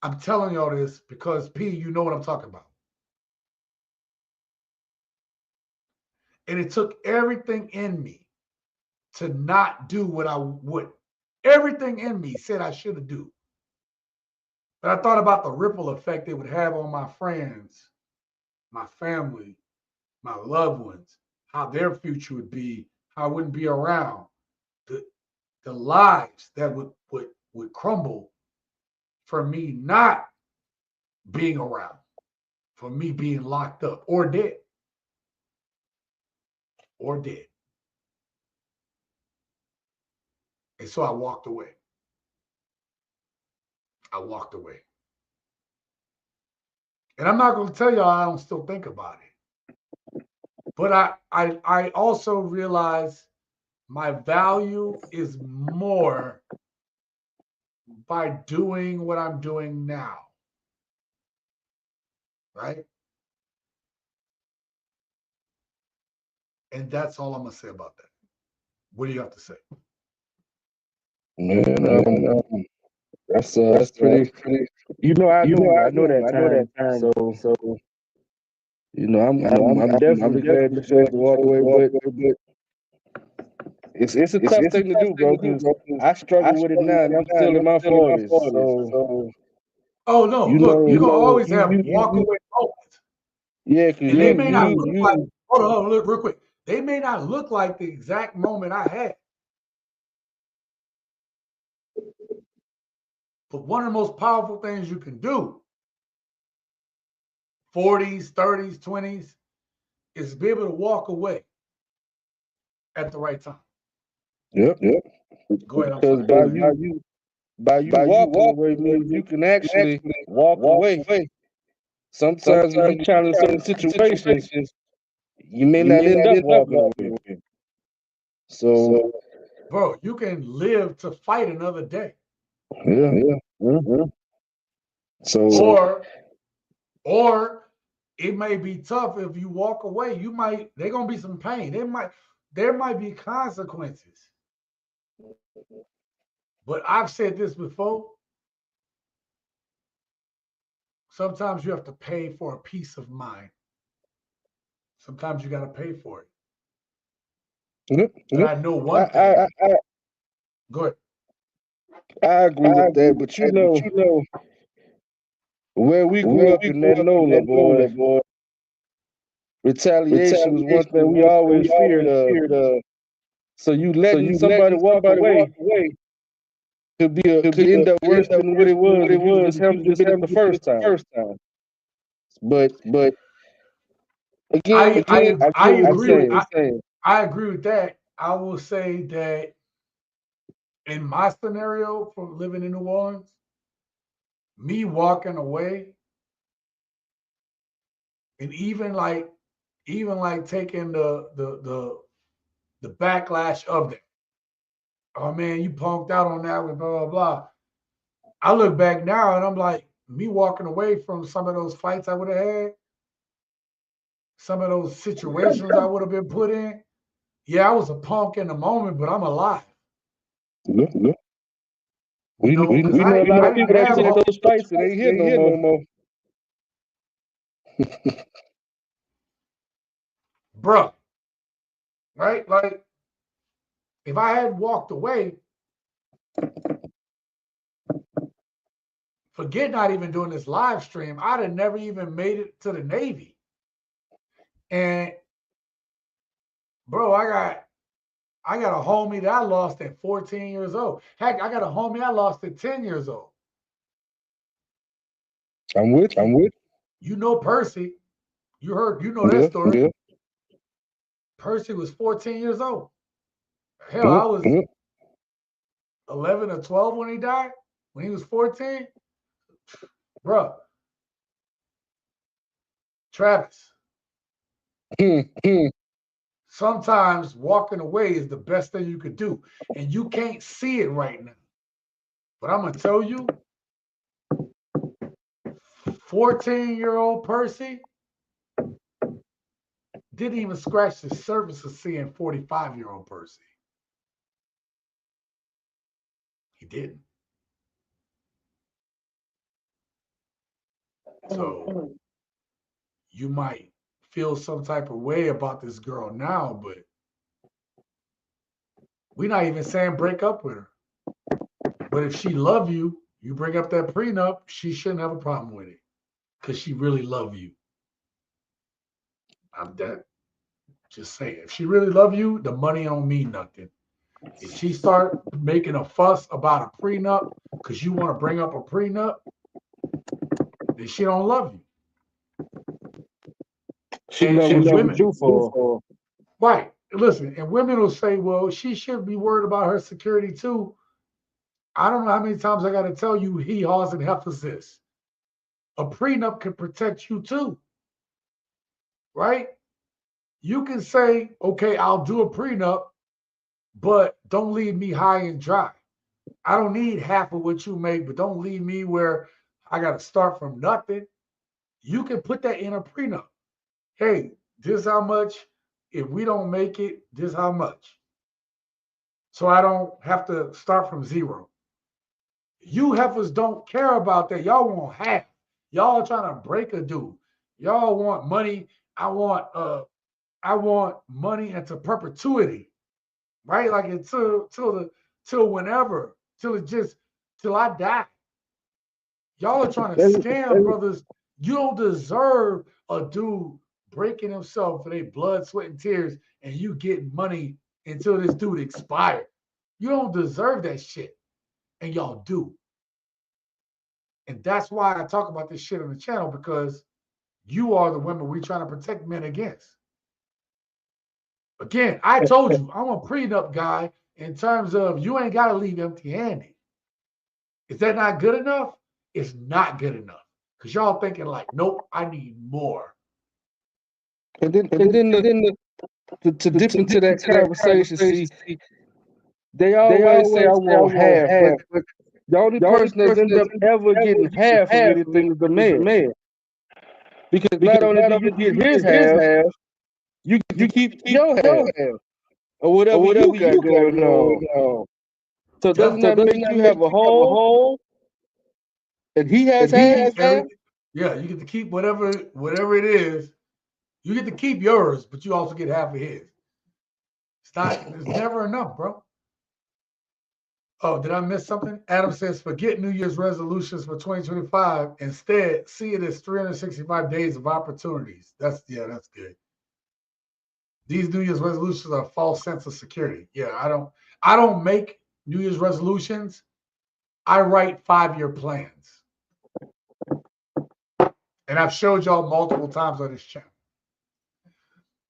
I'm telling y'all this because P, you know what I'm talking about. And it took everything in me to not do what I would. Everything in me said I should have do. But I thought about the ripple effect it would have on my friends, my family, my loved ones, how their future would be, how I wouldn't be around, the lives that would crumble for me not being around, for me being locked up or dead. Or dead. And so I walked away. I walked away. And I'm not going to tell y'all I don't still think about it. But I also realize my value is more by doing what I'm doing now. Right? And that's all I'm going to say about that. What do you have to say? Man, that's pretty. You know, I know that term. So I'm definitely glad you chose to walk away, but it's a tough thing to do, bro. Because I struggle with it now, and I'm still in my 40s. So oh no, look, you're gonna always have walk away moments. Yeah, because and they may not look like. Hold on, look real quick. They may not look like the exact moment I had. But one of the most powerful things you can do, 40s, 30s, 20s, is be able to walk away at the right time. Yep. Go ahead. I'm Because sorry. by you walking away means you can actually walk away. Sometimes when you challenge certain situations, you may not end up walking away. So, bro, you can live to fight another day. Yeah. So, or it may be tough if you walk away. There's gonna be some pain. There might be consequences. But I've said this before. Sometimes you have to pay for a peace of mind. Sometimes you got to pay for it. But I know one thing. Go ahead. I agree with that, but you know, where we grew up in that NOLA, boy, retaliation was one thing we always feared of. So you letting somebody walk away could end up worse than what it was if you just handled the business the first time. But again, I agree. I agree with that. I will say that in my scenario for living in New Orleans, me walking away, and even like taking the backlash of that. Oh man, you punked out on that with blah blah blah. I look back now and I'm like, me walking away from some of those fights I would have had, some of those situations I would have been put in. Yeah, I was a punk in the moment, but I'm alive. We know a lot of people that take those fights and ain't here no more. Bruh, right? Like, if I had walked away, forget not even doing this live stream, I'd have never even made it to the Navy. And bro, I got a homie that I lost at 14 years old. Heck, I got a homie I lost at 10 years old. I'm with you. You know Percy. You know that story. Yeah. Percy was 14 years old. Hell, I was 11 or 12 when he died. When he was 14. Bro. Travis. Sometimes walking away is the best thing you could do. And you can't see it right now. But I'm going to tell you, 14-year-old Percy didn't even scratch the surface of seeing 45-year-old Percy. He didn't. So you might feel some type of way about this girl now, but we're not even saying break up with her. But if she love you, you bring up that prenup, she shouldn't have a problem with it because she really love you. I'm that. Just saying, if she really love you, the money don't mean nothing. If she start making a fuss about a prenup because you want to bring up a prenup, then she don't love you. She love what you would do for her. Right. Listen, and women will say, well, she should be worried about her security too. I don't know how many times I got to tell you, he, haws, and heifers this. A prenup can protect you too. Right? You can say, okay, I'll do a prenup, but don't leave me high and dry. I don't need half of what you make, but don't leave me where I got to start from nothing. You can put that in a prenup. Hey, this how much. If we don't make it, this how much. So I don't have to start from zero. You heifers don't care about that. Y'all want half. Y'all trying to break a dude. Y'all want money. I want money into perpetuity, right? Like until whenever, till I die. Y'all are trying to scam brothers. You don't deserve a dude breaking himself for their blood, sweat, and tears, and you getting money until this dude expired. You don't deserve that shit, and y'all do. And that's why I talk about this shit on the channel, because you are the women we trying to protect men against. Again, I told you, I'm a prenup guy in terms of you ain't got to leave empty-handed. Is that not good enough? It's not good enough. Because y'all thinking like, nope, I need more. And then to dip into that conversation, see, they always say I want half, but the only person that ends up ever getting half of anything is the man. Because not only do you get his half, you get to keep your half. Or whatever you got going on. So doesn't that make you have a whole? And he has half? Yeah, you get to keep whatever it is. You get to keep yours, but you also get half of his. It's never enough, bro. Oh, did I miss something? Adam says, forget New Year's resolutions for 2025. Instead, see it as 365 days of opportunities. That's good. These New Year's resolutions are a false sense of security. Yeah, I don't make New Year's resolutions. I write 5-year plans. And I've showed y'all multiple times on this channel.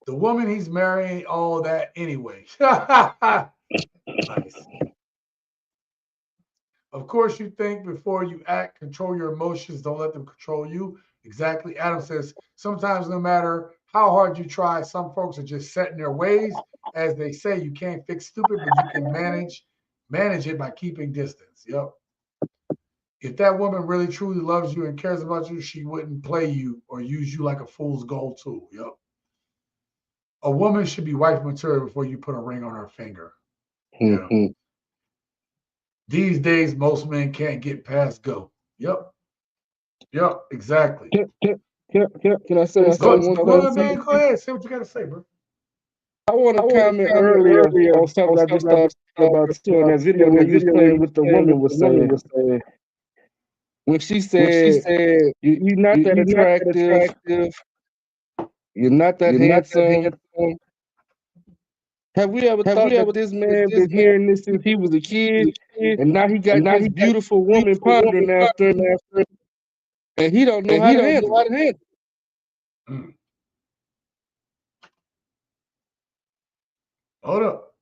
The woman he's marrying, all that anyway. Nice. Of course, you think before you act, control your emotions, don't let them control you. Exactly. Adam says, sometimes no matter how hard you try, some folks are just set in their ways. As they say, you can't fix stupid, but you can manage it by keeping distance. Yep. If that woman really truly loves you and cares about you, she wouldn't play you or use you like a fool's gold tool. Yep. A woman should be wife material before you put a ring on her finger. Yeah. These days, most men can't get past go. Yep. Yep, exactly. Can I say something? Go ahead. Say what you got to say, bro. I want to comment earlier on something I just thought about too in that video where you was playing with the woman was saying. When she said, you're not that attractive, you're not that handsome. Have we ever thought that this man been hearing this since he was a kid, and now he got this beautiful woman pondering after him, and he don't know how to handle it? Hold up.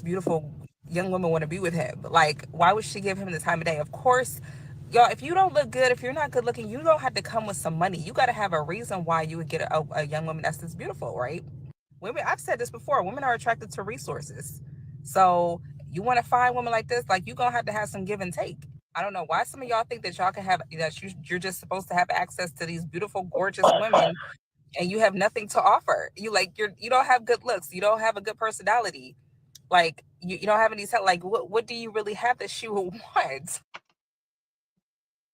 Beautiful young women want to be with him. Like, why would she give him the time of day? Of course, y'all, if you don't look good, if you're not good looking, you don't have to come with some money. You got to have a reason why you would get a young woman that's this beautiful, right? Women, I've said this before, women are attracted to resources. So you want to find women like this, like, you're going to have some give and take. I don't know why some of y'all think that y'all can have that you're just supposed to have access to these beautiful, gorgeous women, and you have nothing to offer. You don't have good looks. You don't have a good personality. Like you don't have any like what do you really have that she would want?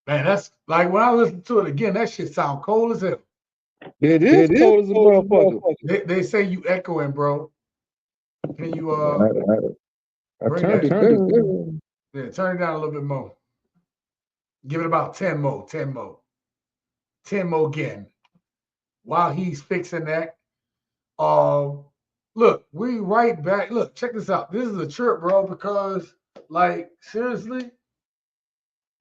Man, that's like when I listen to it again, that shit sound cold as hell. It is cold as a motherfucker. They say you echoing, bro. Can you I turned it down. Yeah, turn it down a little bit more. Give it about 10 more, 10 more. 10 more again. While he's fixing that, look, we right back. Look, check this out. This is a trip, bro, because like seriously,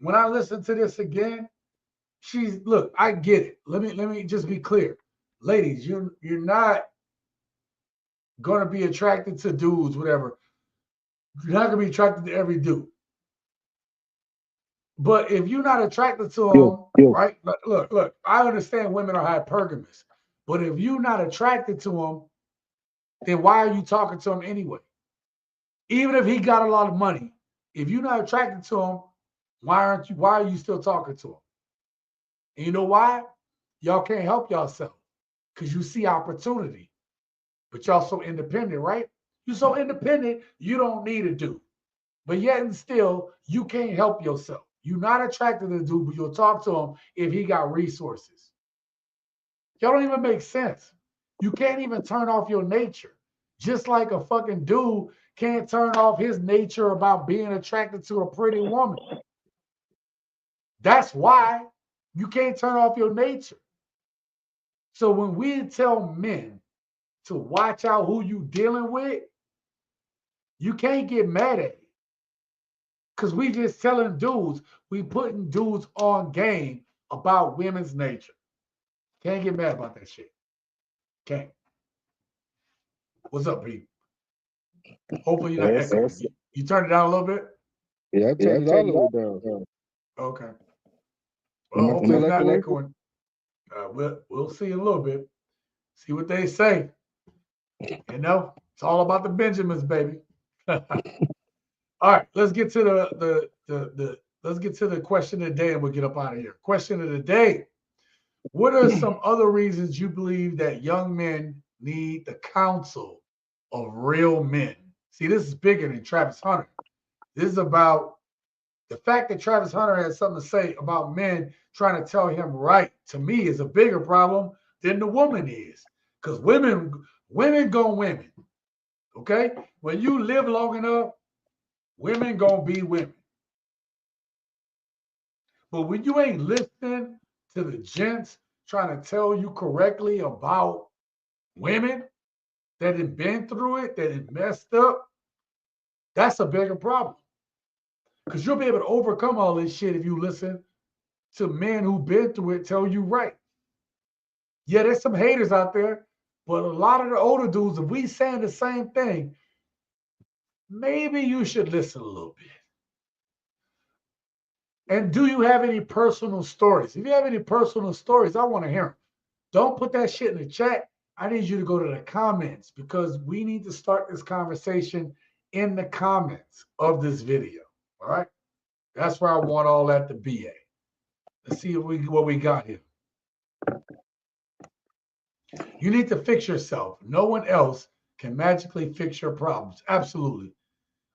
when I listen to this again, look, I get it. Let me just be clear. Ladies, you're not gonna be attracted to dudes, whatever. You're not gonna be attracted to every dude. But if you're not attracted to them, right? Look, I understand women are hypergamous, but if you're not attracted to them, then why are you talking to him anyway? Even if he got a lot of money, if you're not attracted to him, why are you still talking to him? And you know why? Y'all can't help yourself because you see opportunity. But y'all so independent, right? You're so independent, you don't need a dude. But yet and still, you can't help yourself. You're not attracted to the dude, but you'll talk to him if he got resources. Y'all don't even make sense. You can't even turn off your nature. Just like a fucking dude can't turn off his nature about being attracted to a pretty woman. That's why you can't turn off your nature. So when we tell men to watch out who you dealing with, you can't get mad at it. Because we just telling dudes, we putting dudes on game about women's nature. Can't get mad about that shit. Can't. What's up, Pete? Hopefully you're not echoing. You turned it down a little bit? Yeah, I turned it all the way down. Okay. Well, Well, hopefully it's not echoing. We'll see in a little bit. See what they say. You know, it's all about the Benjamins, baby. All right, let's get to the question of the day and we'll get up out of here. Question of the day. What are some other reasons you believe that young men need the counsel of real men? See, this is bigger than Travis Hunter. This is about the fact that Travis Hunter has something to say about men trying to tell him right, to me, is a bigger problem than the woman is. Because women go women. Okay? When you live long enough, women gonna be women. But when you ain't listening to the gents trying to tell you correctly about women that have been through it, that have messed up, that's a bigger problem. Because you'll be able to overcome all this shit if you listen to men who've been through it tell you right. Yeah, there's some haters out there, but a lot of the older dudes, if we saying the same thing, maybe you should listen a little bit. And do you have any personal stories? If you have any personal stories, I want to hear them. Don't put that shit in the chat. I need you to go to the comments because we need to start this conversation in the comments of this video. All right? That's where I want all that to be at. Let's see what we got here. You need to fix yourself. No one else can magically fix your problems. Absolutely.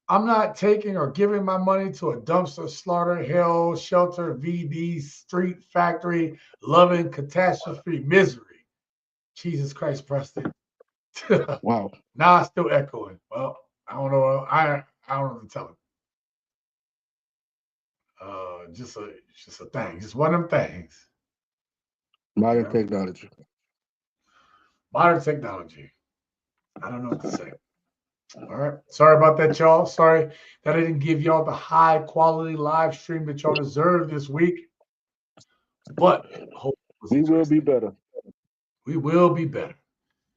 I'm not taking or giving my money to a dumpster, slaughter, hell, shelter, VD, street, factory, loving, catastrophe, misery. Jesus Christ, Preston. Wow. Now I'm still echoing. Well, I don't know. I don't know what to tell him. Just a thing. Just one of them things. Modern technology. Modern technology. I don't know what to say. All right. Sorry about that, y'all. Sorry that I didn't give y'all the high quality live stream that y'all deserve this week. But we will be better. We will be better.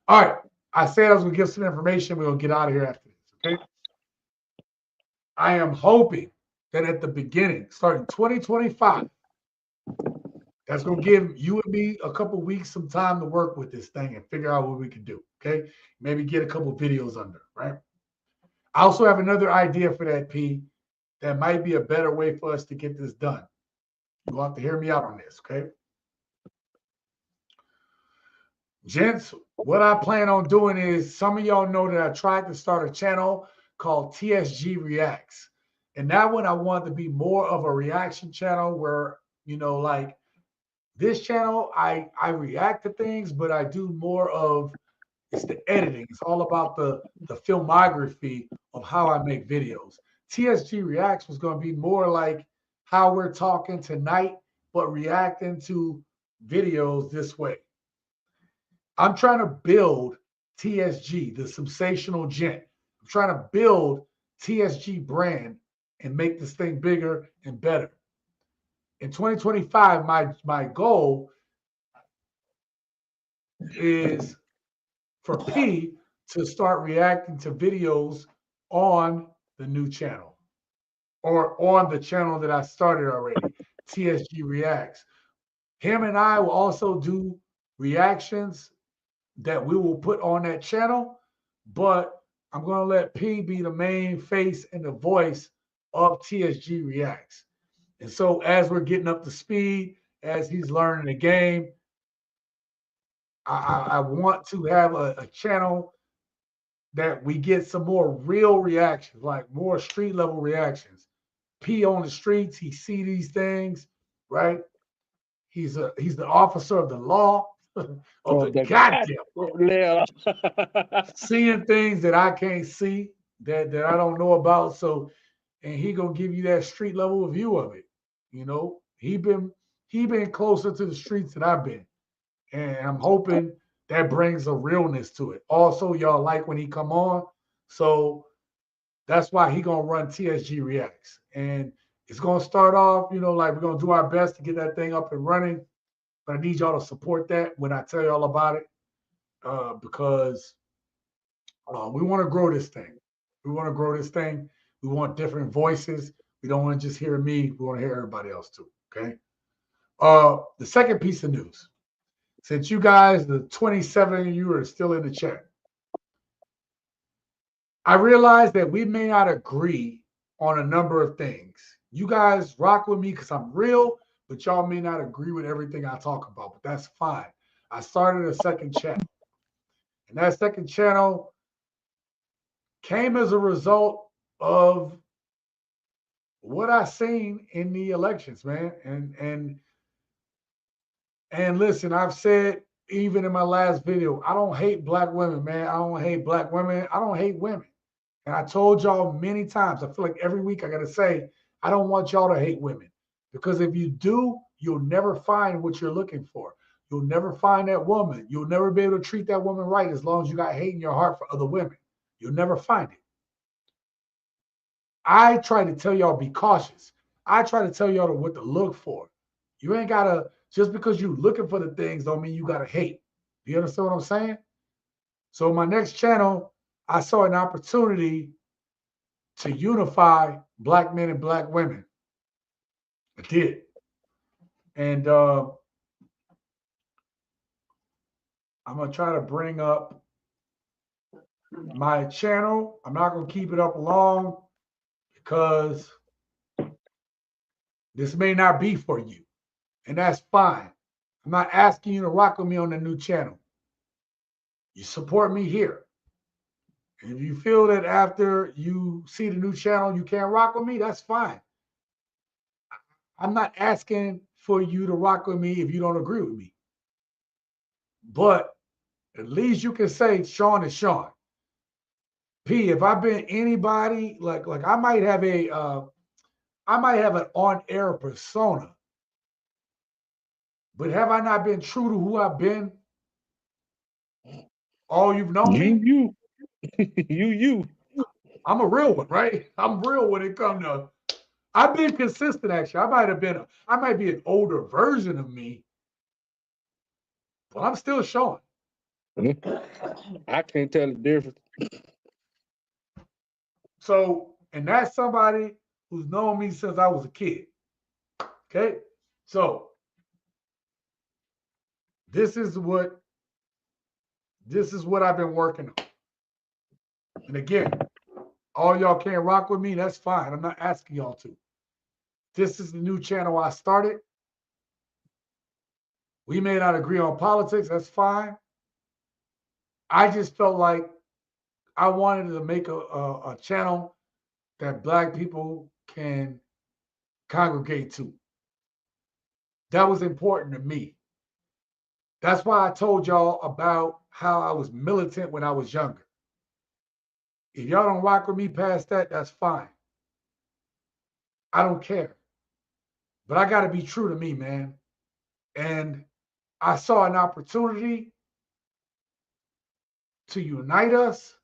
All right. I said I was going to give some information. We'll get out of here after this. Okay. I am hoping that at the beginning, starting 2025, that's going to give you and me a couple weeks some time to work with this thing and figure out what we can do. Okay. Maybe get a couple videos under, right? I also have another idea for that, P. that might be a better way for us to get this done. You'll have to hear me out on this, okay? Gents, what I plan on doing is, some of y'all know that I tried to start a channel called TSG Reacts. And that one I want to be more of a reaction channel where, you know, like this channel, I react to things, but I do more of, it's the editing. It's all about the filmography of how I make videos. TSG Reacts was going to be more like how we're talking tonight, but reacting to videos this way. I'm trying to build TSG, the sensational gent. I'm trying to build TSG brand and make this thing bigger and better. In 2025, my goal is for P to start reacting to videos on the new channel or on the channel that I started already, TSG Reacts. Him and I will also do reactions that we will put on that channel, but I'm going to let P be the main face and the voice of TSG Reacts. And so as we're getting up to speed, as he's learning the game, I want to have a channel that we get some more real reactions, like more street level reactions. P on the streets, he see these things, right? He's the officer of the law, of the goddamn law. Seeing things that I can't see, that I don't know about. So, and he gonna give you that street level view of it. You know, he been closer to the streets than I've been, and I'm hoping that brings a realness to it. Also, y'all like when he come on, so that's why he gonna run TSG Reacts, and it's gonna start off, you know, like we're gonna do our best to get that thing up and running. But I need y'all to support that when I tell y'all about it, because we want to grow this thing. We want to grow this thing. We want different voices. We don't want to just hear me. We want to hear everybody else too. Okay. The second piece of news, since you guys, the 27 of you are still in the chat, I realize that we may not agree on a number of things. You guys rock with me because I'm real, but y'all may not agree with everything I talk about, but that's fine. I started a second channel, and that second channel came as a result of what I seen in the elections, man. And listen, I've said even in my last video, I don't hate black women, man. I don't hate black women. I don't hate women. And I told y'all many times, I feel like every week I got to say, I don't want y'all to hate women. Because if you do, you'll never find what you're looking for. You'll never find that woman. You'll never be able to treat that woman right as long as you got hate in your heart for other women. You'll never find it. I try to tell y'all be cautious. I try to tell y'all what to look for. You ain't got to, just because you're looking for the things don't mean you got to hate. Do you understand what I'm saying? So my next channel, I saw an opportunity to unify black men and black women. I did. And I'm going to try to bring up my channel. I'm not going to keep it up long because this may not be for you. And that's fine. I'm not asking you to rock with me on the new channel. You support me here. And if you feel that after you see the new channel, you can't rock with me, that's fine. I'm not asking for you to rock with me if you don't agree with me. But at least you can say Sean is Sean. P, if I've been anybody, like I might have an on-air persona. But have I not been true to who I've been? All you've known me? You. I'm a real one, right? I'm real when it comes to, I've been consistent actually. I might be an older version of me, but I'm still Sean. I can't tell the difference. So, and that's somebody who's known me since I was a kid. Okay? So, this is what I've been working on. And again, All y'all can't rock with me, that's fine. I'm not asking y'all to. This is the new channel I started. We may not agree on politics, that's fine. I just felt like I wanted to make a channel that Black people can congregate to. That was important to me. That's why I told y'all about how I was militant when I was younger. If y'all don't rock with me past that, that's fine. I don't care. But I got to be true to me, man. And I saw an opportunity to unite us,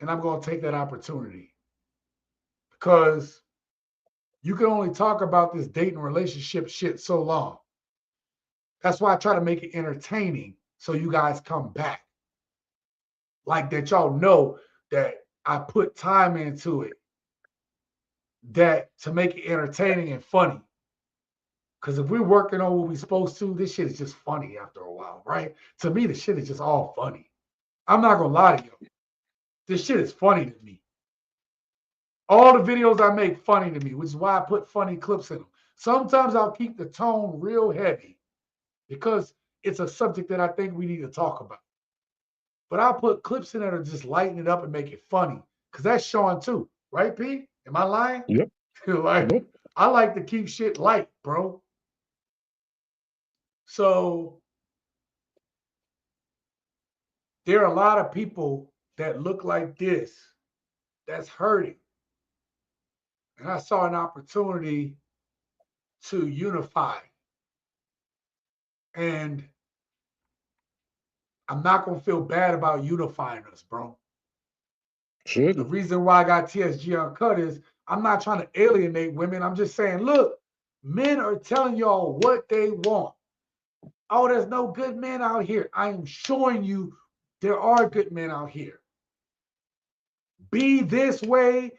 and I'm going to take that opportunity. Because you can only talk about this dating relationship shit so long. That's why I try to make it entertaining so you guys come back. Like that y'all know that I put time into it, that to make it entertaining and funny. Because if we're working on what we're supposed to, this shit is just funny after a while, right? To me, the shit is just all funny. I'm not going to lie to you. This shit is funny to me. All the videos I make funny to me, which is why I put funny clips in them. Sometimes I'll keep the tone real heavy because it's a subject that I think we need to talk about. But I'll put clips in there to just lighten it up and make it funny. Because that's Sean too. Right, P? Am I lying? Yep. Like, Yep. I like to keep shit light, bro. So there are a lot of people that look like this that's hurting. And I saw an opportunity to unify. And I'm not going to feel bad about unifying us, bro. Sure. The reason why I got TSG Uncut is I'm not trying to alienate women. I'm just saying, look, men are telling y'all what they want. Oh, there's no good men out here. I am showing you there are good men out here. Be this way,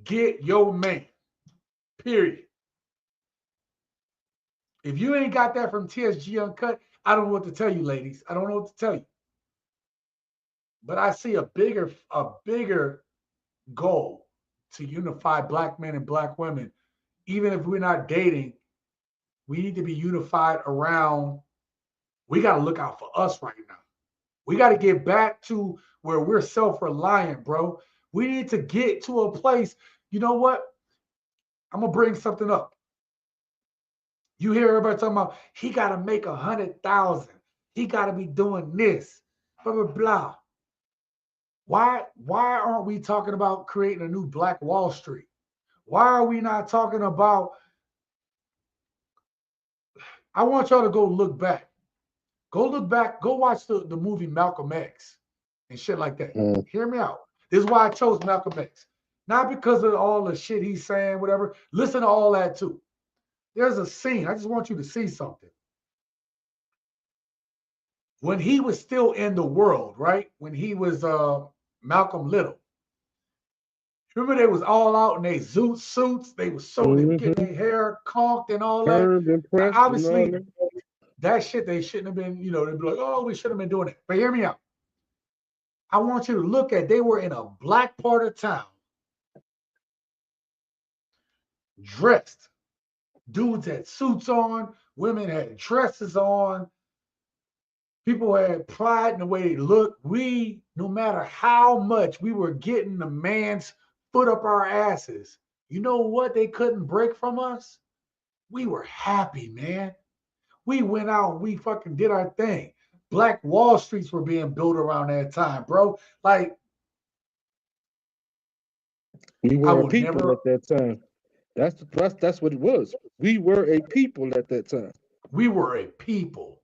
get your man. Period. If you ain't got that from TSG Uncut, I don't know what to tell you, ladies. I don't know what to tell you. But I see a bigger goal to unify Black men and Black women. Even if we're not dating, we need to be unified around, we got to look out for us right now. We got to get back to where we're self-reliant, bro. We need to get to a place, you know what? I'm going to bring something up. You hear everybody talking about, he got to make 100,000. He got to be doing this, blah, blah, blah. Why aren't we talking about creating a new Black Wall Street? Why are we not talking about, I want y'all to go look back. Go look back, go watch the movie Malcolm X and shit like that. Hear me out. This is why I chose Malcolm X. Not because of all the shit he's saying, whatever. Listen to all that too. There's a scene. I just want you to see something. When he was still in the world, right? When he was Malcolm Little. Remember they was all out in their zoot suits. They was so they were getting their hair conked and all that. Obviously, that shit they shouldn't have been, they'd be like, oh, we should have been doing it. But hear me out. I want you to look at, they were in a Black part of town, dressed. Dudes had suits on, women had dresses on, people had pride in the way they looked. We, no matter how much we were getting the man's foot up our asses, you know what they couldn't break from us? We were happy, man. We went out, we fucking did our thing. Black Wall Streets were being built around that time, bro. Like, we were a people at that time. That's what it was. We were a people at that time. We were a people.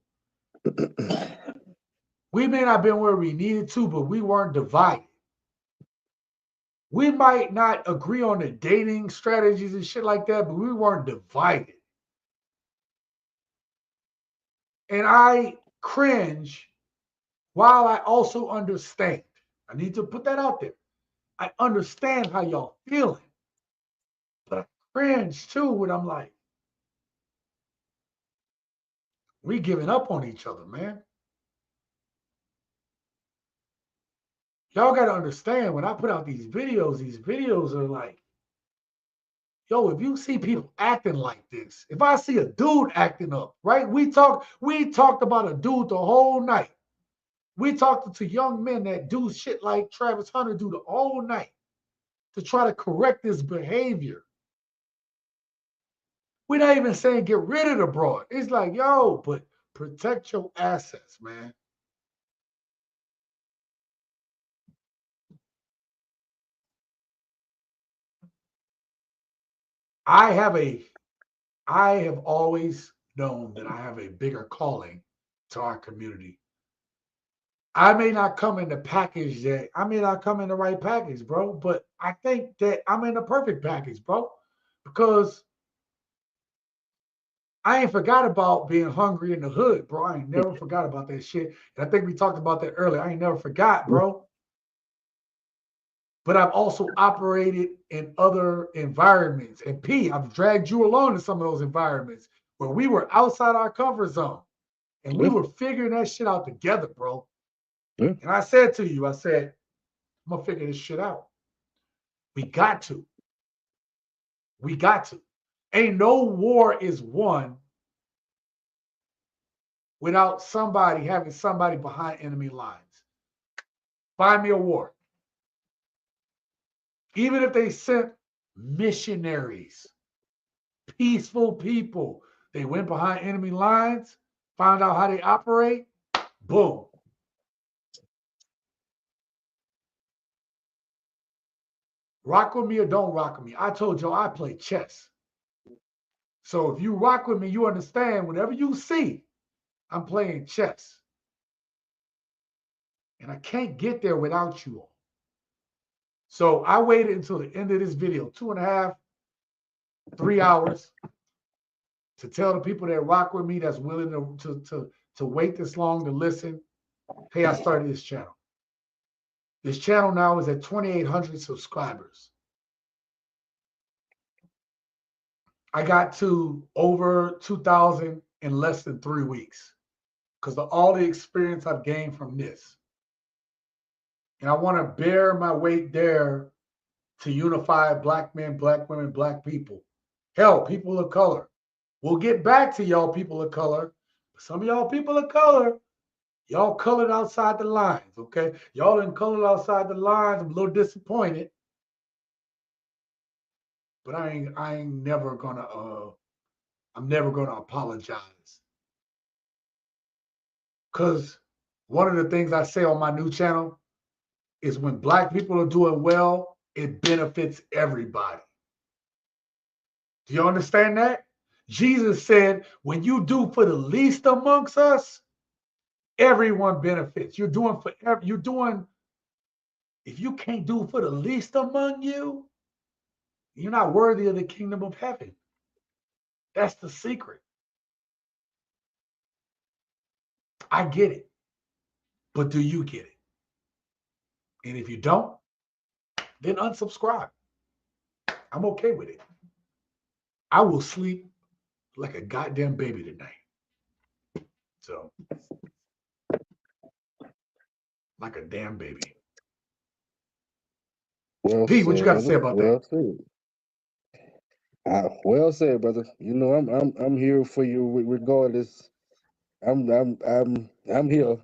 We may not have been where we needed to, but we weren't divided. We might not agree on the dating strategies and shit like that, but we weren't divided. And I cringe while I also understand. I need to put that out there. I understand how y'all feeling, but I cringe too when I'm like, we giving up on each other, man. y'all got to understand when I put out these videos are like, yo, if you see people acting like this, if I see a dude acting up, right? We talked about a dude the whole night. We talked to young men that do shit like Travis Hunter do the whole night to try to correct this behavior. We're not even saying get rid of the broad. It's like, yo, but protect your assets, man. I have always known that I have a bigger calling to our community. I may not come in the package that I may not come in the right package, bro, but I think that I'm in the perfect package, bro, because I ain't forgot about being hungry in the hood, bro. I ain't never forgot about that shit. And I think we talked about that earlier. I ain't never forgot, bro. But I've also operated in other environments. And P, I've dragged you along in some of those environments where we were outside our comfort zone and we were figuring that shit out together, bro. And I said to you, I'm gonna figure this shit out. We got to. We got to. Ain't no war is won without having somebody behind enemy lines. Find me a war. Even if they sent missionaries, peaceful people, they went behind enemy lines, found out how they operate, boom. Rock with me or don't rock with me. I told you I play chess. So if you rock with me, you understand whatever you see, I'm playing chess. And I can't get there without you all. So I waited until the end of this video, 2.5, 3 hours, to tell the people that rock with me, that's willing to wait this long to listen, hey, I started this channel. This channel now is at 2,800 subscribers. I got to over 2,000 in less than 3 weeks because of all the experience I've gained from this. And I want to bear my weight there to unify Black men, Black women, Black people. Hell, people of color. We'll get back to y'all people of color. But some of y'all people of color, y'all colored outside the lines, okay? Y'all done colored outside the lines. I'm a little disappointed. But I'm never gonna apologize. Because one of the things I say on my new channel is when Black people are doing well, it benefits everybody. Do you understand that? Jesus said, when you do for the least amongst us, everyone benefits. If you can't do for the least among you, you're not worthy of the kingdom of heaven. That's the secret. I get it. But do you get it? And if you don't, then unsubscribe. I'm okay with it. I will sleep like a goddamn baby tonight. So, like a damn baby. Well Pete, what you said, got to say brother. about Well that? said. Well said, brother. You know, I'm here for you regardless. I'm here,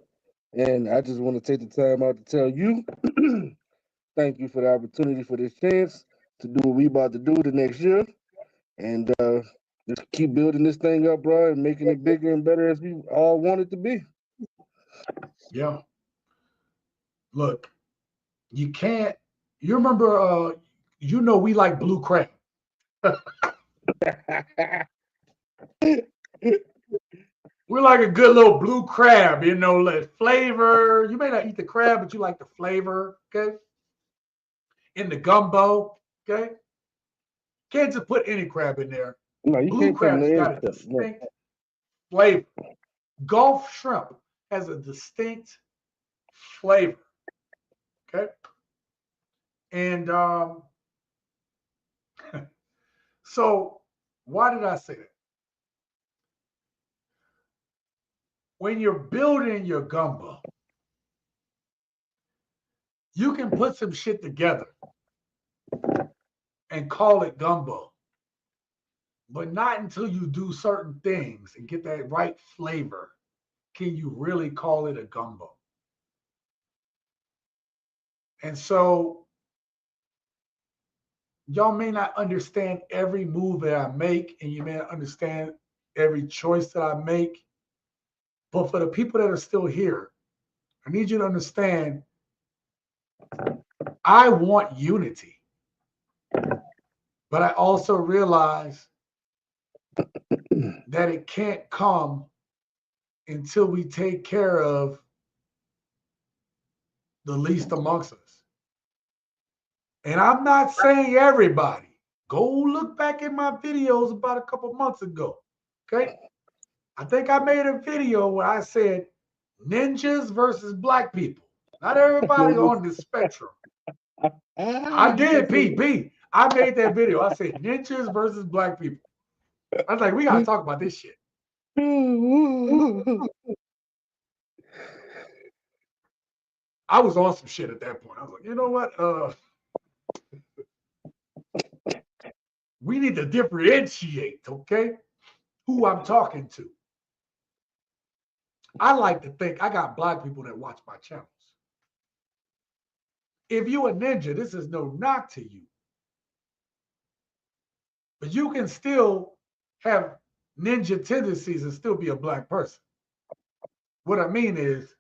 and I just want to take the time out to tell you, thank you for the opportunity for this chance to do what we about to do the next year, and just keep building this thing up, bro, and making it bigger and better as we all want it to be. Yeah. Look, you can't. You remember? We like blue crab. We're like a good little blue crab, like flavor. You may not eat the crab, but you like the flavor, okay? In the gumbo, okay? Can't just put any crab in there. No, you Blue can't put crab's got a no. distinct flavor. Gulf shrimp has a distinct flavor, okay? And so why did I say that? When you're building your gumbo, You can put some shit together and call it gumbo, but not until you do certain things and get that right flavor can you really call it a gumbo. And so y'all may not understand every move that I make, and you may not understand every choice that I make. But for the people that are still here, I need you to understand I want unity. But I also realize that it can't come until we take care of the least amongst us. And I'm not saying everybody. Go look back at my videos about a couple months ago. Okay. I think I made a video where I said ninjas versus black people. Not everybody on the spectrum. I did, P. I made that video. I said ninjas versus black people. I was like, we gotta talk about this shit. I was on some shit at that point. I was like, you know what? We need to differentiate, okay? Who I'm talking to. I like to think I got black people that watch my channels. If you a ninja, this is no knock to you. But you can still have ninja tendencies and still be a black person. What I mean is,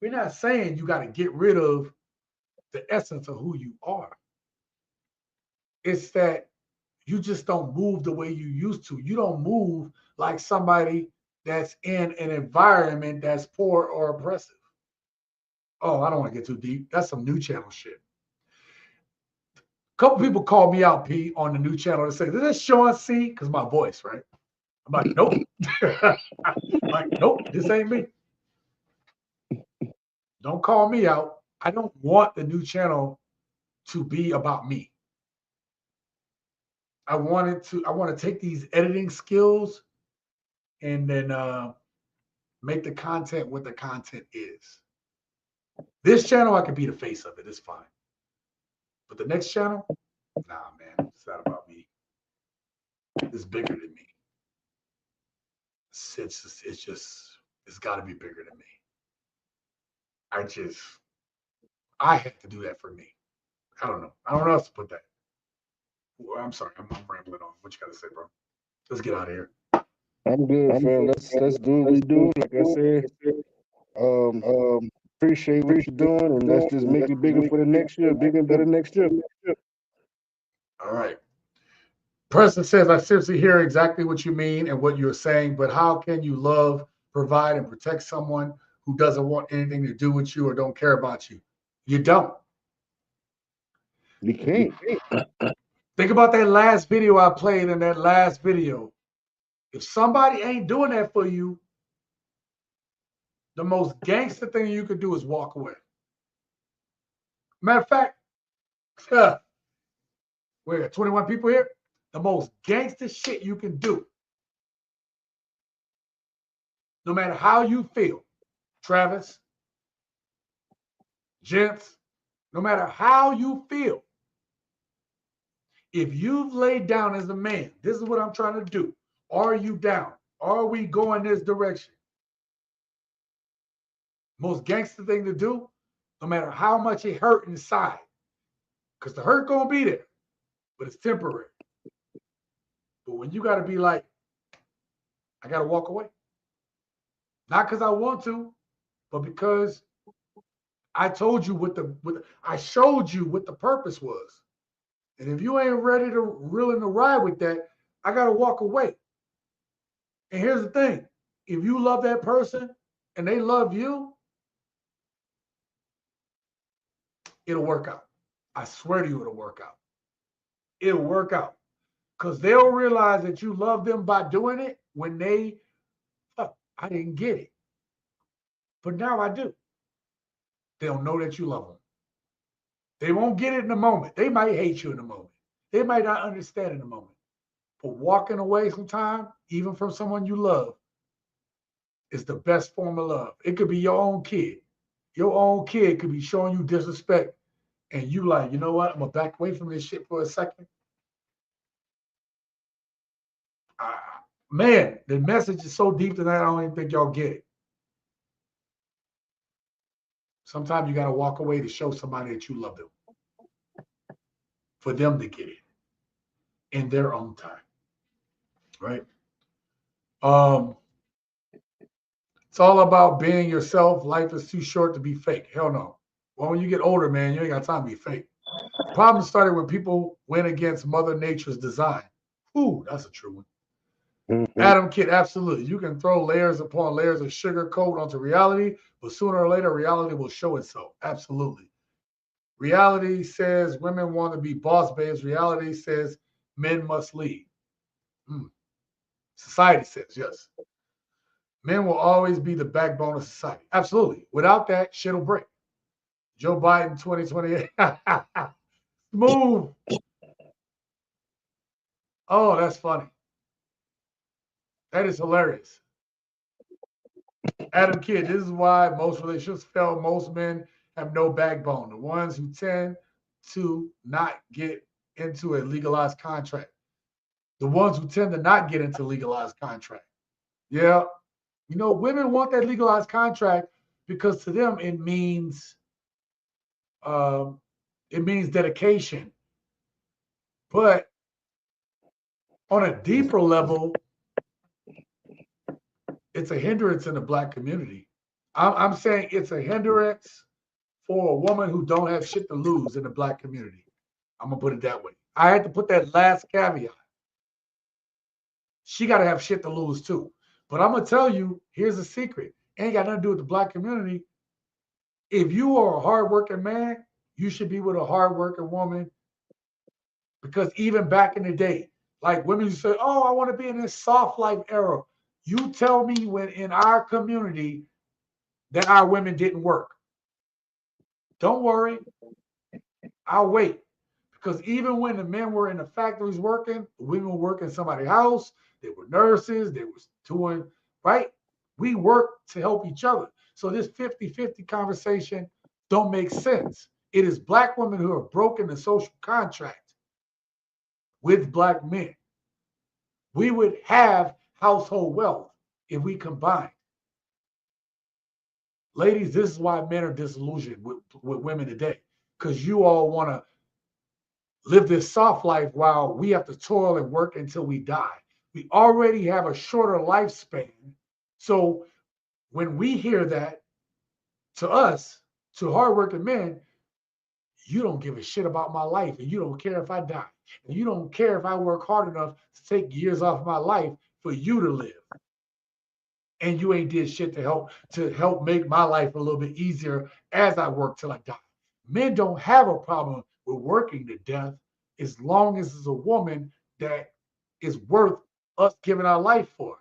we're not saying you got to get rid of the essence of who you are. It's that you just don't move the way you used to. You don't move like somebody that's in an environment that's poor or oppressive. Oh, I don't want to get too deep. That's some new channel shit. A couple people called me out, P, on the new channel and say, is this Sean C? Because my voice, right? I'm like, nope. Like, nope, this ain't me. Don't call me out. I don't want the new channel to be about me. I want to take these editing skills and then make the content what the content is. This channel, I could be the face of it. It's fine. But the next channel, nah, man, it's not about me. It's bigger than me. It's got to be bigger than me. I have to do that for me. I don't know. I don't know how else to put that. I'm sorry. I'm rambling on. What you got to say, bro? Let's get out of here. I'm good, fam. Let's do what we do. Like I said, appreciate what you're doing, and let's just make it bigger for the next year, bigger and better next year. All right. Preston says, I seriously hear exactly what you mean and what you're saying, but how can you love, provide, and protect someone who doesn't want anything to do with you or don't care about you? You don't. You can't. Think about that last video I played in that last video. If somebody ain't doing that for you, the most gangster thing you could do is walk away. Matter of fact, we got 21 people here. The most gangster shit you can do, no matter how you feel, Travis, gents, no matter how you feel, if you've laid down as a man, this is what I'm trying to do. Are you down? Are we going this direction? Most gangster thing to do, no matter how much it hurt inside, because the hurt gonna be there, but it's temporary. But when you got to be like, I got to walk away. Not because I want to, but because I told you I showed you what the purpose was. And if you ain't ready to willing to ride with that, I got to walk away. And here's the thing. If you love that person and they love you, it'll work out. I swear to you, it'll work out. It'll work out. Because they'll realize that you love them by doing it when I didn't get it. But now I do. They'll know that you love them. They won't get it in the moment. They might hate you in the moment. They might not understand in the moment. But walking away sometime, even from someone you love, is the best form of love. It could be your own kid. Your own kid could be showing you disrespect, and you like, you know what? I'm gonna back away from this shit for a second. Man, the message is so deep tonight. I don't even think y'all get it. Sometimes you gotta walk away to show somebody that you love them, for them to get it in their own time, right? It's all about being yourself. Life is too short to be fake. Hell no. Well, when you get older, man, you ain't got time to be fake. The problem started when people went against Mother Nature's design. Ooh, that's a true one. Adam Kidd, absolutely. You can throw layers upon layers of sugar coat onto reality, but sooner or later, reality will show itself. Absolutely. Reality says women want to be boss babes. Reality says men must lead. Society says, yes. Men will always be the backbone of society. Absolutely. Without that, shit will break. Joe Biden 2028. Smooth. Oh, that's funny. That is hilarious. Adam Kidd, this is why most relationships fail. Most men have no backbone. The ones who tend to not get into a legalized contract. The ones who tend to not get into legalized contract. Yeah. You know, women want that legalized contract because to them it means dedication. But on a deeper level, it's a hindrance in the Black community. I'm saying it's a hindrance for a woman who don't have shit to lose in the Black community. I'm gonna put it that way. I had to put that last caveat. She got to have shit to lose too. But I'm gonna tell you, here's a secret. Ain't got nothing to do with the Black community. If you are a hardworking man, you should be with a hardworking woman. Because even back in the day, like women used to say, "Oh, I want to be in this soft life era." You tell me when in our community that our women didn't work. Don't worry, I'll wait. Because even when the men were in the factories working, the women were working in somebody's house, they were nurses, they were doing, right? We work to help each other. So this 50-50 conversation don't make sense. It is Black women who have broken the social contract with Black men. We would have household wealth if we combined. Ladies, this is why men are disillusioned with women today, because you all want to live this soft life while we have to toil and work until we die. We already have a shorter lifespan. So when we hear that, to us, to hardworking men, you don't give a shit about my life, and you don't care if I die. And you don't care if I work hard enough to take years off my life for you to live. And you ain't did shit to help make my life a little bit easier as I work till I die. Men don't have a problem with working to death as long as it's a woman that is worth us giving our life for.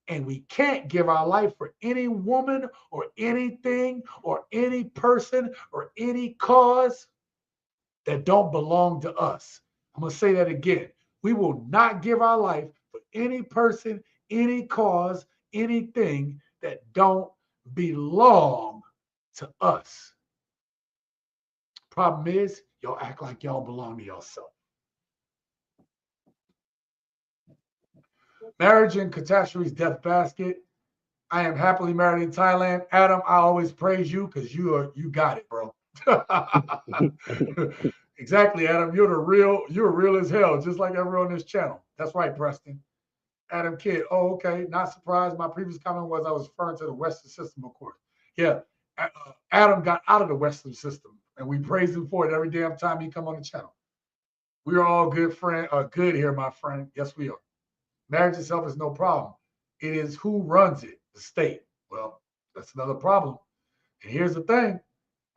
And we can't give our life for any woman or anything or any person or any cause that don't belong to us. I'm going to say that again. We will not give our life for any person, any cause, anything that don't belong to us. Problem is, y'all act like y'all belong to yourself. Marriage in Catastrophe's Death Basket. I am happily married in Thailand. Adam, I always praise you because you got it, bro. Exactly, Adam. You're real as hell, just like everyone on this channel. That's right, Preston. Adam Kidd. Oh, okay. Not surprised. My previous comment was I was referring to the Western system, of course. Yeah. Adam got out of the Western system, and we praise him for it every damn time he come on the channel. We are all good here, my friend. Yes, we are. Marriage itself is no problem. It is who runs it, the state. Well, that's another problem. And here's the thing.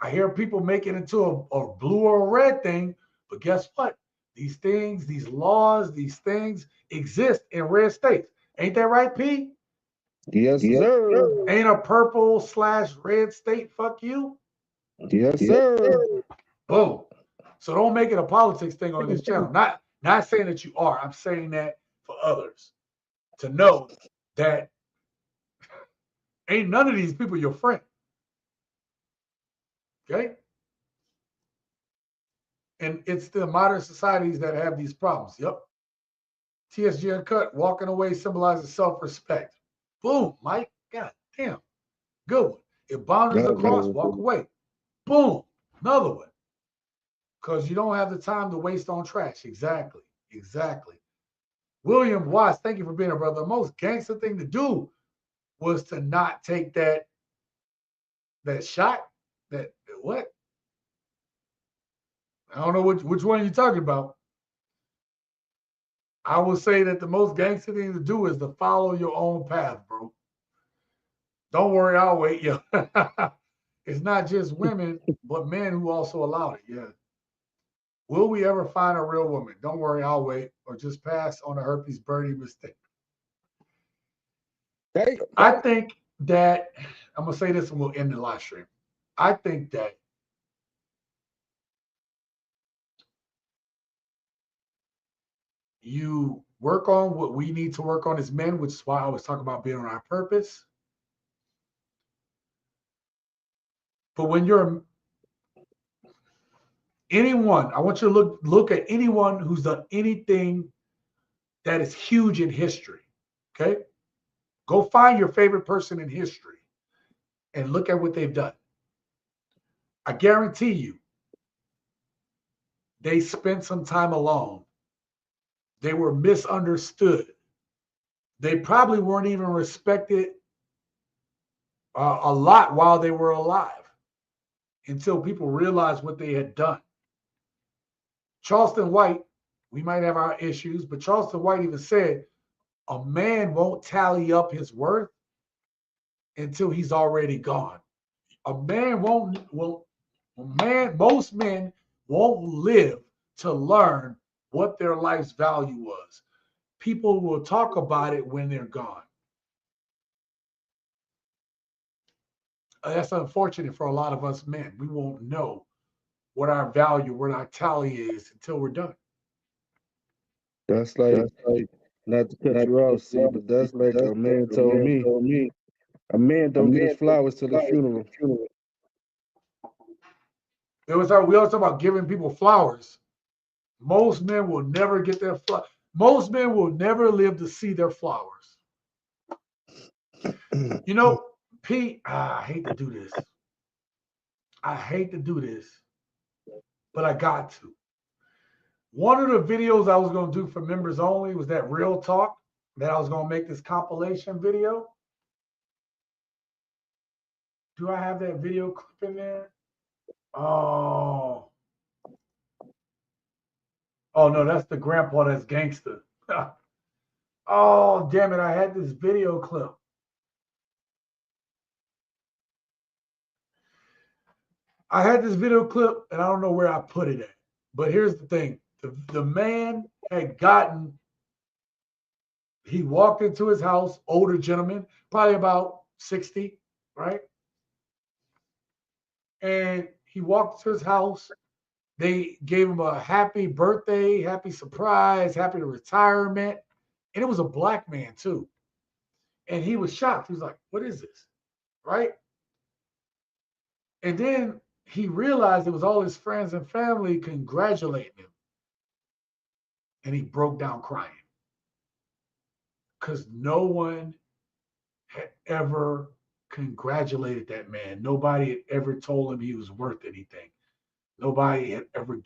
I hear people make it into a blue or a red thing, but guess what? These things, these laws, these things exist in red states. Ain't that right, P? Yes, sir. Ain't a purple/red state fuck you? Yes, sir. Boom. So don't make it a politics thing on this channel. Not saying that you are. I'm saying that for others to know that ain't none of these people your friend. Okay? And it's the modern societies that have these problems. Yep. TSG Uncut, walking away symbolizes self-respect. Boom, Mike. God damn. Good one. If boundaries are crossed, walk away. Boom. Another one. Because you don't have the time to waste on trash. Exactly. Exactly. William Watts, thank you for being a brother. The most gangster thing to do was to not take that shot. That what? I don't know which one you're talking about. I will say that the most gangster thing to do is to follow your own path, bro. Don't worry, I'll wait. Yeah. It's not just women, but men who also allow it. Yeah. Will we ever find a real woman? Don't worry, I'll wait. Or just pass on a herpes birdie mistake. I think that I'm gonna say this and we'll end the live stream. I think that you work on what we need to work on as men, which is why I was talking about being on our purpose. But when you're anyone, I want you to look at anyone who's done anything that is huge in history. Okay? Go find your favorite person in history and look at what they've done. I guarantee you, they spent some time alone. They were misunderstood. They probably weren't even respected a lot while they were alive until people realized what they had done. Charleston White, we might have our issues, but Charleston White even said a man won't tally up his worth until he's already gone. A man most men won't live to learn what their life's value was. People will talk about it when they're gone. That's unfortunate for a lot of us men. We won't know what our value, what our tally is until we're done. That's like, not to cut you off, see, but that's like a man told me, a man don't get his flowers till the funeral. We always talk about giving people flowers. Most men will never get their flowers. Most men will never live to see their flowers. You know, Pete, I hate to do this. But I got to. One of the videos I was going to do for members only was that Real Talk that I was going to make this compilation video. Do I have that video clip in there? Oh no, that's the grandpa that's gangster. Oh, damn it. I had this video clip. I had this video clip and I don't know where I put it at. But here's the thing. The man had gotten, he walked into his house, older gentleman, probably about 60, right? And he walked to his house. They gave him a happy birthday, happy surprise, happy retirement. And it was a black man too. And he was shocked. He was like, what is this? Right? And then he realized it was all his friends and family congratulating him. And he broke down crying. Because no one had ever congratulated that man. Nobody had ever told him he was worth anything. Nobody had ever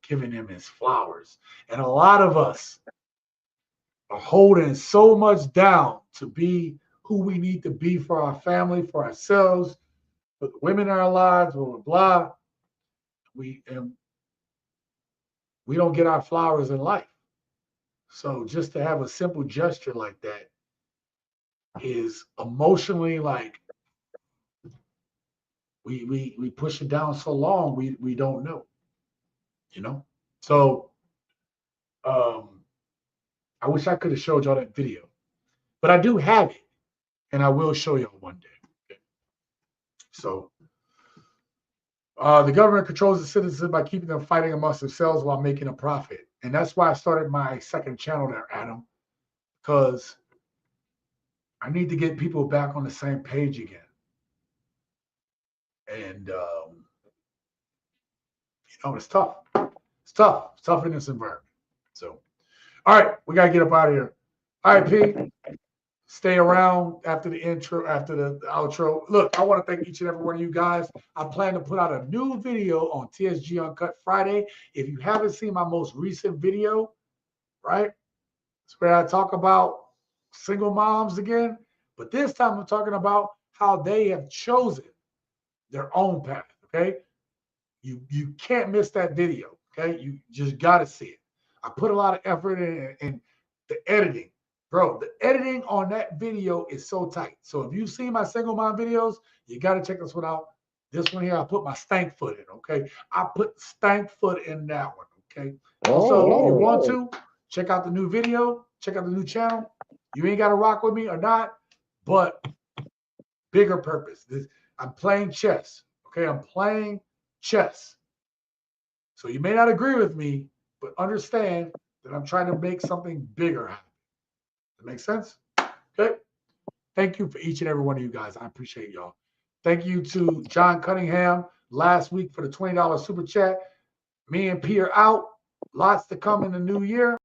given him his flowers. And a lot of us are holding so much down to be who we need to be for our family, for ourselves, for the women in our lives, blah, blah, blah. We don't get our flowers in life. So just to have a simple gesture like that is emotionally like we push it down so long we don't know, you know. So I wish I could have showed y'all that video, but I do have it, and I will show y'all one day. Okay. So the government controls the citizens by keeping them fighting amongst themselves while making a profit, and that's why I started my second channel there, Adam, because I need to get people back on the same page again. And Oh, it's tough. It's tough. It's tough in this environment. So, all right, we got to get up out of here. All right, P. Stay around after the intro, after the outro. Look, I want to thank each and every one of you guys. I plan to put out a new video on TSG Uncut Friday. If you haven't seen my most recent video, right, it's where I talk about single moms again. But this time I'm talking about how they have chosen their own path, okay? You can't miss that video, okay? You just got to see it. I put a lot of effort in the editing. Bro, the editing on that video is so tight. So if you see my single mom videos, you got to check this one out. This one here, I put my stank foot in, okay? I put stank foot in that one, okay? Also, if you want to, check out the new video, check out the new channel. You ain't got to rock with me or not, but bigger purpose. I'm playing chess, okay? I'm playing chess. So you may not agree with me, but understand that I'm trying to make something bigger happen. That makes sense? Okay. Thank you for each and every one of you guys. I appreciate y'all. Thank you to John Cunningham last week for the $20 super chat. Me and P are out. Lots to come in the new year.